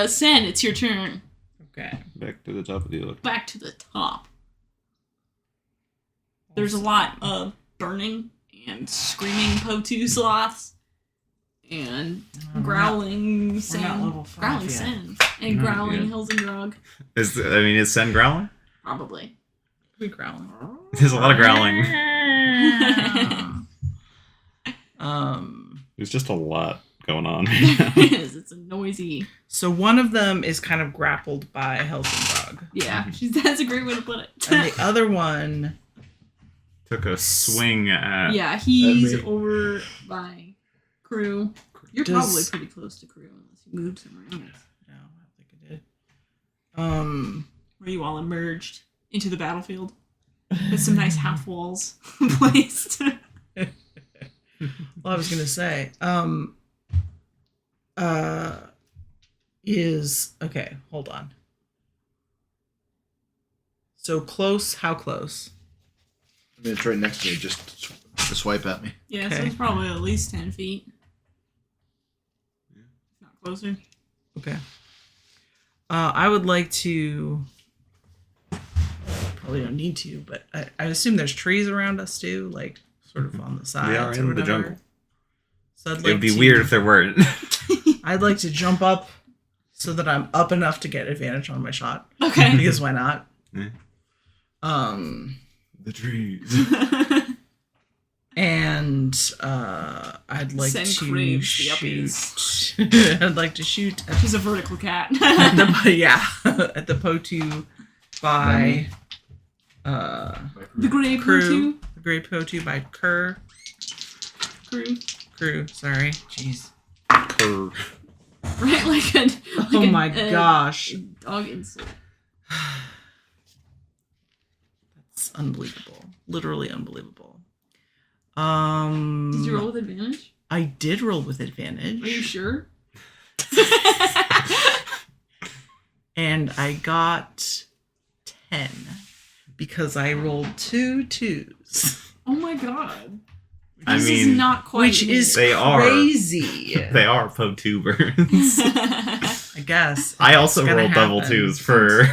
S1: Sen, it's your turn.
S3: Okay.
S5: Back to the top of the elixir.
S1: Back to the top. There's a lot of burning and screaming Potu sloths. And growling Sen. Growling Sen. And growling Hilsendrag.
S5: Is Sen growling?
S1: Probably.
S3: Could be growling.
S5: There's a lot of growling. There's just a lot going on.
S1: It is. It's a noisy.
S3: So one of them is kind of grappled by Hilsendrag.
S1: Yeah, that's a great way to put it.
S3: And the other one
S5: Took a swing at...
S1: Yeah, he's over by Crew. You're probably pretty close to Crew unless you moved somewhere else.
S3: No, I don't think I did.
S1: Where you all emerged into the battlefield with some nice half walls placed.
S3: Well, I was gonna say, okay, hold on. So close, how close?
S4: I mean, it's right next to me, just to swipe at me.
S1: Yeah,
S3: Okay.
S1: so it's probably at least 10 feet. If not closer.
S3: Okay. I would like to... Probably don't need to, but I assume there's trees around us too, like sort of on the sides.
S5: We are in the jungle.
S3: So I'd like
S5: It would be weird if there weren't.
S3: I'd like to jump up so that I'm up enough to get advantage on my shot.
S1: Okay.
S3: Because why not?
S5: Yeah.
S4: The trees.
S3: And I'd like
S1: Send
S3: to
S1: craves the
S3: shoot. I'd like to shoot at
S1: She's a vertical cat.
S3: at the Potu by
S1: The Grey
S3: Crew.
S1: Potu.
S3: The Grey Potu by Crew. Sorry. Jeez.
S1: Right,
S3: Oh my gosh.
S1: Dog insult.
S3: That's unbelievable. Literally unbelievable.
S1: Did you roll with advantage?
S3: I did roll with advantage.
S1: Are you sure?
S3: And I got 10 because I rolled 2 2s.
S1: Oh my god.
S5: I
S1: This is
S5: mean,
S1: not quite
S3: Which
S1: me.
S3: is
S5: They are.
S3: crazy.
S5: They are potubers.
S3: I guess.
S5: I also
S3: It's gonna
S5: rolled double
S3: happen.
S5: twos for...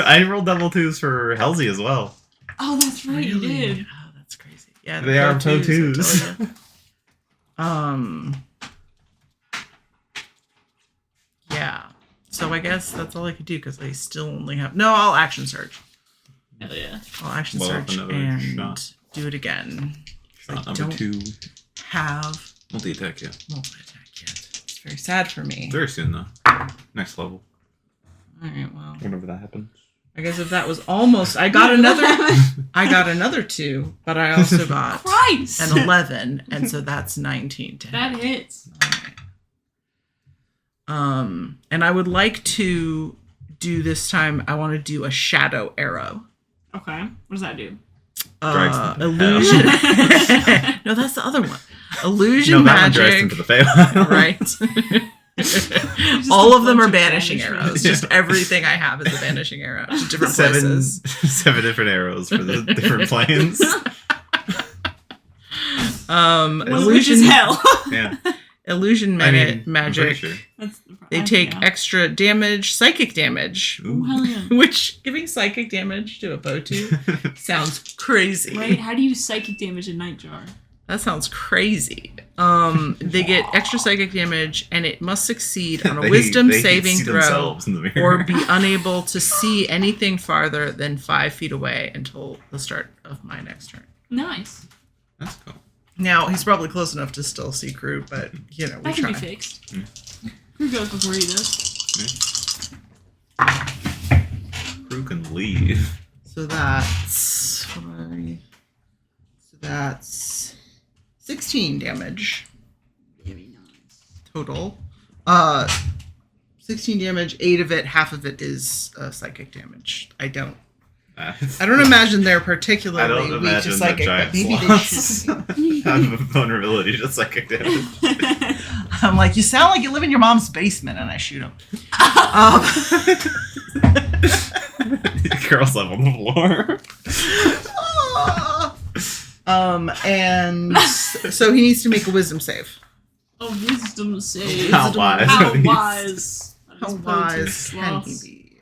S5: I rolled double twos for Halsey as well.
S1: Oh, that's right, you did.
S3: Oh, that's crazy. Yeah,
S5: They are
S3: Potus, I
S5: Potus.
S3: tell ya. Yeah. So I guess that's all I could do because I still only have... No, I'll action search.
S1: Hell yeah.
S3: I'll action
S5: Well,
S3: search
S5: another
S3: and
S5: shot.
S3: do it again.
S5: Shot
S3: I
S5: number
S3: don't
S5: 2.
S3: have
S5: Multi-attack, yeah.
S3: multi-attack yet. It's very sad for me.
S5: Very soon, though. Next level.
S3: Alright, well.
S5: Whenever that happens.
S3: I guess if that was almost... I got another 2, but I also got
S1: Christ!
S3: an 11, and so that's 19 to hit.
S1: That hits.
S3: And I would like to do this time, I want to do a shadow arrow.
S1: Okay. What does that do?
S5: Drags them to
S3: Illusion. No, that's the other one. Illusion
S5: No, that one drags them
S3: magic.
S5: to the Feywild.
S3: Right. All of them are banishing arrows. Just everything I have is a banishing arrow to different places.
S5: 7 different arrows for the different planes.
S3: Illusion
S1: hell.
S5: Yeah.
S3: Illusion magic.
S5: Sure.
S3: They take extra damage, psychic damage.
S1: Ooh, hell yeah.
S3: Which giving psychic damage to a Potu sounds crazy.
S1: Right? How do you psychic damage a nightjar?
S3: That sounds crazy. They get extra psychic damage, and it must succeed on a wisdom saving throw or be unable to see anything farther than 5 feet away until the start of my next turn.
S1: Nice.
S5: That's cool.
S3: Now, he's probably close enough to still see crew, but, we
S1: that can
S3: try.
S1: be fixed. Crew goes before he does.
S5: Crew can leave.
S3: So that's 16 damage
S1: Very nice.
S3: total. 16 damage, 8 of it, half of it is psychic damage. I don't imagine they're particularly weak to psychic, but maybe they should
S5: have a vulnerability to psychic damage.
S3: I'm like, you sound like you live in your mom's basement, and I shoot him.
S5: Girls live on the floor.
S3: And so he needs to make a wisdom save.
S1: A wisdom save.
S5: How wise?
S1: How wise?
S3: How wise can he be?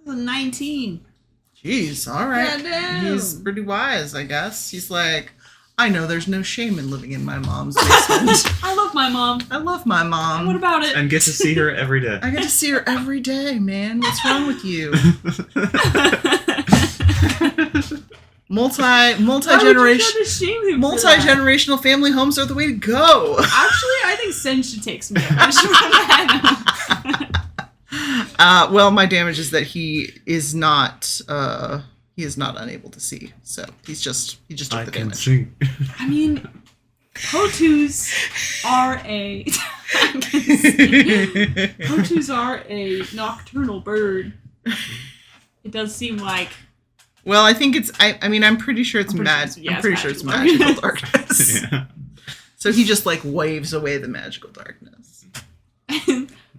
S1: That's a 19.
S3: Jeez, all right.
S1: Goddamn.
S3: He's pretty wise, I guess. He's like, I know there's no shame in living in my mom's basement.
S1: I love my mom.
S3: I love my mom.
S1: What about it?
S5: And get to see her every day.
S3: I get to see her every day, man. What's wrong with you? Multi-generational family homes are the way to go.
S1: Actually, I think Sen should take some damage.
S3: Well, my damage is that he is not unable to see. So he just took the damage.
S5: See.
S1: I mean, Potus are a Potus are a nocturnal bird. It does seem like.
S3: Well, I think it's. I'm pretty sure it's it's magical darkness.
S5: Yeah.
S3: So he just like waves away the magical darkness.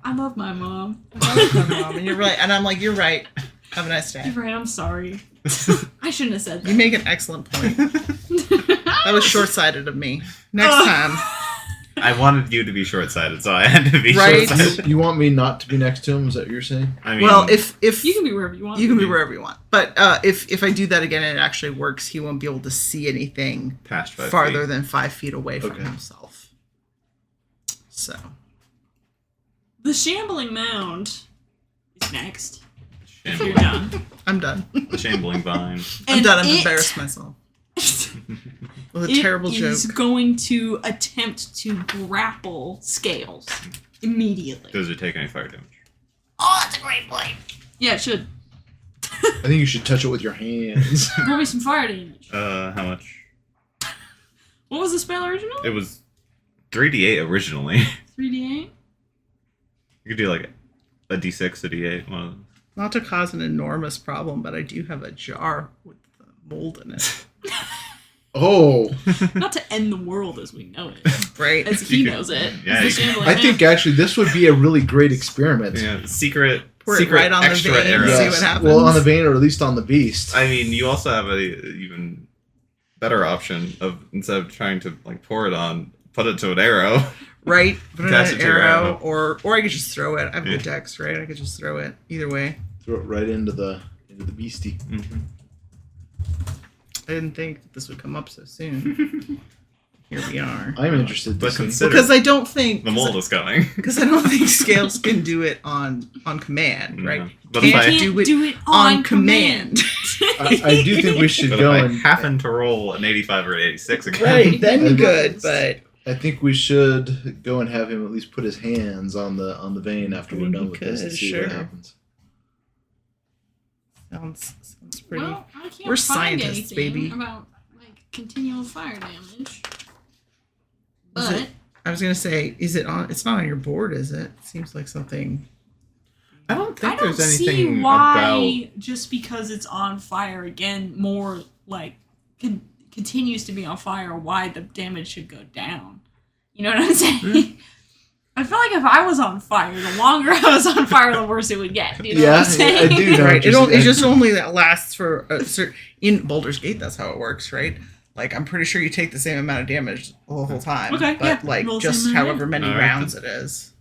S1: I love my mom.
S3: I love my mom, and you're right. And I'm like, you're right. Have a nice day.
S1: You're right. I'm sorry. I shouldn't have said that.
S3: You make an excellent point. That was short-sighted of me. Next time.
S5: I wanted you to be short-sighted, so I had to be
S3: Right?
S5: short-sighted.
S4: You want me not to be next to him? Is that what you're saying?
S5: I mean,
S3: Well, if
S1: You can be wherever you want.
S3: you can be wherever you want, but if I do that again and it actually works, he won't be able to see anything
S5: past 5
S3: farther
S5: feet.
S3: than 5 feet away from
S4: Okay.
S3: himself. So
S1: The shambling mound is next. If
S5: Shambling,
S1: you're done.
S3: I'm done.
S5: the shambling vine.
S3: I'm
S1: And
S3: done. I've
S1: it-
S3: embarrassed myself with a
S1: It
S3: terrible joke.
S1: is going to attempt to grapple Scales immediately.
S5: Does it take any fire damage?
S1: Oh, that's a great point. Yeah, it should.
S4: I think you should touch it with your hands.
S1: Probably some fire damage.
S5: How much?
S1: What was the spell original?
S5: It was 3d8 originally.
S1: 3d8?
S5: You could do like a d6, a d8. One of them.
S3: Not to cause an enormous problem, but I do have a jar with mold in it.
S4: Oh,
S1: Not to end the world as we know it.
S3: Right?
S1: As he knows it.
S5: Yeah,
S1: It's the
S5: you
S1: shambling
S4: I
S1: man.
S4: think actually this would be a really great experiment.
S5: Yeah, secret
S3: Pour it
S5: secret
S3: right on the
S5: extra
S3: vein and
S5: arrows.
S3: see what happens.
S4: Well, on the vein or at least on the beast.
S5: I mean, you also have a even better option of instead of trying to like pour it on, put it to an arrow.
S3: Right? Put it
S5: Attach
S3: on
S5: it
S3: an
S5: to your
S3: arrow,
S5: arrow.
S3: or I could just throw it. I have
S5: Yeah.
S3: good dex, right? I could just throw it. Either way.
S4: Throw it right into the beastie.
S5: Mm-hmm.
S3: I didn't think that this would come up so soon. Here we are.
S4: I'm interested to
S5: But
S4: see.
S5: consider
S3: Because I don't think
S5: the mold is coming.
S3: because I don't think Scales can do it on command, right?
S5: Yeah. But
S3: Can't
S5: if I,
S1: Can't
S3: do it on command.
S4: I do think we should
S5: but
S4: go
S5: if I
S4: and
S5: happen to roll an 85 or an 86 again,
S3: Right, then
S4: I-
S3: good, but
S4: I think we should go and have him at least put his hands on the vein after we're done with this and see
S3: Sure.
S4: what happens.
S3: sounds pretty.
S1: Well, I can't
S3: We're
S1: find
S3: scientists,
S1: anything
S3: baby.
S1: about like continual fire damage.
S3: Is
S1: But
S3: it- I was gonna say, is it on? It's not on your board, is it? It seems like something
S5: I don't think
S1: I don't
S5: there's
S1: see
S5: anything
S1: why just because it's on fire again, more like continues to be on fire, why the damage should go down. You know what I'm saying?
S5: Mm.
S1: I feel like if I was on fire, the longer I was on fire, the worse it would get. You know
S4: Yeah,
S1: what I'm saying?
S4: I do know.
S3: Right. It just only lasts for a certain. In Baldur's Gate, that's how it works, right? Like, I'm pretty sure you take the same amount of damage the whole time.
S1: Okay,
S3: But,
S1: yeah,
S3: like,
S1: roll
S3: just
S1: same
S3: however
S1: amount.
S3: many
S5: All right.
S3: rounds it is.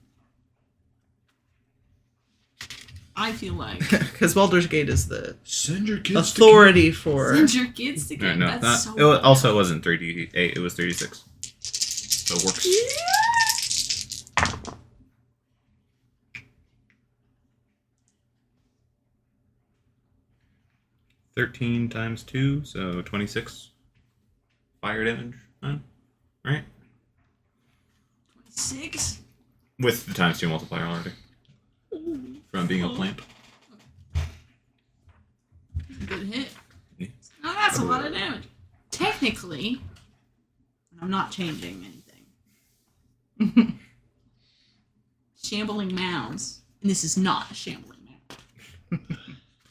S1: I feel like
S3: Because Baldur's Gate is the
S4: Send your kids
S3: authority for.
S1: send your kids to
S5: No,
S1: get
S5: no,
S1: that's
S5: not,
S1: so
S5: it also wasn't 3d8, it was 3d6. So it works. 13 times 2, so 26 fire damage, right?
S1: 6.
S5: With the times 2 multiplier already. From being a plant.
S1: Good hit.
S5: Yeah.
S1: Oh, that's a lot of damage. Technically, I'm not changing anything. Shambling mounds, and this is not a shambling mound.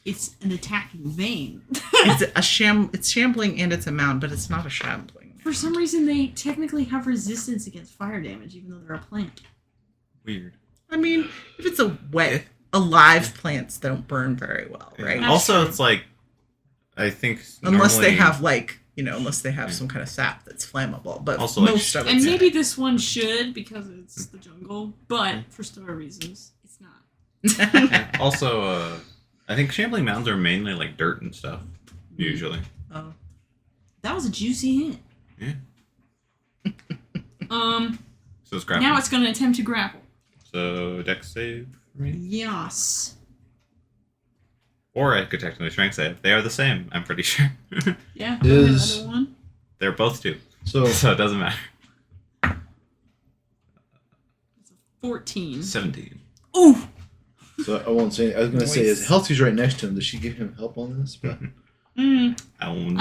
S1: It's an attacking vein.
S3: It's shambling and it's a mound, but it's not a shambling.
S1: For some reason, they technically have resistance against fire damage, even though they're a plant.
S5: Weird.
S3: I mean, if it's a wet, alive plants don't burn very well, right?
S1: That's
S5: Also,
S1: true.
S5: it's like, I think
S3: Unless they
S5: normally-
S3: have unless they have some kind of sap that's flammable. But
S5: Also, like,
S3: most of
S1: And
S3: it's
S1: maybe this one should because it's the jungle, but for story reasons, it's not.
S5: Also, I think shambling mounds are mainly like dirt and stuff, usually.
S3: Oh.
S1: That was a juicy hit.
S5: Yeah. So it's grappling.
S1: Now it's going to attempt to grapple.
S5: So dex save for me.
S1: Yes.
S5: Or I could technically strength save. They are the same, I'm pretty sure.
S1: Yeah.
S4: Is-
S1: Another one.
S5: They're both 2.
S4: So
S5: So it doesn't matter.
S1: 14.
S5: 17.
S1: Ooh.
S4: I won't say. I was going to say,
S3: Nice.
S4: is Healthy's right next to him. Does she give him help on this? But
S1: I mean,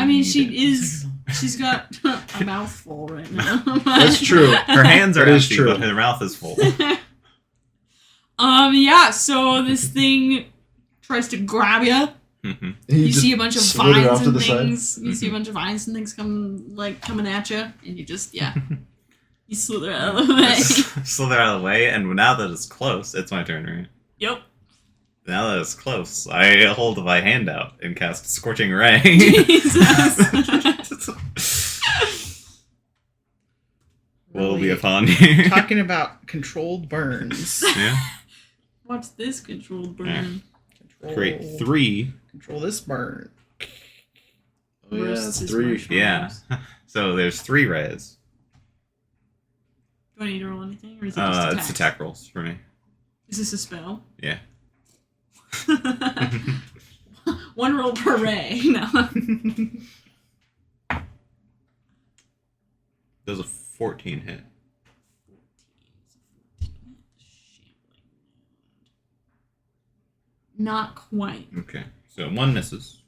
S5: need it.
S1: she's got a mouthful right now.
S4: that's true.
S5: Her hands are
S4: That is
S5: empty,
S4: true.
S5: but her mouth is full.
S1: Yeah, so this thing tries to grab you.
S5: Mhm.
S1: You see a bunch of
S4: slid it
S1: vines
S4: off to
S1: and
S4: the side.
S1: things. You see a bunch of vines and things coming at you, and you just you slither out of the way.
S5: Slither out of the way, and now that it's close, it's my turn, right?
S1: Yep.
S5: Now that it's close, I hold my hand out and cast Scorching Ray.
S1: Jesus.
S5: Will be
S3: Really
S5: upon you.
S3: talking about controlled burns.
S5: Yeah.
S1: Watch this controlled burn.
S5: Create 3.
S3: Control this burn.
S4: Oh yeah,
S1: Roast
S4: it's
S1: his
S4: 3.
S1: mushrooms.
S5: Yeah. So there's 3 rays.
S1: Do I need to roll anything, or is it just
S5: It's attack rolls for me.
S1: Is this a spell?
S5: Yeah.
S1: One roll per ray. No.
S5: Does a 14 hit.
S1: Not quite.
S5: Okay. So 1 misses.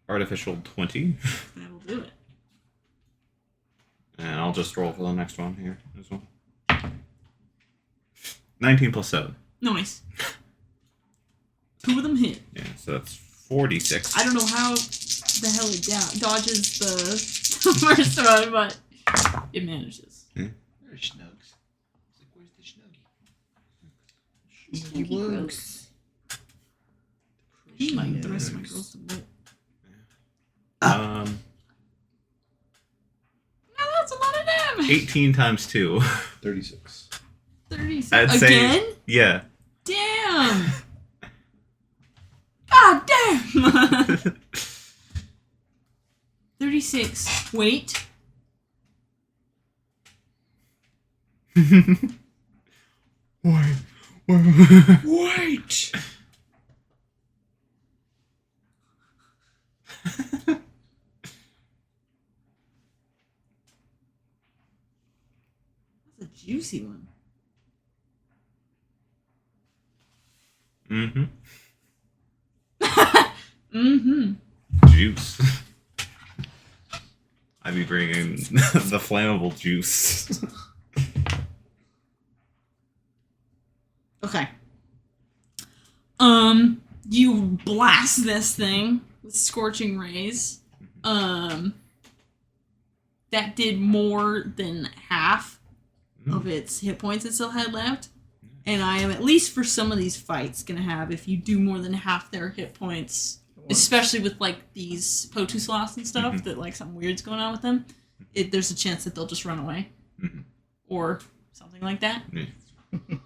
S5: Artificial 20.
S1: That'll do it.
S5: And I'll just roll for the next one here as well. 19 plus 7.
S1: Nice. 2 of them hit.
S5: Yeah, so that's 46.
S1: I don't know how the hell it dodges the first one, but it manages.
S4: There's Snugs. It's like, where's the Snuggie?
S3: He works.
S1: Like the rest of my girls to bolt. Now that's a lot of damage.
S5: 18 times 2.
S4: 36.
S1: 36.
S5: I'd say-
S1: Again?
S5: Yeah.
S1: Damn. God damn. 36. Wait.
S3: Wait!
S1: That's a juicy one.
S5: Mm-hmm.
S1: Mm-hmm.
S5: Juice. I'd be bringing the flammable juice.
S1: Okay. You blast this thing with scorching rays. That did more than half of its hit points it still had left. And I am, at least for some of these fights, gonna have, if you do more than half their hit points, especially with like these Potu sloths and stuff, that like something weird's going on with them, there's a chance that they'll just run away. Or something like that.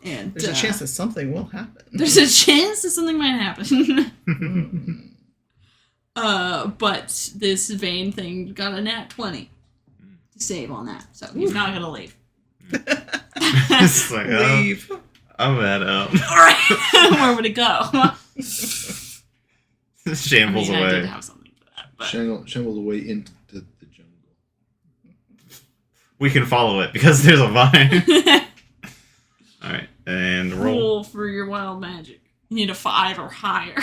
S1: And
S3: there's a chance that something will happen.
S1: There's a chance that something might happen. But this vein thing got a nat 20 to save on that, so he's not gonna leave.
S5: It's like,
S3: leave.
S5: I'm at out.
S1: Alright, where would it go?
S5: Shambles
S1: I
S5: away.
S1: did have something for that, but...
S4: Shambles away into the jungle.
S5: We can follow it because there's a vine. Alright, and roll.
S1: For your wild magic. You need a 5 or higher.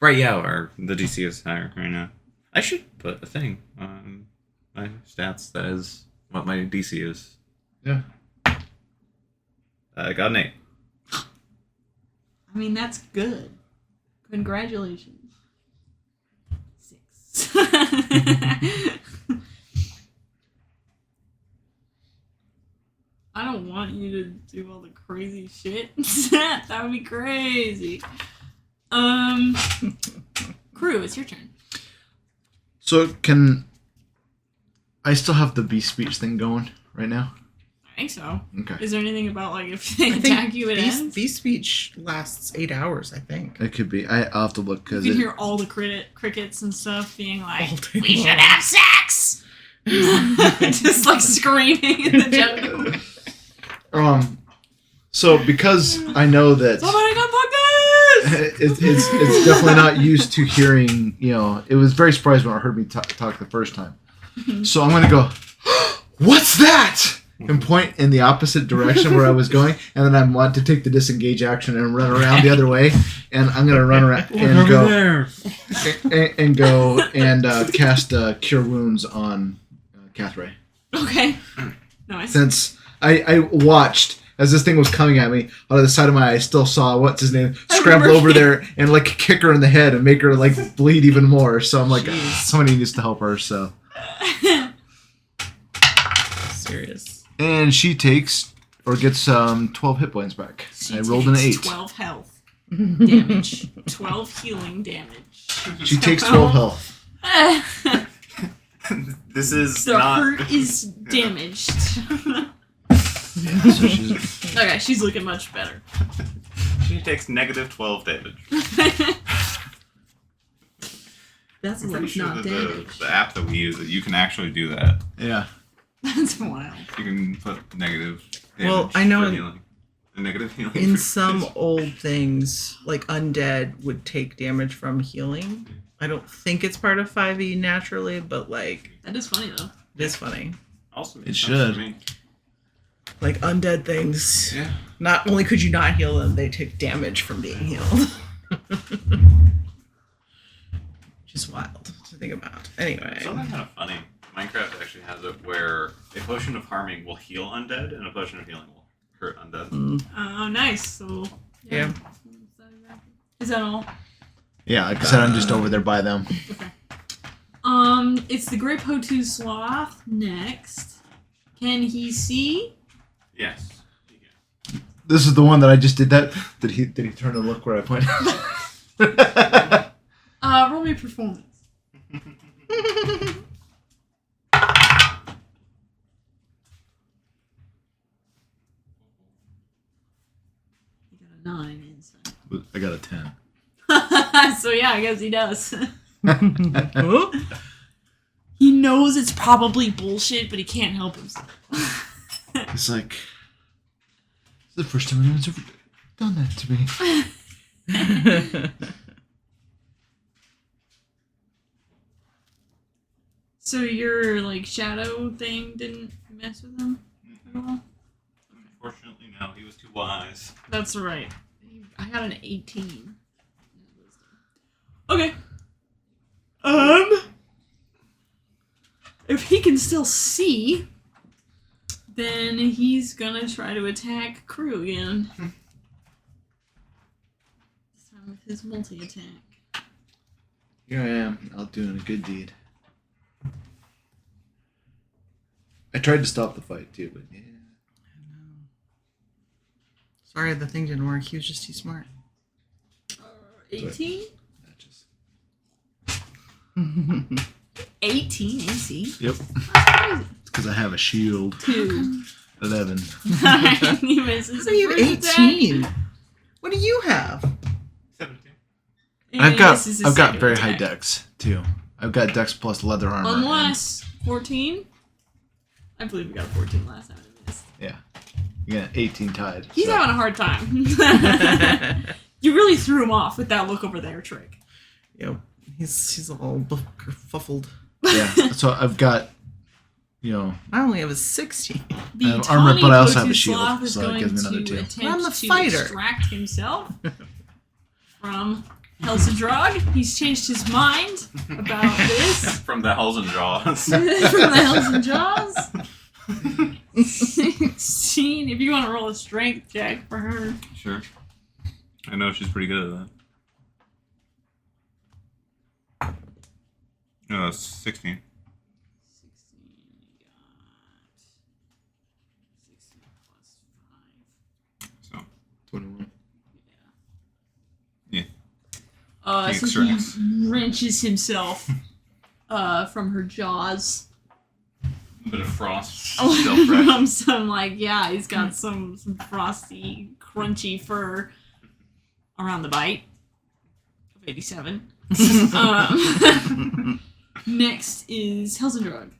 S5: Right, yeah, or the DC is higher right now. I should put a thing on my stats that is what my DC is.
S4: Yeah.
S5: I got an 8.
S1: I mean, that's good. Congratulations. 6. I don't want you to do all the crazy shit. That would be crazy. Crew, it's your turn.
S4: So can I still have the beast speech thing going right now?
S1: I think so.
S4: Okay.
S1: Is there anything about, like, if they attack you, it ends?
S3: Beast speech lasts 8 hours, I think.
S4: It could be. I'll have to look because
S1: You can hear all the crickets and stuff being like,
S3: All day
S1: we should
S3: long.
S1: have sex! Just, like, screaming in the jungle.
S4: So because I know that
S1: Somebody come fuck this!
S4: it's definitely not used to hearing, it was very surprised when it heard me talk the first time. So I'm going to go, what's that? And point in the opposite direction where I was going. And then I want to take the disengage action and run around the other way. And I'm going to run around and go and cast Cure Wounds on Cathray.
S1: Okay. Nice.
S4: Since I watched as this thing was coming at me out of the side of my eye, I still saw what's his name scramble over there and like kick her in the head and make her like bleed even more. So I'm like, somebody needs to help her. So
S3: Serious.
S4: and she takes or gets 12 hit points back. I rolled an 8.
S1: 12 health damage. 12 healing damage.
S4: She takes 12 health.
S5: This is
S1: The
S5: not...
S1: hurt is damaged.
S4: So she's
S1: Okay, she's looking much better.
S5: She takes negative 12 damage.
S1: That's
S5: I'm
S1: like
S5: pretty sure
S1: not
S5: that
S1: damage.
S5: the app that we use, that you can actually do that.
S4: yeah.
S1: That's wild.
S5: You can put negative damage
S3: Well, I know
S5: for
S3: in-
S5: healing. A negative healing.
S3: In
S5: for
S3: some
S5: damage.
S3: old things, like undead would take damage from healing. I don't think it's part of 5e naturally, but like
S1: That is funny though.
S3: it is funny.
S5: Also,
S4: It
S5: makes sense
S4: should.
S5: to me.
S3: Like undead things,
S5: Yeah.
S3: not only could you not heal them, they take damage from being healed. Which is wild to think about. Anyway.
S5: Something kind of funny. Minecraft actually has it where a potion of harming will heal undead, and a potion of healing will hurt undead.
S1: Oh, nice. So
S3: Yeah.
S1: Is that all?
S4: Yeah, like I said, I'm just over there by them.
S1: Okay. It's the Great Potu Sloth next. Can he see?
S5: Yes.
S4: This is the one that I just did that. Did he turn and look where I pointed?
S1: Roll me performance. You got a 9 inside.
S4: I got a 10.
S1: So yeah, I guess he does. He knows it's probably bullshit, but he can't help himself.
S4: It's like, it's the first time anyone's ever done that to me.
S1: So your like shadow thing didn't mess with him at all?
S5: Unfortunately, no. He was too wise.
S1: That's right. I got an 18. Okay. If he can still see, then he's gonna try to attack Crew again. with his multi-attack.
S4: Here I am, out doing a good deed. I tried to stop the fight too, but yeah.
S3: Sorry, the thing didn't work. He was just too smart.
S1: 18?
S4: Matches.
S1: 18 AC.
S4: Yep.
S1: That's
S4: It's because I have a shield.
S1: 2.
S4: 11.
S1: He misses.
S3: What are you, 18? What do you have?
S5: 17.
S4: I've got very high dex too. I've got dex plus leather armor.
S1: Unless 14. I believe we got a 14 last time. I missed.
S4: Yeah. You got 18 tied.
S1: He's having a hard time. You really threw him off with that look over there trick.
S3: Yep. He's all kerfuffled.
S4: Yeah. So I've got,
S3: I only have a 16.
S1: The
S4: I have armor, but I also have a
S1: Tawny
S4: shield,
S1: Potuslav is
S4: so that
S1: going
S4: gives me another
S1: to
S4: 2.
S1: attempt
S3: I'm the
S1: to
S3: fighter.
S1: extract himself from Helsidrog. He's changed his mind about this.
S5: From the Hells and Jaws.
S1: From the Hells and Jaws. 16. If you want to roll a strength check for her.
S5: Sure. I know she's pretty good at that. No, that's 16.
S1: 16. You got 16 plus 5.
S5: So,
S4: 21.
S5: yeah.
S1: So he
S5: extracts.
S1: wrenches himself from her jaws.
S5: A bit of frost. Still fresh.
S1: From some, he's got some frosty, crunchy fur around the bite of 87. Next is Helsendrug.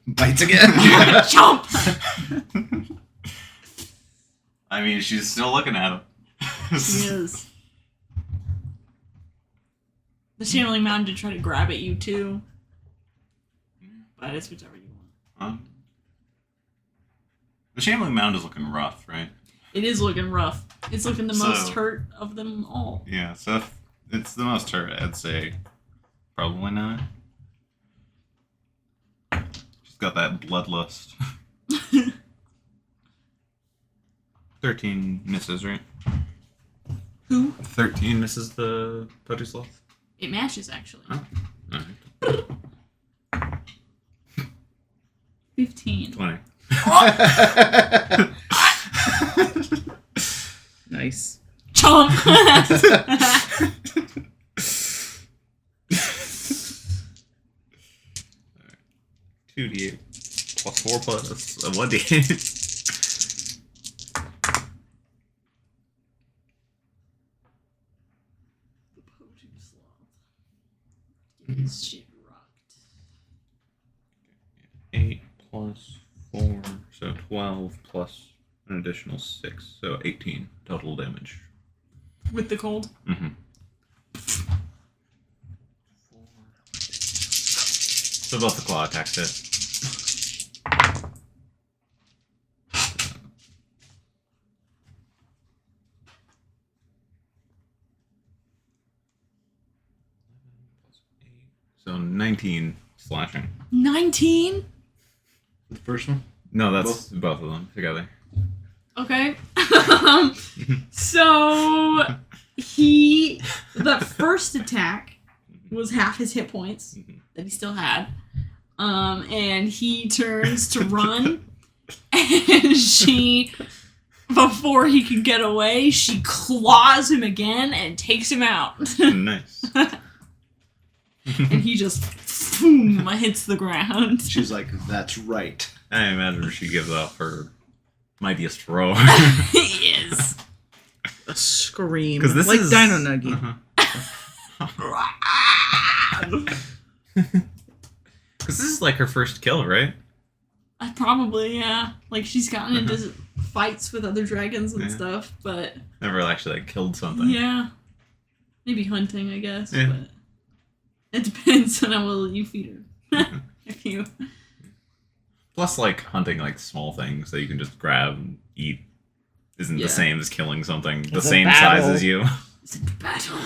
S4: Bites again.
S1: Chomp!
S5: I mean, she's still looking at him.
S1: She is. The channeling mound did try to grab at you too. But it's whichever you want.
S5: The Shambling Mound is looking rough, right?
S1: It is looking rough. It's looking the most hurt of them all.
S5: Yeah, so if it's the most hurt, I'd say probably 9. She's got that bloodlust. 13 misses, right?
S1: Who?
S5: 13 misses the Potuslav?
S1: It matches, actually.
S5: Oh, alright.
S1: 15.
S5: 20.
S3: Nice.
S1: Chomp!
S5: 2d8 plus 4 plus 1d8.
S1: The Potuslav. His shit rocked.
S5: 8 plus 4, so 12 plus an additional 6, so 18 total damage.
S1: With the cold?
S5: Mm-hmm. So both the claw attacks hit. So 19 slashing.
S1: 19?
S4: The first one?
S5: No, that's both of them together.
S1: Okay. So that first attack was half his hit points that he still had. And he turns to run, and she, before he could get away, she claws him again and takes him out.
S5: Nice.
S1: And he just boom, hits the ground.
S4: She's like, that's right.
S5: I imagine she gives off her mightiest roar.
S1: He is.
S3: A scream.
S5: 'Cause this
S3: like
S5: is-
S3: Dino Nugget.
S5: Because this is like her first kill, right?
S1: Probably, yeah. Like, she's gotten into fights with other dragons and
S5: Yeah.
S1: stuff, but
S5: Never actually like killed something.
S1: yeah. Maybe hunting, I guess,
S5: Yeah.
S1: but it depends on how well you feed her. If you...
S5: Plus, like hunting like small things that you can just grab and eat isn't
S1: Yeah.
S5: the same as killing something the
S3: It's a
S5: same size
S3: battle.
S5: as you.
S1: It's a battle.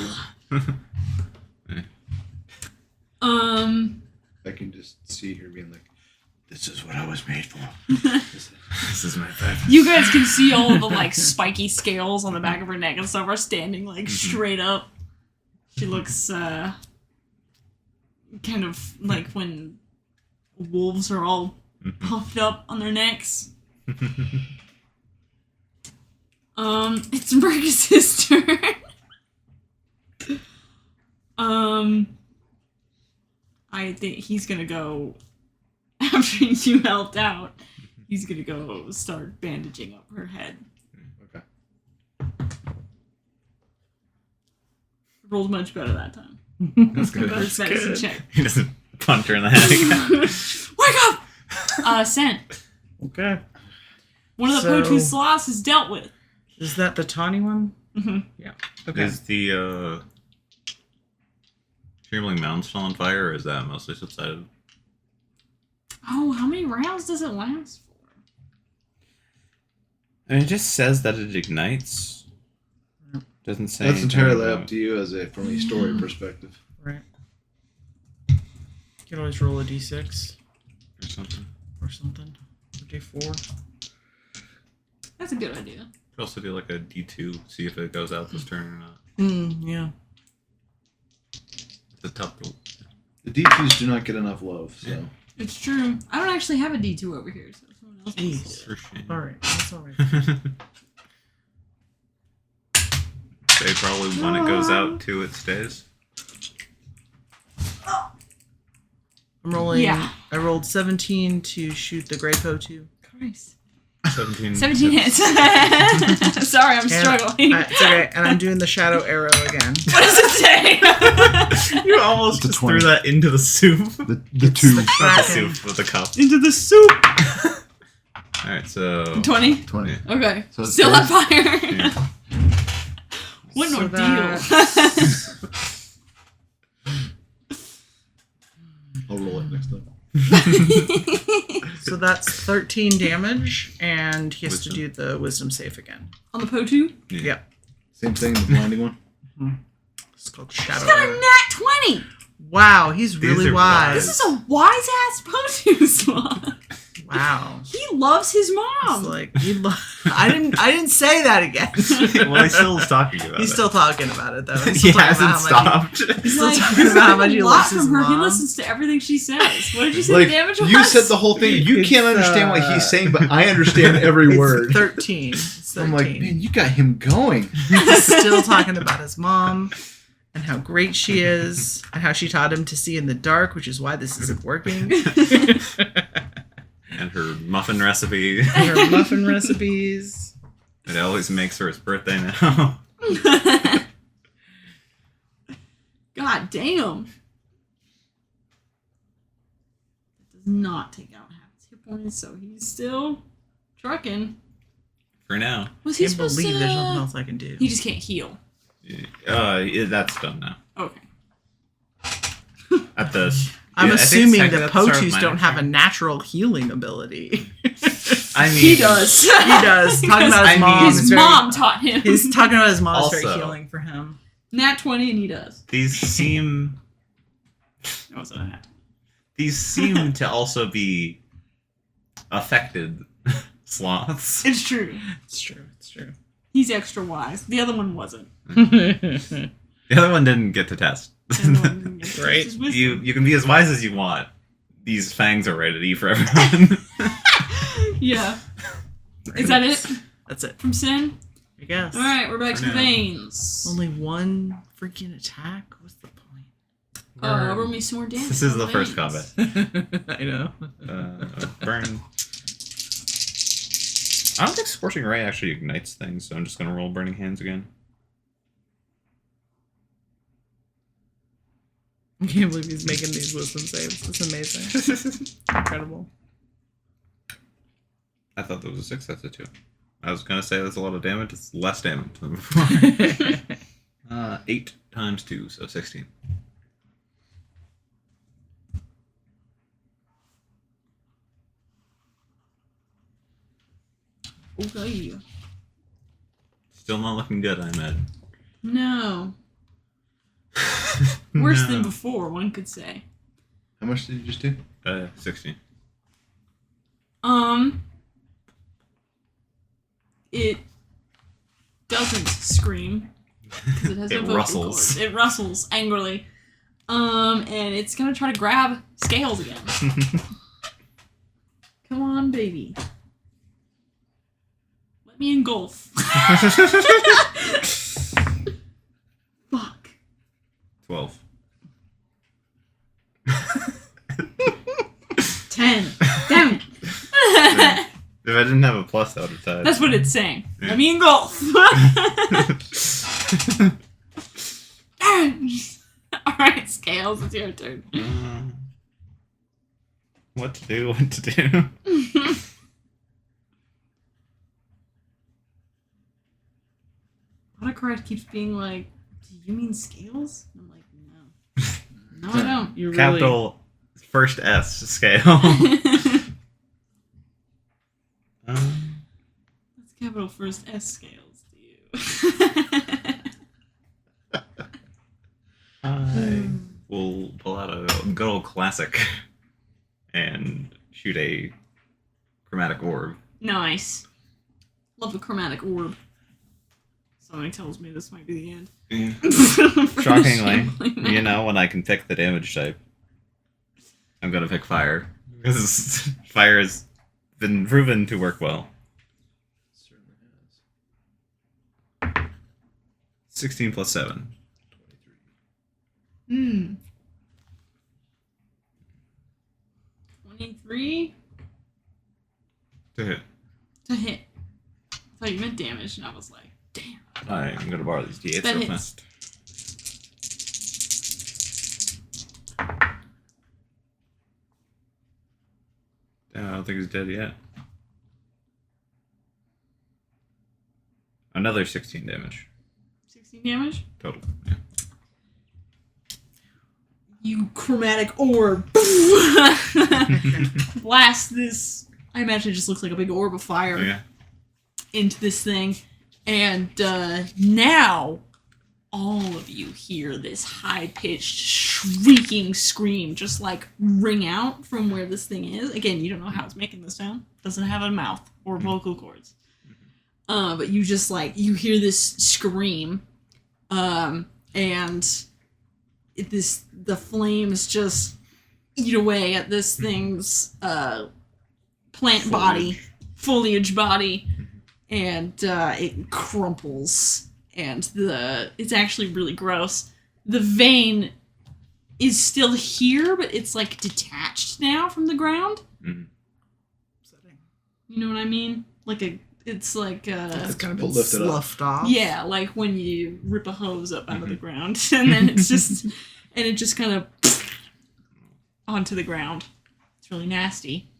S4: I can just see her being like, This is what I was made for.
S5: This is my purpose.
S1: You guys can see all of the like spiky scales on the back of her neck and stuff are standing like straight up. She looks kind of like when wolves are all puffed up on their necks. It's Mercus's turn. I think he's gonna go after you helped out. He's gonna go start bandaging up her head.
S5: Okay.
S1: Rolled much better that time.
S5: That's good.
S1: Better medicine check.
S5: He doesn't punch her in the head again.
S1: Wake up! Scent.
S3: Okay.
S1: One of the Potu sloths is dealt with.
S3: Is that the tawny one?
S1: Mm-hmm.
S3: Yeah. Okay.
S5: Is the Trembling Mound still on fire, or is that mostly subsided?
S1: Oh, how many rounds does it last for?
S5: I mean, it just says that it ignites. Doesn't say.
S4: That's
S5: anything
S4: entirely
S5: about-
S4: up to you from a story perspective.
S3: Right. You can always roll a d6
S5: or something.
S3: or something. Or d4.
S1: That's a good idea.
S5: Could also do like a D2, see if it goes out this turn or not.
S3: Yeah.
S5: It's a tough roll.
S4: The D2s do not get enough love, so.
S5: Yeah.
S1: It's true. I don't actually have a D2 over here, so someone else can
S3: Jeez.
S1: see
S5: For
S1: it.
S5: shame.
S3: Alright, that's alright.
S5: Say probably when it goes out, 2 it stays.
S3: I'm rolling.
S1: Yeah.
S3: I rolled 17 to shoot the Grey Potu.
S1: Christ.
S5: 17.
S1: 17 hits. Sorry, I'm struggling.
S3: It's okay, and I'm doing the Shadow Arrow again.
S1: What does it say?
S5: You almost
S4: It's a
S5: just
S4: 20.
S5: threw that into the soup.
S4: The
S3: It's
S4: two.
S3: the
S5: Not the
S3: Kraken.
S5: soup, with the cup.
S1: Into the soup.
S5: Alright, so...
S1: 20?
S4: 20.
S5: Yeah.
S1: Okay.
S4: So it's
S1: Still on
S4: dead?
S1: fire.
S5: Yeah.
S1: What an
S3: So
S1: ordeal.
S4: I'll roll it next time.
S3: So that's 13 damage, and he has to
S5: Wisdom.
S3: do the Wisdom save again.
S1: On the Potu?
S5: Yeah.
S3: Yep.
S4: Same thing, the blinding one.
S3: It's called Shadow
S1: He's got a
S3: Arrow.
S1: nat 20.
S3: Wow, he's
S5: These
S3: really
S5: are
S3: wise.
S1: This is a wise ass Potu sloth.
S3: Wow.
S1: He loves his
S3: It's
S1: mom.
S3: like I didn't say that again.
S5: Well, he's still talking about
S3: He's
S5: it.
S3: still talking about it though. He's
S5: He
S3: still talking
S5: hasn't
S3: about how much
S5: stopped.
S3: He's still
S1: Like,
S3: talking
S1: he's
S3: about how much
S1: learning
S3: he
S1: a lot
S3: loves his
S1: from her. He
S3: mom.
S1: listens to everything she says. What did you say
S4: Like,
S1: the damage was?
S4: you said the whole thing. You
S3: It's,
S4: can't understand what he's saying, but I understand every
S3: It's
S4: word.
S3: 13. It's 13.
S4: I'm like, man, you got him going.
S3: He's still talking about his mom and how great she is and how she taught him to see in the dark, which is why this isn't working.
S5: And her muffin recipe.
S3: And her muffin recipes.
S5: It always makes for his birthday now.
S1: God damn. That does not take out half his hit points, so he's still trucking.
S5: For now.
S1: Was he
S3: Can't
S1: supposed
S3: believe
S1: to?
S3: there's nothing else I can do.
S1: He just can't heal.
S5: That's done now.
S1: Okay.
S5: At this.
S3: I'm
S5: Yeah, I think
S3: assuming
S5: second
S3: that
S5: at the start of
S3: Potus
S5: my
S3: don't
S5: next
S3: have a
S5: turn.
S3: natural healing ability.
S5: I mean,
S1: He does.
S3: He does. Talking about his
S5: I mean,
S3: mom.
S1: His
S3: is very-
S1: mom taught him.
S3: He's talking about his mom is very
S5: Also-
S3: healing for him.
S1: Nat 20 and he does.
S5: These seem
S1: That wasn't a nat.
S5: to also be affected sloths.
S1: It's true.
S3: It's true. It's true.
S1: He's extra wise. The other one wasn't.
S5: The other one didn't get to test.
S1: The other one didn't get to
S3: Right.
S1: use his wisdom.
S5: You can be as wise as you want. These fangs are ready to eat for everyone.
S1: Yeah. Is that it
S3: That's it.
S1: from Sin?
S3: I guess.
S1: All right, we're back to the
S5: now.
S1: veins.
S3: Only one freaking attack? What's the point?
S1: Roll me some more damage.
S5: This is
S1: on
S5: the first
S1: veins.
S5: combat.
S3: I know.
S5: Burn. I don't think Scorching Ray actually ignites things, so I'm just going to roll Burning Hands again.
S3: I can't believe he's making these wisdom saves. It's amazing. Incredible.
S5: I thought that was a 6, that's a 2. I was going to say that's a lot of damage. It's less damage than before. 8 times 2, so 16.
S1: Okay.
S5: Still not looking good, I imagine.
S1: No. Worse
S5: No.
S1: than before, one could say.
S4: How much did you just do?
S5: 16.
S1: It doesn't scream because it has no vocal
S5: rustles.
S1: cords. It rustles angrily. And it's gonna try to grab Sscales again. Come on, baby. Let me engulf. Fuck.
S5: 12.
S1: 10. Damn it.
S5: If I didn't have a plus, I would have died.
S1: That's what it's saying. Yeah. Let me engulf. Alright, Sscales, it's your turn.
S5: What to do?
S1: Autocorrect keeps being like, do you mean Sscales? I'm like, no. No, I don't.
S3: You really...
S5: Capital first S scale.
S1: That's capital first S Sscales to you.
S5: I will pull out a good old classic and shoot a chromatic orb.
S1: Nice. Love the chromatic orb. Something tells me this might be the end.
S5: Yeah. Shockingly, you know, when I can pick the damage type, I'm gonna pick fire. Because fire has been proven to work well.
S4: Certainly has.
S5: 16 plus 7.
S1: 23
S5: To hit.
S1: to hit. I thought you meant damage, and I was like, damn.
S5: I'm gonna borrow these D8s
S1: That
S5: real
S1: hits.
S5: fast. Damn, I don't think he's dead yet. Another 16 damage
S1: 16 damage?
S5: total. Yeah.
S1: You chromatic orb. Blast this. I imagine it just looks like a big orb of fire
S5: Yeah.
S1: into this thing. And now all of you hear this high-pitched shrieking scream just like ring out from where this thing is. Again, you don't know how it's making this sound. Doesn't have a mouth or vocal cords. But you just like, you hear this scream. And the flames just eat away at this thing's plant body, foliage body, and it crumples, and it's actually really gross. The vein is still here, but it's like detached now from the ground.
S5: Mm-hmm.
S1: You know what I mean? It's kind
S3: of been
S4: lifted up.
S3: sloughed off.
S1: Yeah, like when you rip a hose up out of the ground, and then it just kind of onto the ground. It's really nasty.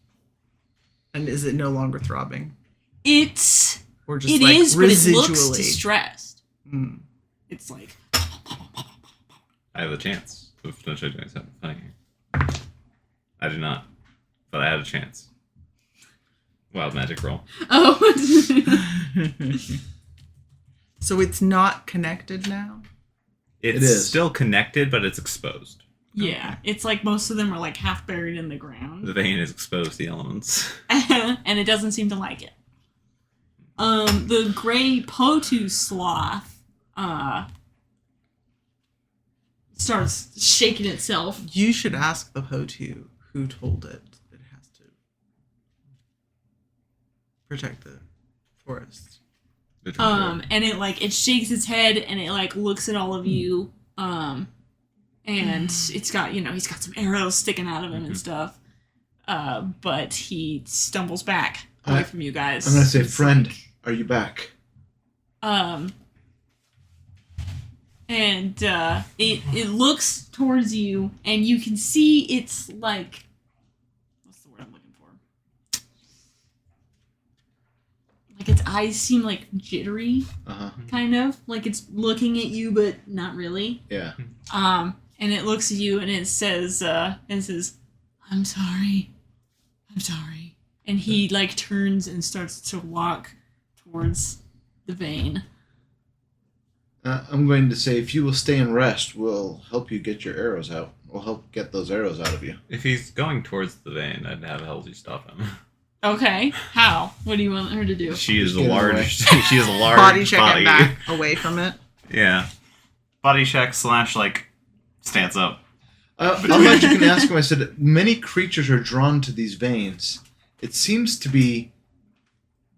S3: And is it no longer throbbing?
S1: It
S3: Or just
S1: is,
S3: like
S1: but it looks
S3: residually?
S1: distressed.
S3: Mm.
S1: It's like,
S5: I have a chance of potentially doing something funny. I do not, but I had a chance. Wild magic roll.
S1: oh.
S3: So it's not connected now?
S5: It's
S4: It is.
S5: still connected, but it's exposed.
S1: Yeah, it's like most of them are like half buried in the ground.
S5: The vein is exposed to the elements.
S1: And it doesn't seem to like it. The gray Potu sloth starts shaking itself.
S3: You should ask the Hotu who told it has to protect the forest.
S1: And it shakes its head and it looks at all of you. And it's got, he's got some arrows sticking out of him and stuff. But he stumbles back away from you guys.
S4: I'm gonna say,
S1: It's
S4: friend,
S1: like,
S4: are you back?
S1: And it looks towards you, and you can see it's like, what's the word I'm looking for? Like its eyes seem like jittery, kind of like it's looking at you, but not really.
S4: Yeah.
S1: And it looks at you, and it says, "I'm sorry, I'm sorry." And he turns and starts to walk towards the vein.
S4: I'm going to say, if you will stay and rest, we'll help you get your arrows out. We'll help get those arrows out of you.
S5: If he's going towards the vein, I'd have Halsey stop him.
S1: Okay. How? What do you want her to do?
S5: She is a
S4: Get
S5: large.
S4: away.
S5: She is a large
S3: Body check
S5: body.
S3: him back away from it.
S5: Yeah.
S2: Body check / like stance up.
S4: I thought you can ask him. I said many creatures are drawn to these veins. It seems to be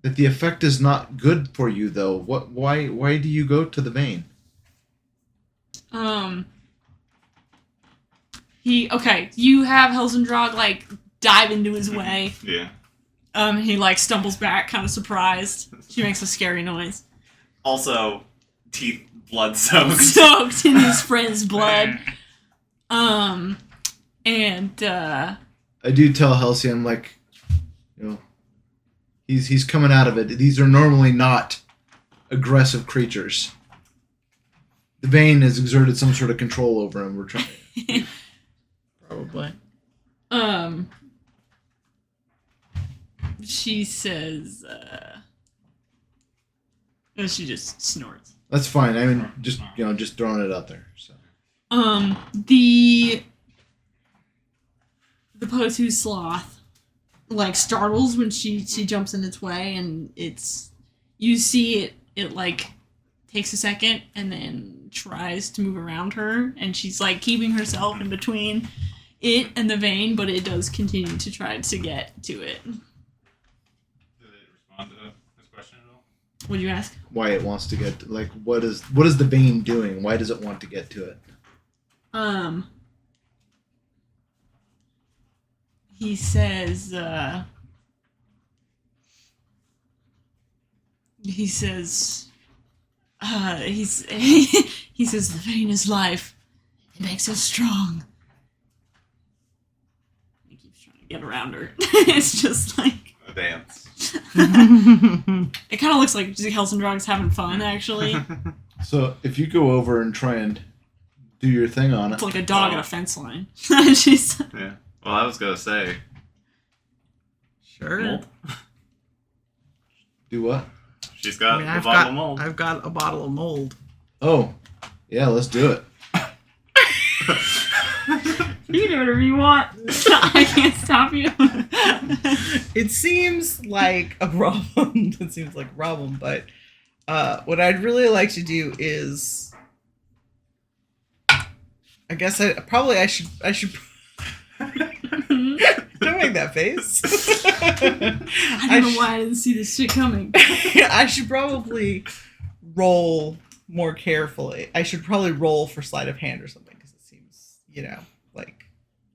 S4: that the effect is not good for you, though. Why do you go to the vein?
S1: You have Helsendrog like dive into his way.
S2: Yeah.
S1: He like stumbles back, kind of surprised. She makes a scary noise.
S2: Also, teeth blood soaked.
S1: Soaked in his friend's blood. And
S4: I do tell Halsey, I'm like, he's coming out of it. These are normally not aggressive creatures. The vein has exerted some sort of control over him. We're trying.
S3: Probably.
S1: She says, she just snorts.
S4: That's fine. I mean, just throwing it out there. So.
S1: The Potu sloth like startles when she jumps in its way, and you see it like takes a second and then tries to move around her, and she's like keeping herself in between it and the vein, but it does continue to try to get to it.
S2: Did it respond to his question at all?
S1: What'd you ask?
S4: Why it wants to get what is the vein doing? Why does it want to get to it?
S1: He says, he says the vein is life. It makes us strong. He keeps trying to get around her. It's just like
S2: A dance.
S1: it kind of looks like Helsendrog's having fun, actually.
S4: So if you go over and try and do your thing on it,
S1: It's like a dog at a fence line. She's
S2: Yeah. Well, I was gonna say.
S3: Sure.
S2: Mold.
S4: do what?
S2: She's got
S3: I've
S2: the bottle of mold.
S3: I've got a bottle of mold.
S4: Oh, yeah, let's do it.
S1: you can do whatever you want. I can't stop you.
S3: It seems like a problem. It seems like a problem, but what I'd really like to do is, I guess I should. Don't make that face.
S1: I don't know why I didn't see this shit coming.
S3: I should probably roll more carefully. I should probably roll for sleight of hand or something, because it seems, like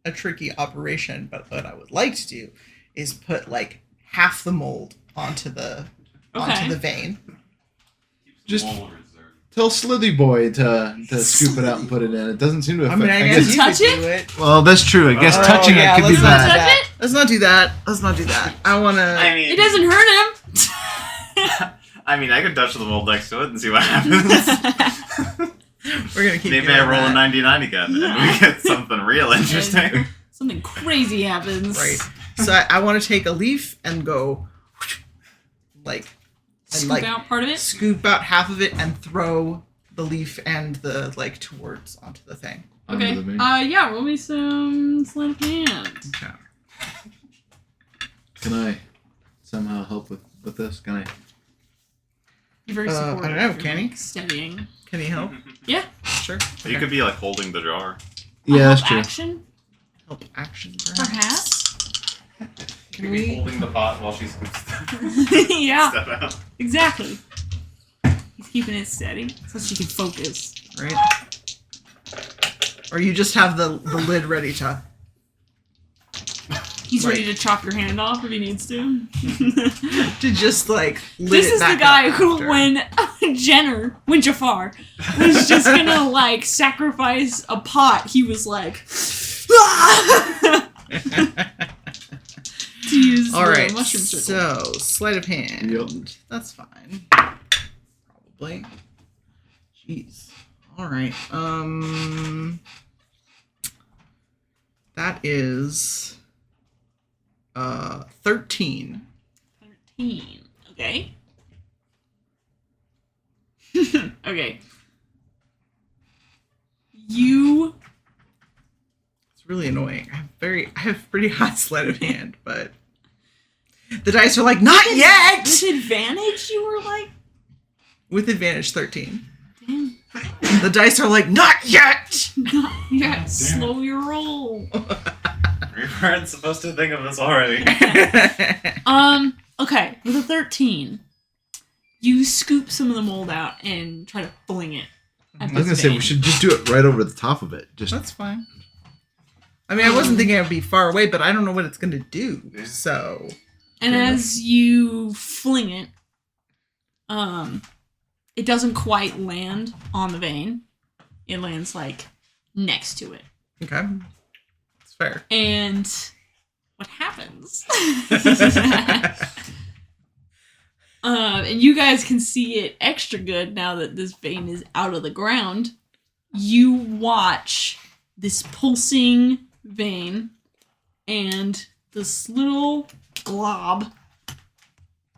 S3: a tricky operation. But what I would like to do is put like half the mold onto the vein.
S4: Just tell Slithy Boy to scoop it out and put it in. It doesn't seem to affect.
S3: I guess you
S1: touch
S3: could
S1: it?
S3: do it.
S4: Well, that's true. I guess
S3: Oh,
S4: touching
S3: yeah,
S4: it could be
S3: let's not do
S4: bad.
S3: that. Let's not do that. Let's not do that. I want to.
S2: I mean,
S1: It doesn't hurt him.
S2: I could touch the mold next to it and see what happens.
S3: We're gonna keep.
S2: Maybe
S3: doing
S2: I roll
S3: that.
S2: a 99 again and we get something real interesting.
S1: Something crazy happens.
S3: Right. So I want to take a leaf and go, like,
S1: Scoop out part of it.
S3: scoop out half of it and throw the leaf and the towards onto the thing.
S1: Okay.
S4: Under the vein.
S1: Yeah. Roll me some sleight of hand.
S3: Okay.
S4: Can I somehow help with this? Can I?
S1: You're very
S3: I
S1: supportive.
S3: don't know,
S1: You're,
S3: can he?
S1: like, Steadying.
S3: Can he help?
S1: Yeah.
S3: Sure.
S2: You could be like holding the jar.
S4: Yeah, that's
S1: Help
S4: true.
S1: Action,
S3: Help action, perhaps.
S1: perhaps.
S2: You
S1: Can
S2: could be
S1: we?
S2: holding the pot while she scoops
S1: Yeah.
S2: step out.
S1: Exactly. He's keeping it steady so she can focus.
S3: Right. Or you just have the lid ready to.
S1: He's
S3: Right.
S1: ready to chop your hand off if he needs to.
S3: To just lid
S1: This
S3: it
S1: is the
S3: back
S1: guy
S3: up
S1: who,
S3: after.
S1: when Jafar was just gonna sacrifice a pot, he was like, to use
S3: All
S1: the
S3: right.
S1: mushroom circle.
S3: So sleight of hand.
S4: Yep.
S3: That's fine. Probably. Jeez. All right. That is 13.
S1: 13. Okay. Okay. You.
S3: It's really annoying. I have pretty high sleight of hand, but The dice are like, not yet!
S1: With advantage, you were like...
S3: With advantage, 13.
S1: Damn.
S3: The dice are like, not yet!
S1: Not yet. Slow your roll.
S5: We weren't supposed to think of this already.
S1: Okay, with a 13, you scoop some of the mold out and try to fling it.
S4: I was going to say, we should just do it right over the top of it.
S3: That's fine. I mean, I wasn't thinking it would be far away, but I don't know what it's going to do, so...
S1: And as you fling it, it doesn't quite land on the vein. It lands, like, next to it.
S3: Okay. It's fair.
S1: And what happens? And you guys can see it extra good now that this vein is out of the ground. You watch this pulsing vein and this little glob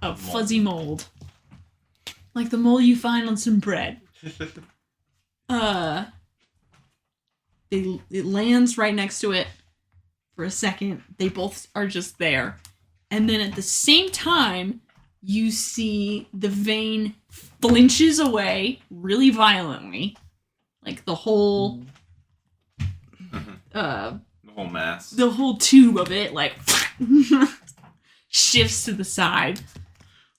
S1: of fuzzy mold. Like the mold you find on some bread. It lands right next to it for a second. They both are just there. And then at the same time, you see the vein flinches away really violently. Like the whole...
S5: the whole mass.
S1: The whole tube of it, like, shifts to the side.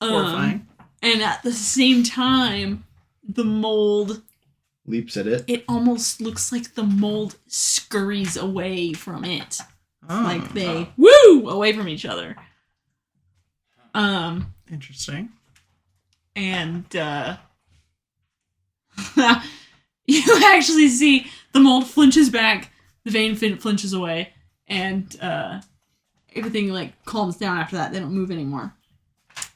S3: Horrifying.
S1: And at the same time, the mold...
S4: Leaps at it.
S1: It almost looks like the mold scurries away from it. Like they away from each other.
S3: Interesting.
S1: And you actually see the mold flinches back, the vein flinches away, and everything like calms down after that. They don't move anymore.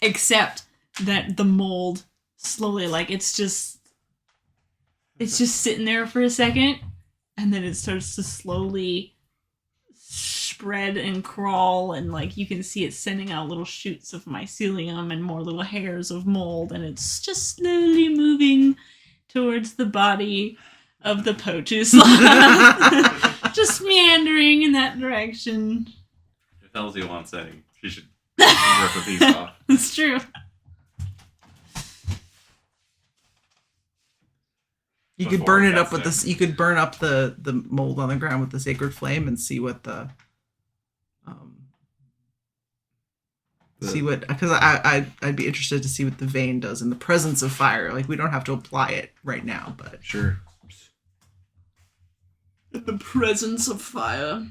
S1: Except that the mold slowly, like it's just sitting there for a second, and then it starts to slowly spread and crawl, and like you can see it sending out little shoots of mycelium and more little hairs of mold, and it's just slowly moving towards the body of the Potus. Just meandering in that direction.
S5: If Elsie wants saying, she should rip a piece off.
S1: It's true.
S3: You could burn it up with this. You could burn up the mold on the ground with the sacred flame and see what because I'd be interested to see what the vein does in the presence of fire. Like we don't have to apply it right now, but
S4: sure.
S1: In the presence of fire.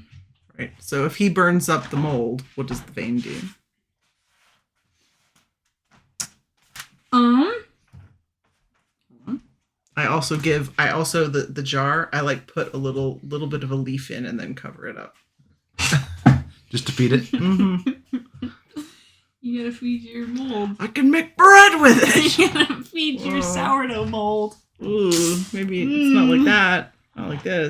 S3: Right. So if he burns up the mold, what does the vein do? I also the jar, I like put a little bit of a leaf in and then cover it up.
S4: Just to feed it?
S3: Mm-hmm.
S1: You gotta feed your mold.
S3: I can make bread with it!
S1: You gotta feed your sourdough mold.
S3: Ooh, maybe it's not like that. Not like this.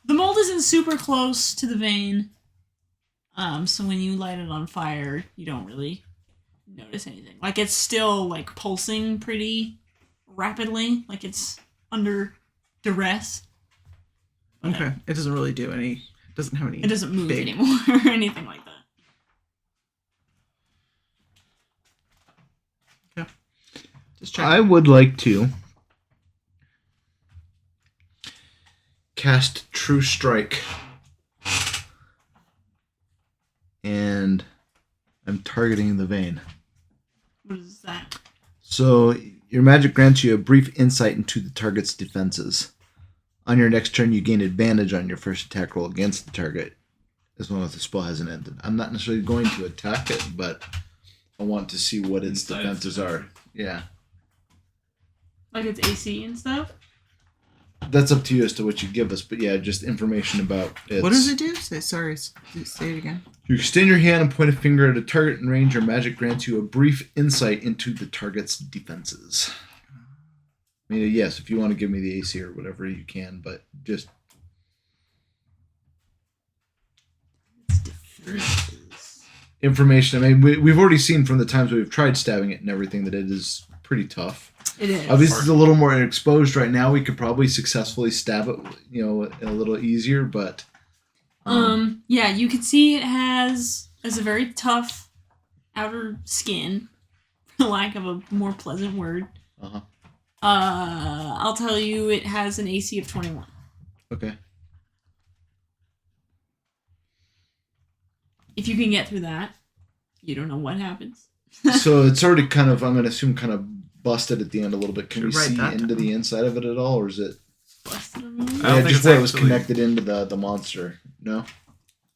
S1: The mold isn't super close to the vein. So when you light it on fire, you don't really notice anything. Like it's still like pulsing pretty rapidly, like it's under duress.
S3: Okay. It doesn't really do any. It doesn't have any.
S1: It doesn't move anymore or anything like that.
S3: Okay. Just check.
S4: I would like to cast True Strike, and I'm targeting the vein.
S1: What is that?
S4: So your magic grants you a brief insight into the target's defenses. On your next turn, you gain advantage on your first attack roll against the target, as long as the spell hasn't ended. I'm not necessarily going to attack it, but I want to see what its defenses are. Yeah.
S1: Like its AC and stuff?
S4: That's up to you as to what you give us, but yeah, just information about it.
S3: What does it do? Say it again.
S4: You extend your hand and point a finger at a target in range. Your magic grants you a brief insight into the target's defenses. I mean, yes, if you want to give me the AC or whatever, you can, but just... information. I mean, we've already seen from the times we've tried stabbing it and everything that it is pretty tough.
S1: It is.
S4: Obviously, it's a little more exposed right now. We could probably successfully stab it, a little easier, but...
S1: yeah, you can see it has has a very tough outer skin, for lack of a more pleasant word.
S4: Uh-huh.
S1: I'll tell you, it has an AC of 21.
S4: Okay.
S1: If you can get through that, you don't know what happens.
S4: So it's already kind of, I'm going to assume, kind of busted at the end a little bit. Can we
S3: Write
S4: see
S3: that
S4: into
S3: down.
S4: the inside of it at all, or is it...
S1: Busted on me?
S5: I don't
S4: Yeah,
S5: think
S4: just
S5: it's
S4: where it was
S5: actually-
S4: connected into the monster. No?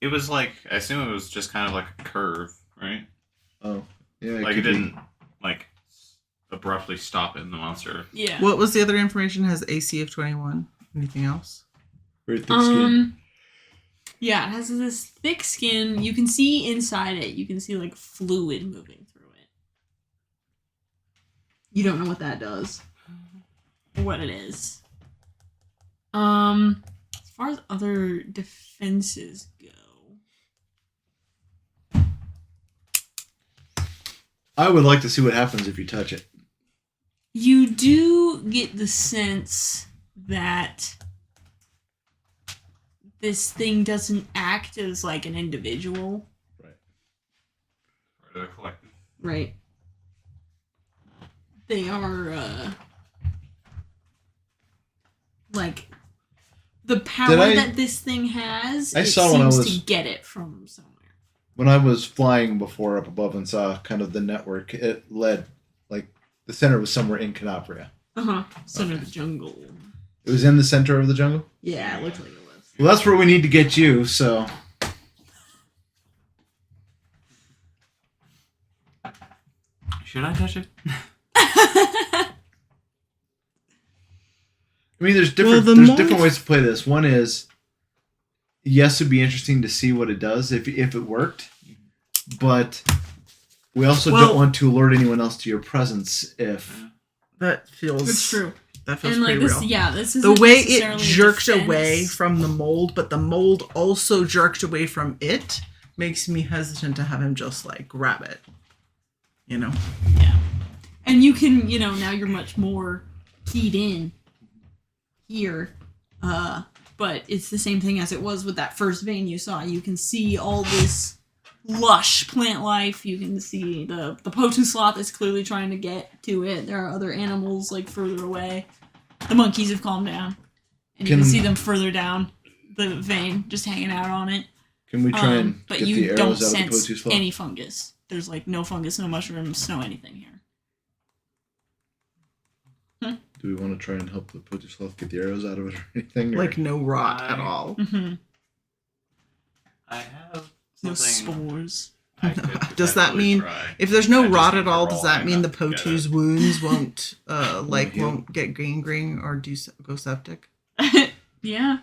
S5: It was like, I assume it was just kind of like a curve, right?
S4: Oh. Yeah,
S5: Like
S4: could
S5: it
S4: be.
S5: didn't like abruptly stop it in the monster.
S1: Yeah.
S3: What was the other information? Has AC of 21. Anything else?
S4: Very thick skin.
S1: Yeah, it has this thick skin. You can see inside it. You can see like fluid moving through it. You don't know what that does. Or what it is. As far as other defenses go.
S4: I would like to see what happens if you touch it.
S1: You do get the sense that this thing doesn't act as like an individual.
S5: Part of the collective.
S1: Right. They are, like, the power that this thing has,
S4: I
S1: it
S4: saw when I
S1: seems
S4: was-
S1: to get it from somewhere.
S4: When I was flying before up above and saw kind of the network, it led, like, the center was somewhere in Canabria.
S1: Uh-huh. Center of the jungle.
S4: It was in the center of the jungle?
S1: Yeah, it looked like it was.
S4: Well, that's where we need to get you, so...
S5: Should I touch it?
S4: I mean, there's different
S3: Well,
S4: different ways to play this. One is, yes, it'd be interesting to see what it does if it worked, but we also don't want to alert anyone else to your presence if...
S3: That feels...
S1: It's true.
S3: That feels
S1: And like
S3: pretty
S1: this,
S3: real.
S1: yeah, this is
S3: The way it
S1: necessarily a
S3: jerked
S1: defense.
S3: away from the mold, but the mold also jerked away from it, makes me hesitant to have him just, like, grab it. You know?
S1: Yeah. And you can, now you're much more keyed in here. But it's the same thing as it was with that first vein you saw. You can see all this lush plant life. You can see the Potu sloth is clearly trying to get to it. There are other animals, like, further away. The monkeys have calmed down. And you can see them further down the vein, just hanging out on it.
S4: Can we try and
S1: but
S4: get
S1: you
S4: the
S1: don't
S4: arrows out of the
S1: sense
S4: Potu sloth?
S1: any fungus. There's, like, no fungus, no mushrooms, no anything here.
S4: Do we want to try and help the Potu sloth get the arrows out of it or anything? Or?
S3: Like, no rot at all.
S1: Mm-hmm.
S5: I have
S1: No
S5: something
S1: spores.
S5: I could
S3: Does that
S5: potentially
S3: mean-
S5: try.
S3: If there's no
S5: I just
S3: rot
S5: need
S3: at
S5: to
S3: all,
S5: roll
S3: does that
S5: high
S3: mean the
S5: enough to get
S3: Potu's
S5: it.
S3: wounds won't,
S4: heal?
S3: won't get gangrene or go septic?
S1: Yeah.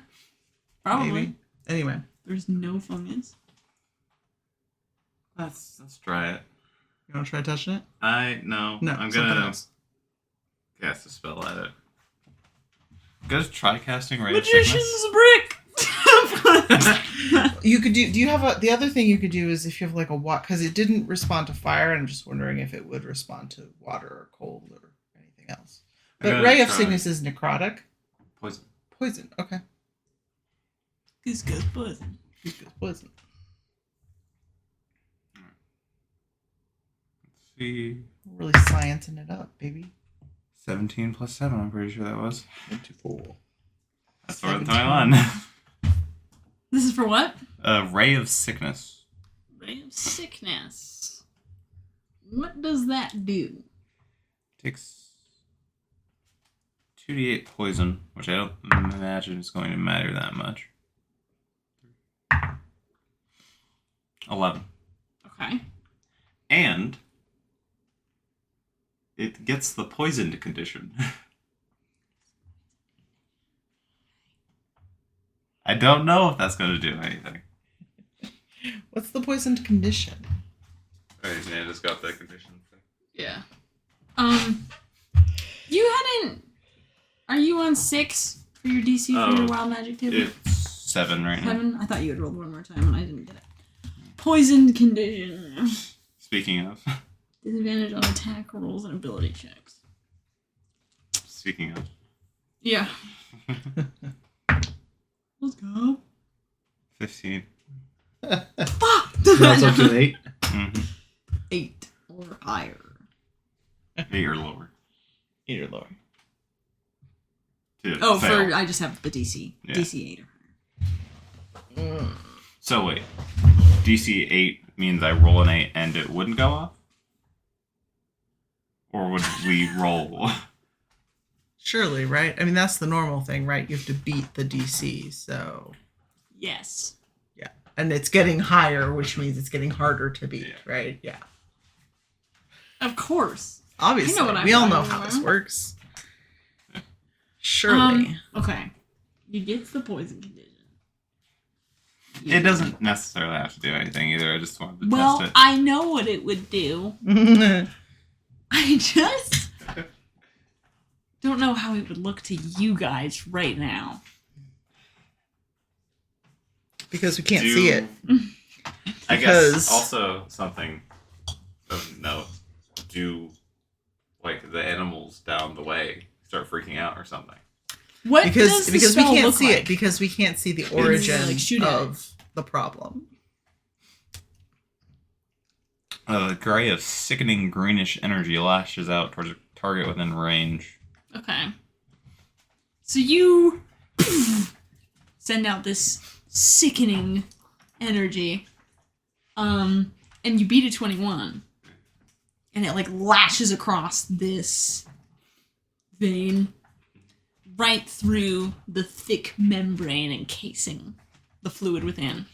S1: Probably.
S3: Maybe. Anyway.
S1: There's no fungus.
S5: Let's try it.
S3: You want to try touching it?
S5: No.
S3: No,
S5: I'm
S3: something
S5: gonna
S3: else.
S5: cast a spell at it. I'm gonna try casting Ray of
S1: Magician's
S5: Sickness.
S1: brick!
S3: You could do you have the other thing you could do is if you have like a because it didn't respond to fire, and I'm just wondering if it would respond to water or cold or anything else.
S5: I'm
S3: But
S5: gonna
S3: Ray of
S5: try
S3: Sickness is necrotic.
S5: Poison.
S3: Poison. Okay.
S1: Goose goes buzzing.
S3: Poison.
S5: Let's see.
S3: We're really sciencing it up, baby.
S5: 17 plus 7, I'm pretty sure that was.
S4: 24.
S5: That's what I'm throwing on.
S1: This is for what?
S5: Ray of Sickness.
S1: Ray of Sickness. What does that do?
S5: Takes 2d8 poison, which I don't imagine is going to matter that much. 11.
S1: Okay.
S5: And it gets the poisoned condition. I don't know if that's going to do anything.
S3: What's the poisoned condition?
S5: Alright, Amanda's got that condition.
S1: Yeah. You hadn't... Are you on 6 for your DC for your wild magic table?
S5: It's 7 right now.
S1: 7? I thought you had rolled one more time and I didn't get it. Poisoned condition.
S5: Speaking of.
S1: Disadvantage on attack rolls and ability checks.
S5: Speaking of.
S1: Yeah. Let's go.
S5: 15.
S1: Fuck!
S4: That's up to an 8.
S5: Mm-hmm.
S1: 8 or higher.
S5: 8 or lower.
S3: 8 or lower.
S1: Oh,
S5: fail.
S1: I just have the DC.
S5: Yeah.
S1: DC 8 or higher.
S5: So wait, DC 8 means I roll an 8 and it wouldn't go off? Or would we roll?
S3: Surely, right? I mean, that's the normal thing, right? You have to beat the DC, so...
S1: Yes.
S3: Yeah. And it's getting higher, which means it's getting harder to beat, right? Yeah.
S1: Of course.
S3: Obviously. We all know how this works. Surely.
S1: Okay. You get the poison condition.
S5: It doesn't necessarily have to do anything either. I just wanted to
S1: Well,
S5: test it.
S1: I know what it would do. I just don't know how it would look to you guys right now.
S3: Because we can't see it.
S5: I guess also something of note. Do like the animals down the way start freaking out or something?
S1: What
S3: because
S1: does the
S3: we
S1: spell
S3: can't
S1: look
S3: see
S1: like?
S3: it because we can't see the origin
S1: like shoot at
S3: of the problem.
S5: A gray of sickening greenish energy lashes out towards a target within range.
S1: Okay. So you send out this sickening energy, and you beat a 21, and it like lashes across this vein right through the thick membrane encasing the fluid within.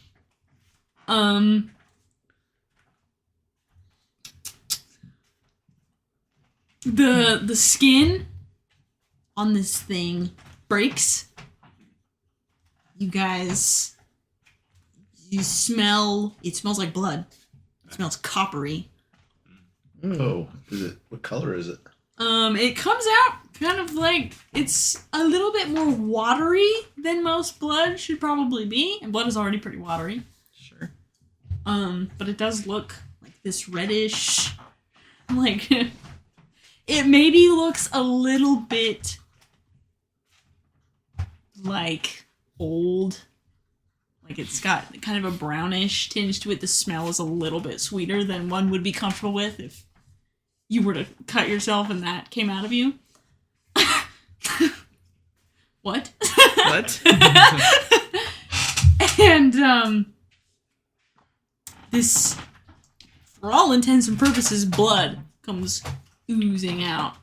S1: The skin on this thing breaks. You guys, you smell, it smells like blood. It smells coppery.
S4: Oh, is it? What color is it?
S1: It comes out kind of like, it's a little bit more watery than most blood should probably be. And blood is already pretty watery.
S3: Sure.
S1: But it does look like this reddish, like, it maybe looks a little bit like old. Like it's got kind of a brownish tinge to it. The smell is a little bit sweeter than one would be comfortable with if you were to cut yourself and that came out of you. What?
S3: What?
S1: And this, for all intents and purposes, blood comes oozing out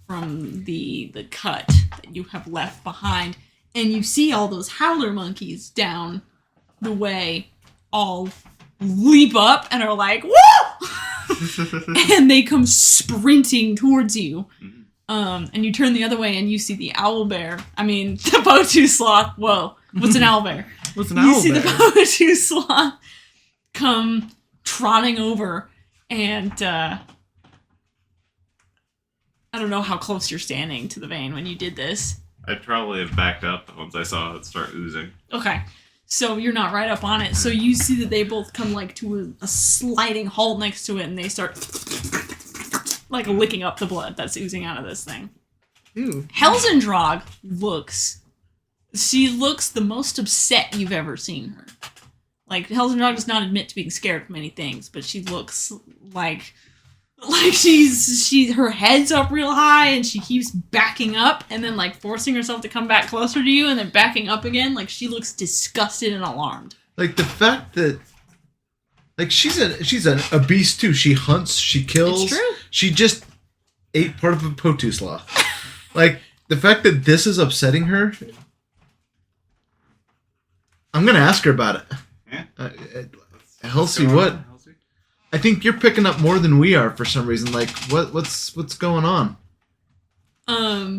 S1: from the cut that you have left behind. And you see all those howler monkeys down the way all leap up and are like, whoa! And they come sprinting towards you. And you turn the other way and you see the owlbear. I mean, the Botu sloth. Whoa. What's an owlbear?
S3: What's an
S1: You
S3: owlbear?
S1: see the Botu sloth come trotting over and I don't know how close you're standing to the vein when you did this.
S5: I'd probably have backed up once I saw it start oozing.
S1: Okay. So you're not right up on it. So you see that they both come like to a sliding halt next to it and they start like licking up the blood that's oozing out of this thing.
S3: Ooh.
S1: Helsendrog looks the most upset you've ever seen her. Like, Helsendrog does not admit to being scared of many things, but she looks like her head's up real high and she keeps backing up and then like forcing herself to come back closer to you and then backing up again. Like she looks disgusted and alarmed.
S4: Like the fact that, like she's a beast too. She hunts, she kills.
S1: It's true.
S4: She just ate part of a Potu sloth. Like the fact that this is upsetting her. I'm gonna ask her about it.
S5: Yeah.
S4: Halsey, what? I think you're picking up more than we are for some reason. Like, what's going on?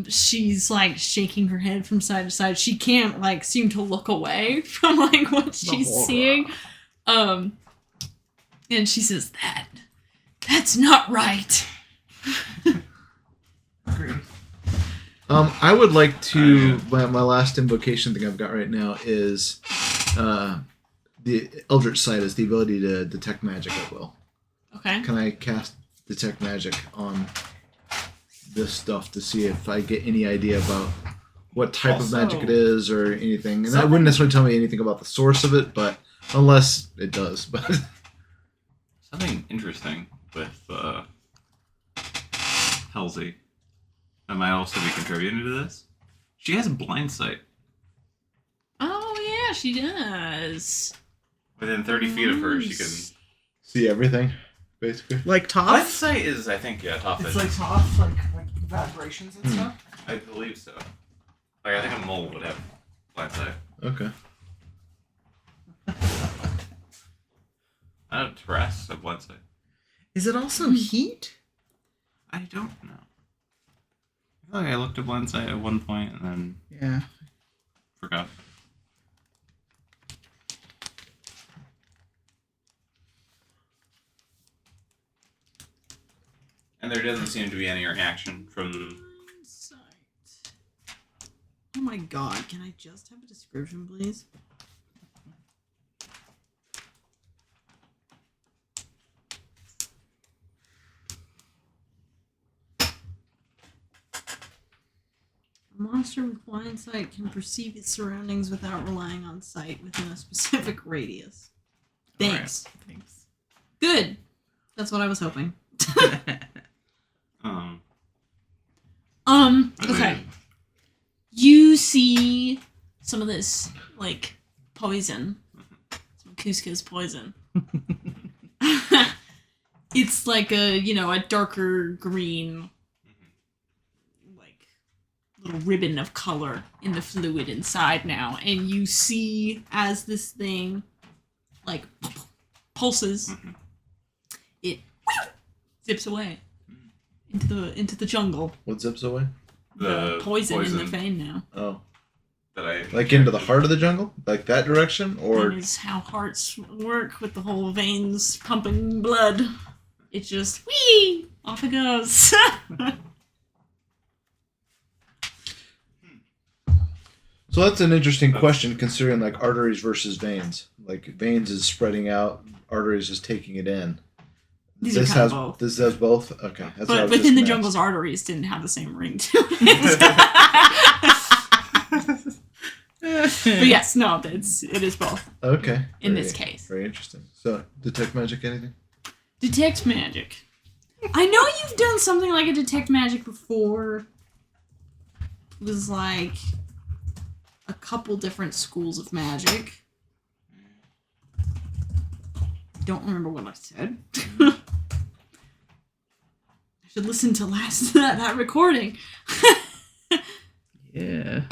S1: She's like shaking her head from side to side. She can't like seem to look away from like what she's seeing. And she says that's not right.
S4: I would like to. My last invocation thing I've got right now is the Eldritch Sight is the ability to detect magic at will.
S1: Okay.
S4: Can I cast detect magic on this stuff to see if I get any idea about what type of magic it is or anything? And that wouldn't necessarily tell me anything about the source of it, but Unless it does, but...
S5: Something interesting with Halsey that might also be contributing to this. She has blind sight.
S1: Oh, yeah, she does.
S5: Within 30 feet of her, she can...
S4: See everything, basically?
S3: Like Toph?
S5: Blind sight is, I think, Toph
S3: It's
S5: vision.
S3: like Toph, like vibrations and stuff?
S5: I believe so. Like, I think a mole would have blind sight.
S4: Okay.
S5: I don't Terrace have blind sight.
S3: Is it also heat?
S5: I don't know. I feel like I looked at blind sight at one point and then
S3: Yeah.
S5: forgot. And there doesn't seem to be any reaction from...
S1: Sight. Oh my god, can I just have a description, please? A monster with blind sight can perceive its surroundings without relying on sight within a specific radius. Thanks.
S3: Right. Thanks.
S1: Good. That's what I was hoping. Okay. You see some of this, like, poison. Some Sscales poison. It's like a darker green, like, little ribbon of color in the fluid inside now. And you see as this thing, like, pulses, it zips away into the jungle.
S4: What zips away?
S1: The poison in the vein now.
S4: Oh.
S5: That I
S4: Like into the heart of the jungle? Like that direction? Or...
S1: That is how hearts work with the whole veins pumping blood. It just, whee! Off it goes.
S4: So that's an interesting question considering like arteries versus veins. Like veins is spreading out, arteries is taking it in.
S1: These
S4: This
S1: are kind
S4: has
S1: of both.
S4: this has both? Okay. That's what I
S1: But
S4: was
S1: within
S4: just
S1: the
S4: gonna
S1: jungle's
S4: ask.
S1: arteries didn't have the same ring to it. But yes, no, it is both.
S4: Okay.
S1: In this case.
S4: Very interesting. So detect magic anything?
S1: Detect magic. I know you've done something like a detect magic before. It was like a couple different schools of magic. Don't remember what I said. I should listen to that recording.
S3: Yeah.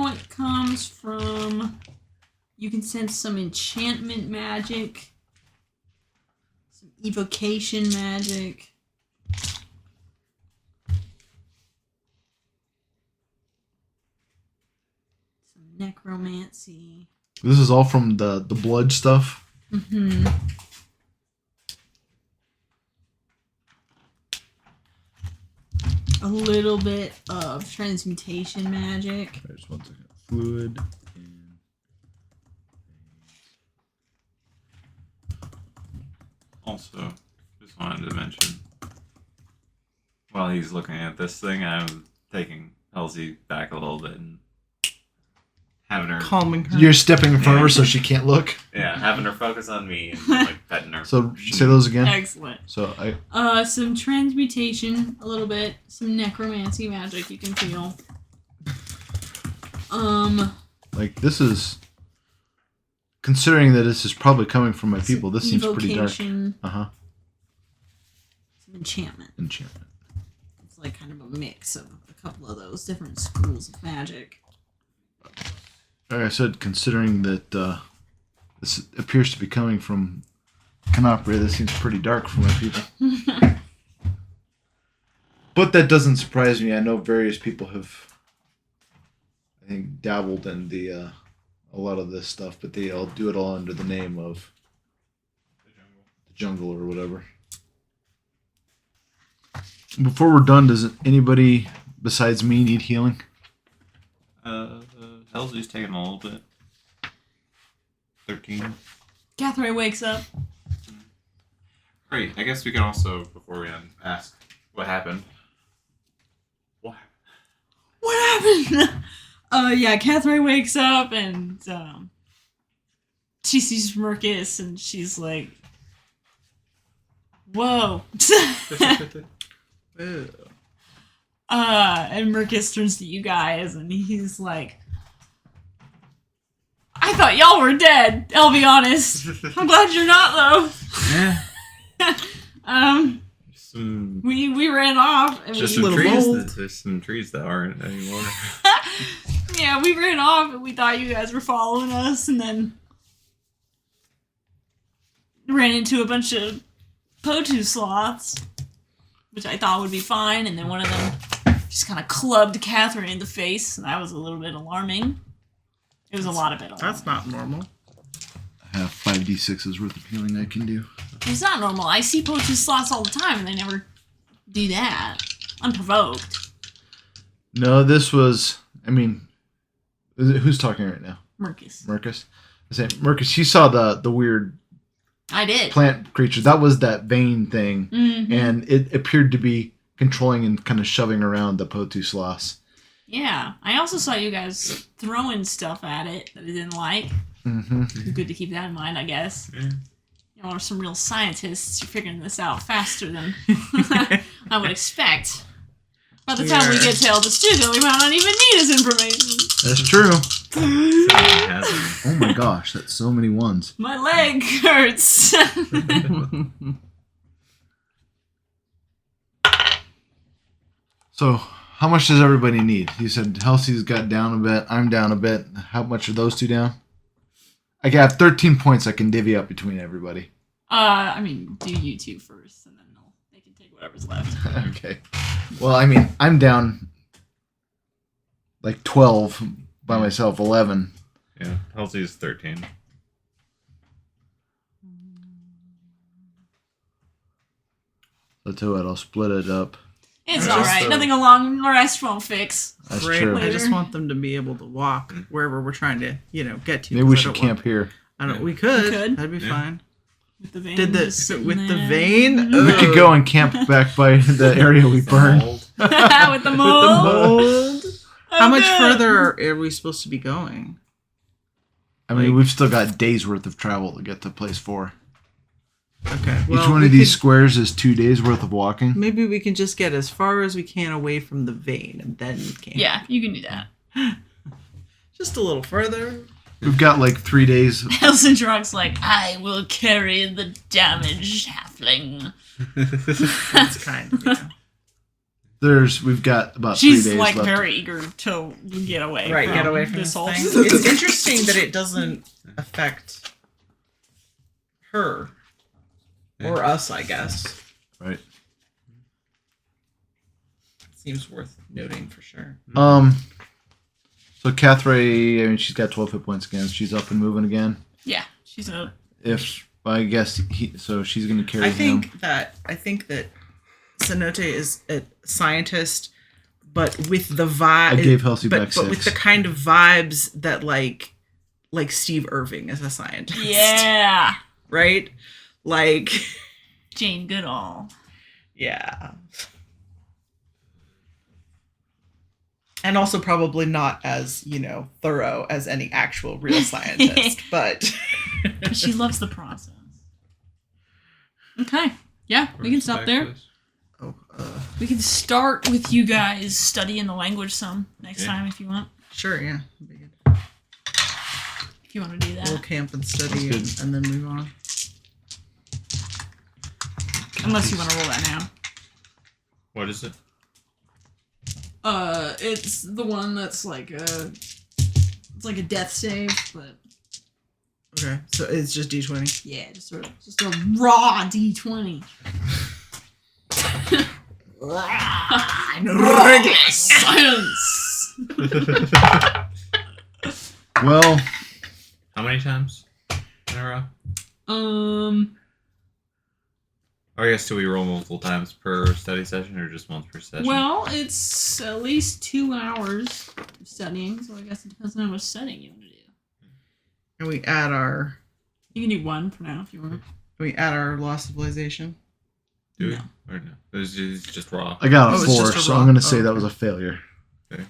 S1: It comes from. You can sense some enchantment magic, some evocation magic. Some necromancy.
S4: This is all from the blood stuff?
S1: Mm-hmm. A little bit of transmutation magic.
S4: Okay, just one second. Fluid.
S5: also just wanted to mention, while he's looking at this thing, I'm taking Elsie back a little bit and having her
S3: Calming her.
S4: You're stepping in front of her so she can't look?
S5: having her focus on me and like petting her.
S4: So say those again.
S1: Excellent.
S4: So
S1: Some transmutation, a little bit, some necromancy magic you can feel.
S4: Like this is, considering that this is probably coming from my people, this seems pretty dark.
S1: Evocation,
S4: Uh-huh.
S1: some enchantment.
S4: Enchantment.
S1: It's like kind of a mix of a couple of those different schools of magic.
S4: Like I said, considering that this appears to be coming from Canopy, this seems pretty dark for my people. But that doesn't surprise me. I know various people have, I think, dabbled in the a lot of this stuff, but they all do it all under the name of the jungle or whatever. Before we're done, does anybody besides me need healing?
S5: Elsie's taking a little bit. 13.
S1: Catherine wakes up.
S5: Great. I guess we can also, before we end, ask what happened. What?
S1: What happened? Yeah, Catherine wakes up and she sees Mercus and she's like, whoa. And Mercus turns to you guys and he's like, I thought y'all were dead, I'll be honest. I'm glad you're not, though.
S5: Yeah.
S1: We ran off. And
S5: Just
S1: we
S5: some
S1: little
S5: trees.
S1: mold.
S5: There's some trees that aren't anymore.
S1: Yeah, we ran off and we thought you guys were following us, and then ran into a bunch of Potu sloths, which I thought would be fine, and then one of them just kind of clubbed Catherine in the face, and that was a little bit alarming. It was a lot of it.
S3: That's not normal.
S4: I have 5d6s worth of healing I can do.
S1: It's not normal. I see Potu sloths all the time, and they never do that. Unprovoked.
S4: No, this was... I mean... Who's talking right now?
S1: Mercus.
S4: I say, Mercus, you saw the weird...
S1: I did.
S4: Plant creature. That was that vein thing.
S1: Mm-hmm.
S4: And it appeared to be controlling and kind of shoving around the Potu sloths.
S1: Yeah. I also saw you guys throwing stuff at it that I didn't like.
S4: Mm-hmm.
S1: Good to keep that in mind, I guess.
S5: Yeah.
S1: Y'all are some real scientists. You're figuring this out faster than I would expect. By the time we get to Elder Studio, we might not even need his information.
S4: That's true.
S5: Has
S4: Oh my gosh, that's so many ones.
S1: My leg hurts.
S4: So, how much does everybody need? You said Halsey's got down a bit. I'm down a bit. How much are those two down? I got 13 points I can divvy up between everybody.
S1: I mean, do you two first, and then they can take whatever's left.
S4: Okay. Well, I mean, I'm down like 12 by myself, 11.
S5: Yeah, Halsey's 13.
S4: So tell you what, I'll split it up.
S1: It's alright. Nothing along the rest won't fix.
S4: That's
S3: Great.
S4: true.
S3: I just want them to be able to walk wherever we're trying to, get to.
S4: Maybe we should camp here.
S3: We could.
S1: We could.
S3: That'd be fine.
S1: With the vein.
S3: Did
S1: just
S3: the
S1: sitting
S3: with the
S1: there.
S3: vein?
S4: We could go and camp back by the area we burned.
S1: With the mold.
S3: Mold. How much
S1: good.
S3: further are we supposed to be going?
S4: I mean, we've still got days worth of travel to get to place 4.
S3: Okay.
S4: Each one of these squares is 2 days worth of walking.
S3: Maybe we can just get as far as we can away from the vein and then camp.
S1: Yeah, you can do that.
S3: Just a little further.
S4: We've got like 3 days.
S1: Elsindraug's like, I will carry the damaged halfling.
S3: That's kind of,
S4: We've got about
S1: She's
S4: 3 days
S1: like
S4: left.
S1: very eager to get away.
S3: Right,
S1: from
S3: get away from
S1: this
S3: this
S1: whole
S3: thing. It's interesting that it doesn't affect her. Or us, I guess.
S4: Right.
S3: Seems worth noting for sure.
S4: So Catherine, I mean, she's got 12 hit points again. She's up and moving again.
S1: Yeah, she's a.
S4: I guess so she's going to carry
S3: I
S4: him.
S3: think that Cenote is a scientist, but with the vibe.
S4: I gave Halsey
S3: but,
S4: back
S3: but
S4: 6.
S3: with the kind of vibes that like Steve Irving is a scientist.
S1: Yeah.
S3: Right? Like
S1: Jane Goodall.
S3: yeah. And also probably not as, thorough as any actual real scientist, but
S1: She loves the process. Okay. Yeah, we can stop there. We can start with you guys studying the language some next time if you want.
S3: sure, yeah. That'd be good.
S1: If you want to do that.
S3: We'll camp and study and then move on.
S1: Unless you want to roll that now.
S5: What is it?
S1: It's the one that's like it's like a death save, but
S3: Okay, so it's just D20.
S1: yeah, just a raw D20. Science.
S4: Well,
S5: How many times in a row? Or I guess do we roll multiple times per study session or just once per session?
S1: Well, it's at least 2 hours of studying, so I guess it depends on how much studying you want to do.
S3: And we add our
S1: You can do 1 for now if you want.
S3: lost civilization.
S5: Do we?
S1: No.
S5: Or no? It's just raw.
S4: I got a
S3: Oh, it's
S4: 4,
S3: just a
S4: so
S3: raw-
S4: I'm going to say
S3: oh,
S4: that
S3: okay.
S4: was a failure.
S5: Okay.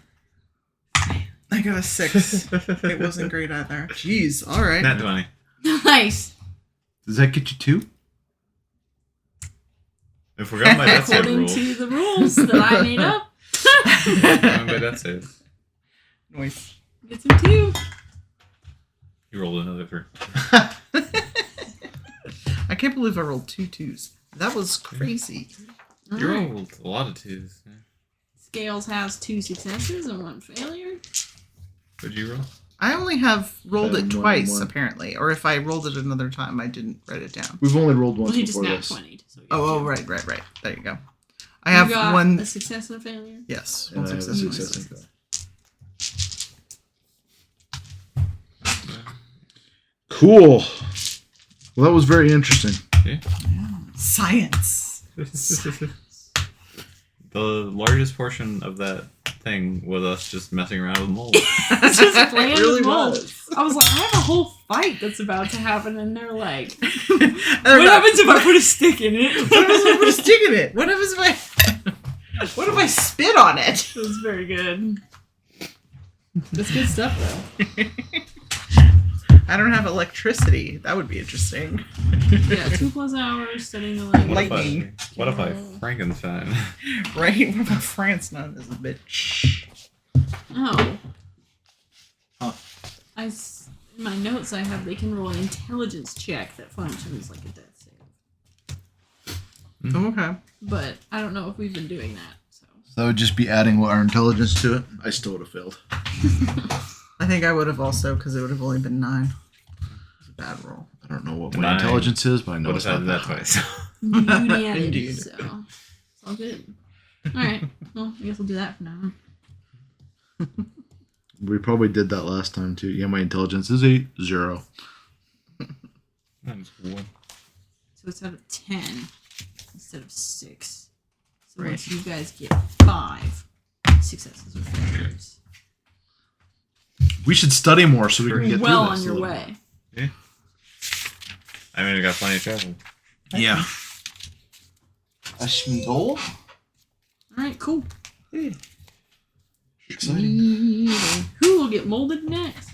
S3: I got a 6. It wasn't great either. Jeez. All right.
S5: Nat 20.
S1: Nice.
S4: Does that get you 2?
S5: I forgot my death save
S1: According
S5: rule.
S1: to the rules that I made up.
S5: I forgot my death save.
S3: Nice.
S1: Get some 2.
S5: You rolled another 3.
S3: I can't believe I rolled 2 2s. That was crazy.
S5: You
S1: Alright.
S5: rolled a lot of 2s. Yeah.
S1: Sscales has 2 successes and 1 failure.
S5: What'd you roll?
S3: I only have rolled it
S4: 1 and
S3: twice,
S4: 1.
S3: apparently. Or if I rolled it another time, I didn't write it down.
S4: We've only rolled
S1: Well,
S4: once
S1: he just
S4: before
S1: nat
S4: this.
S1: 20. So
S3: Oh,
S1: yeah.
S3: right. There you go. I
S1: You
S3: have
S1: got
S3: one.
S1: a success and a failure.
S3: Yes,
S4: And
S3: one
S4: I have a
S3: success. and one
S4: success
S3: failure.
S4: and fail. Cool. Well, that was very interesting.
S5: Yeah.
S3: Science.
S5: The largest portion of that thing was us just messing around with mold.
S1: It's just playing
S3: It really
S1: with mold.
S3: was.
S1: I was like, I have a whole fight that's about to happen, and they're like,
S3: What
S1: what happens if I put a stick in it?
S3: What happens if I put a stick in it? What happens if I... What if I spit on it?
S1: It was very good. That's good stuff, though.
S3: I don't have electricity. That would be interesting.
S1: Yeah, 2+ hours studying the language.
S3: Lightning.
S5: What if I Frankenstein?
S3: Right? What about France not as a bitch?
S1: Oh.
S4: Huh.
S1: In my notes, I have they can roll an intelligence check that functions like a death save.
S3: Okay.
S1: But I don't know if we've been doing that. So
S4: That would just be adding our intelligence to it. I still would have failed.
S3: I think I would have also, because it would have only been 9. It's a bad roll.
S4: I don't know what my
S5: 9.
S4: intelligence is, but I know
S5: What
S4: it's
S5: if I
S4: not
S5: did
S4: that
S5: that
S4: high.
S5: twice?
S1: you added,
S3: Indeed.
S1: so it's all good. All right. Well, I guess we'll do that for now.
S4: We probably did that last time too. Yeah, my intelligence is 0.
S5: That's 1.
S1: So it's out of 10 instead of 6. So
S3: Right.
S1: once you guys get 5 successes or failures,
S4: We should study more so we can
S1: you're
S4: get
S1: well
S4: through
S1: on
S4: this.
S1: your way.
S5: Yeah. I mean, I got plenty of travel.
S4: Yeah. A Schmiegel.
S1: All right, cool.
S4: Exciting.
S1: Who will get molded next?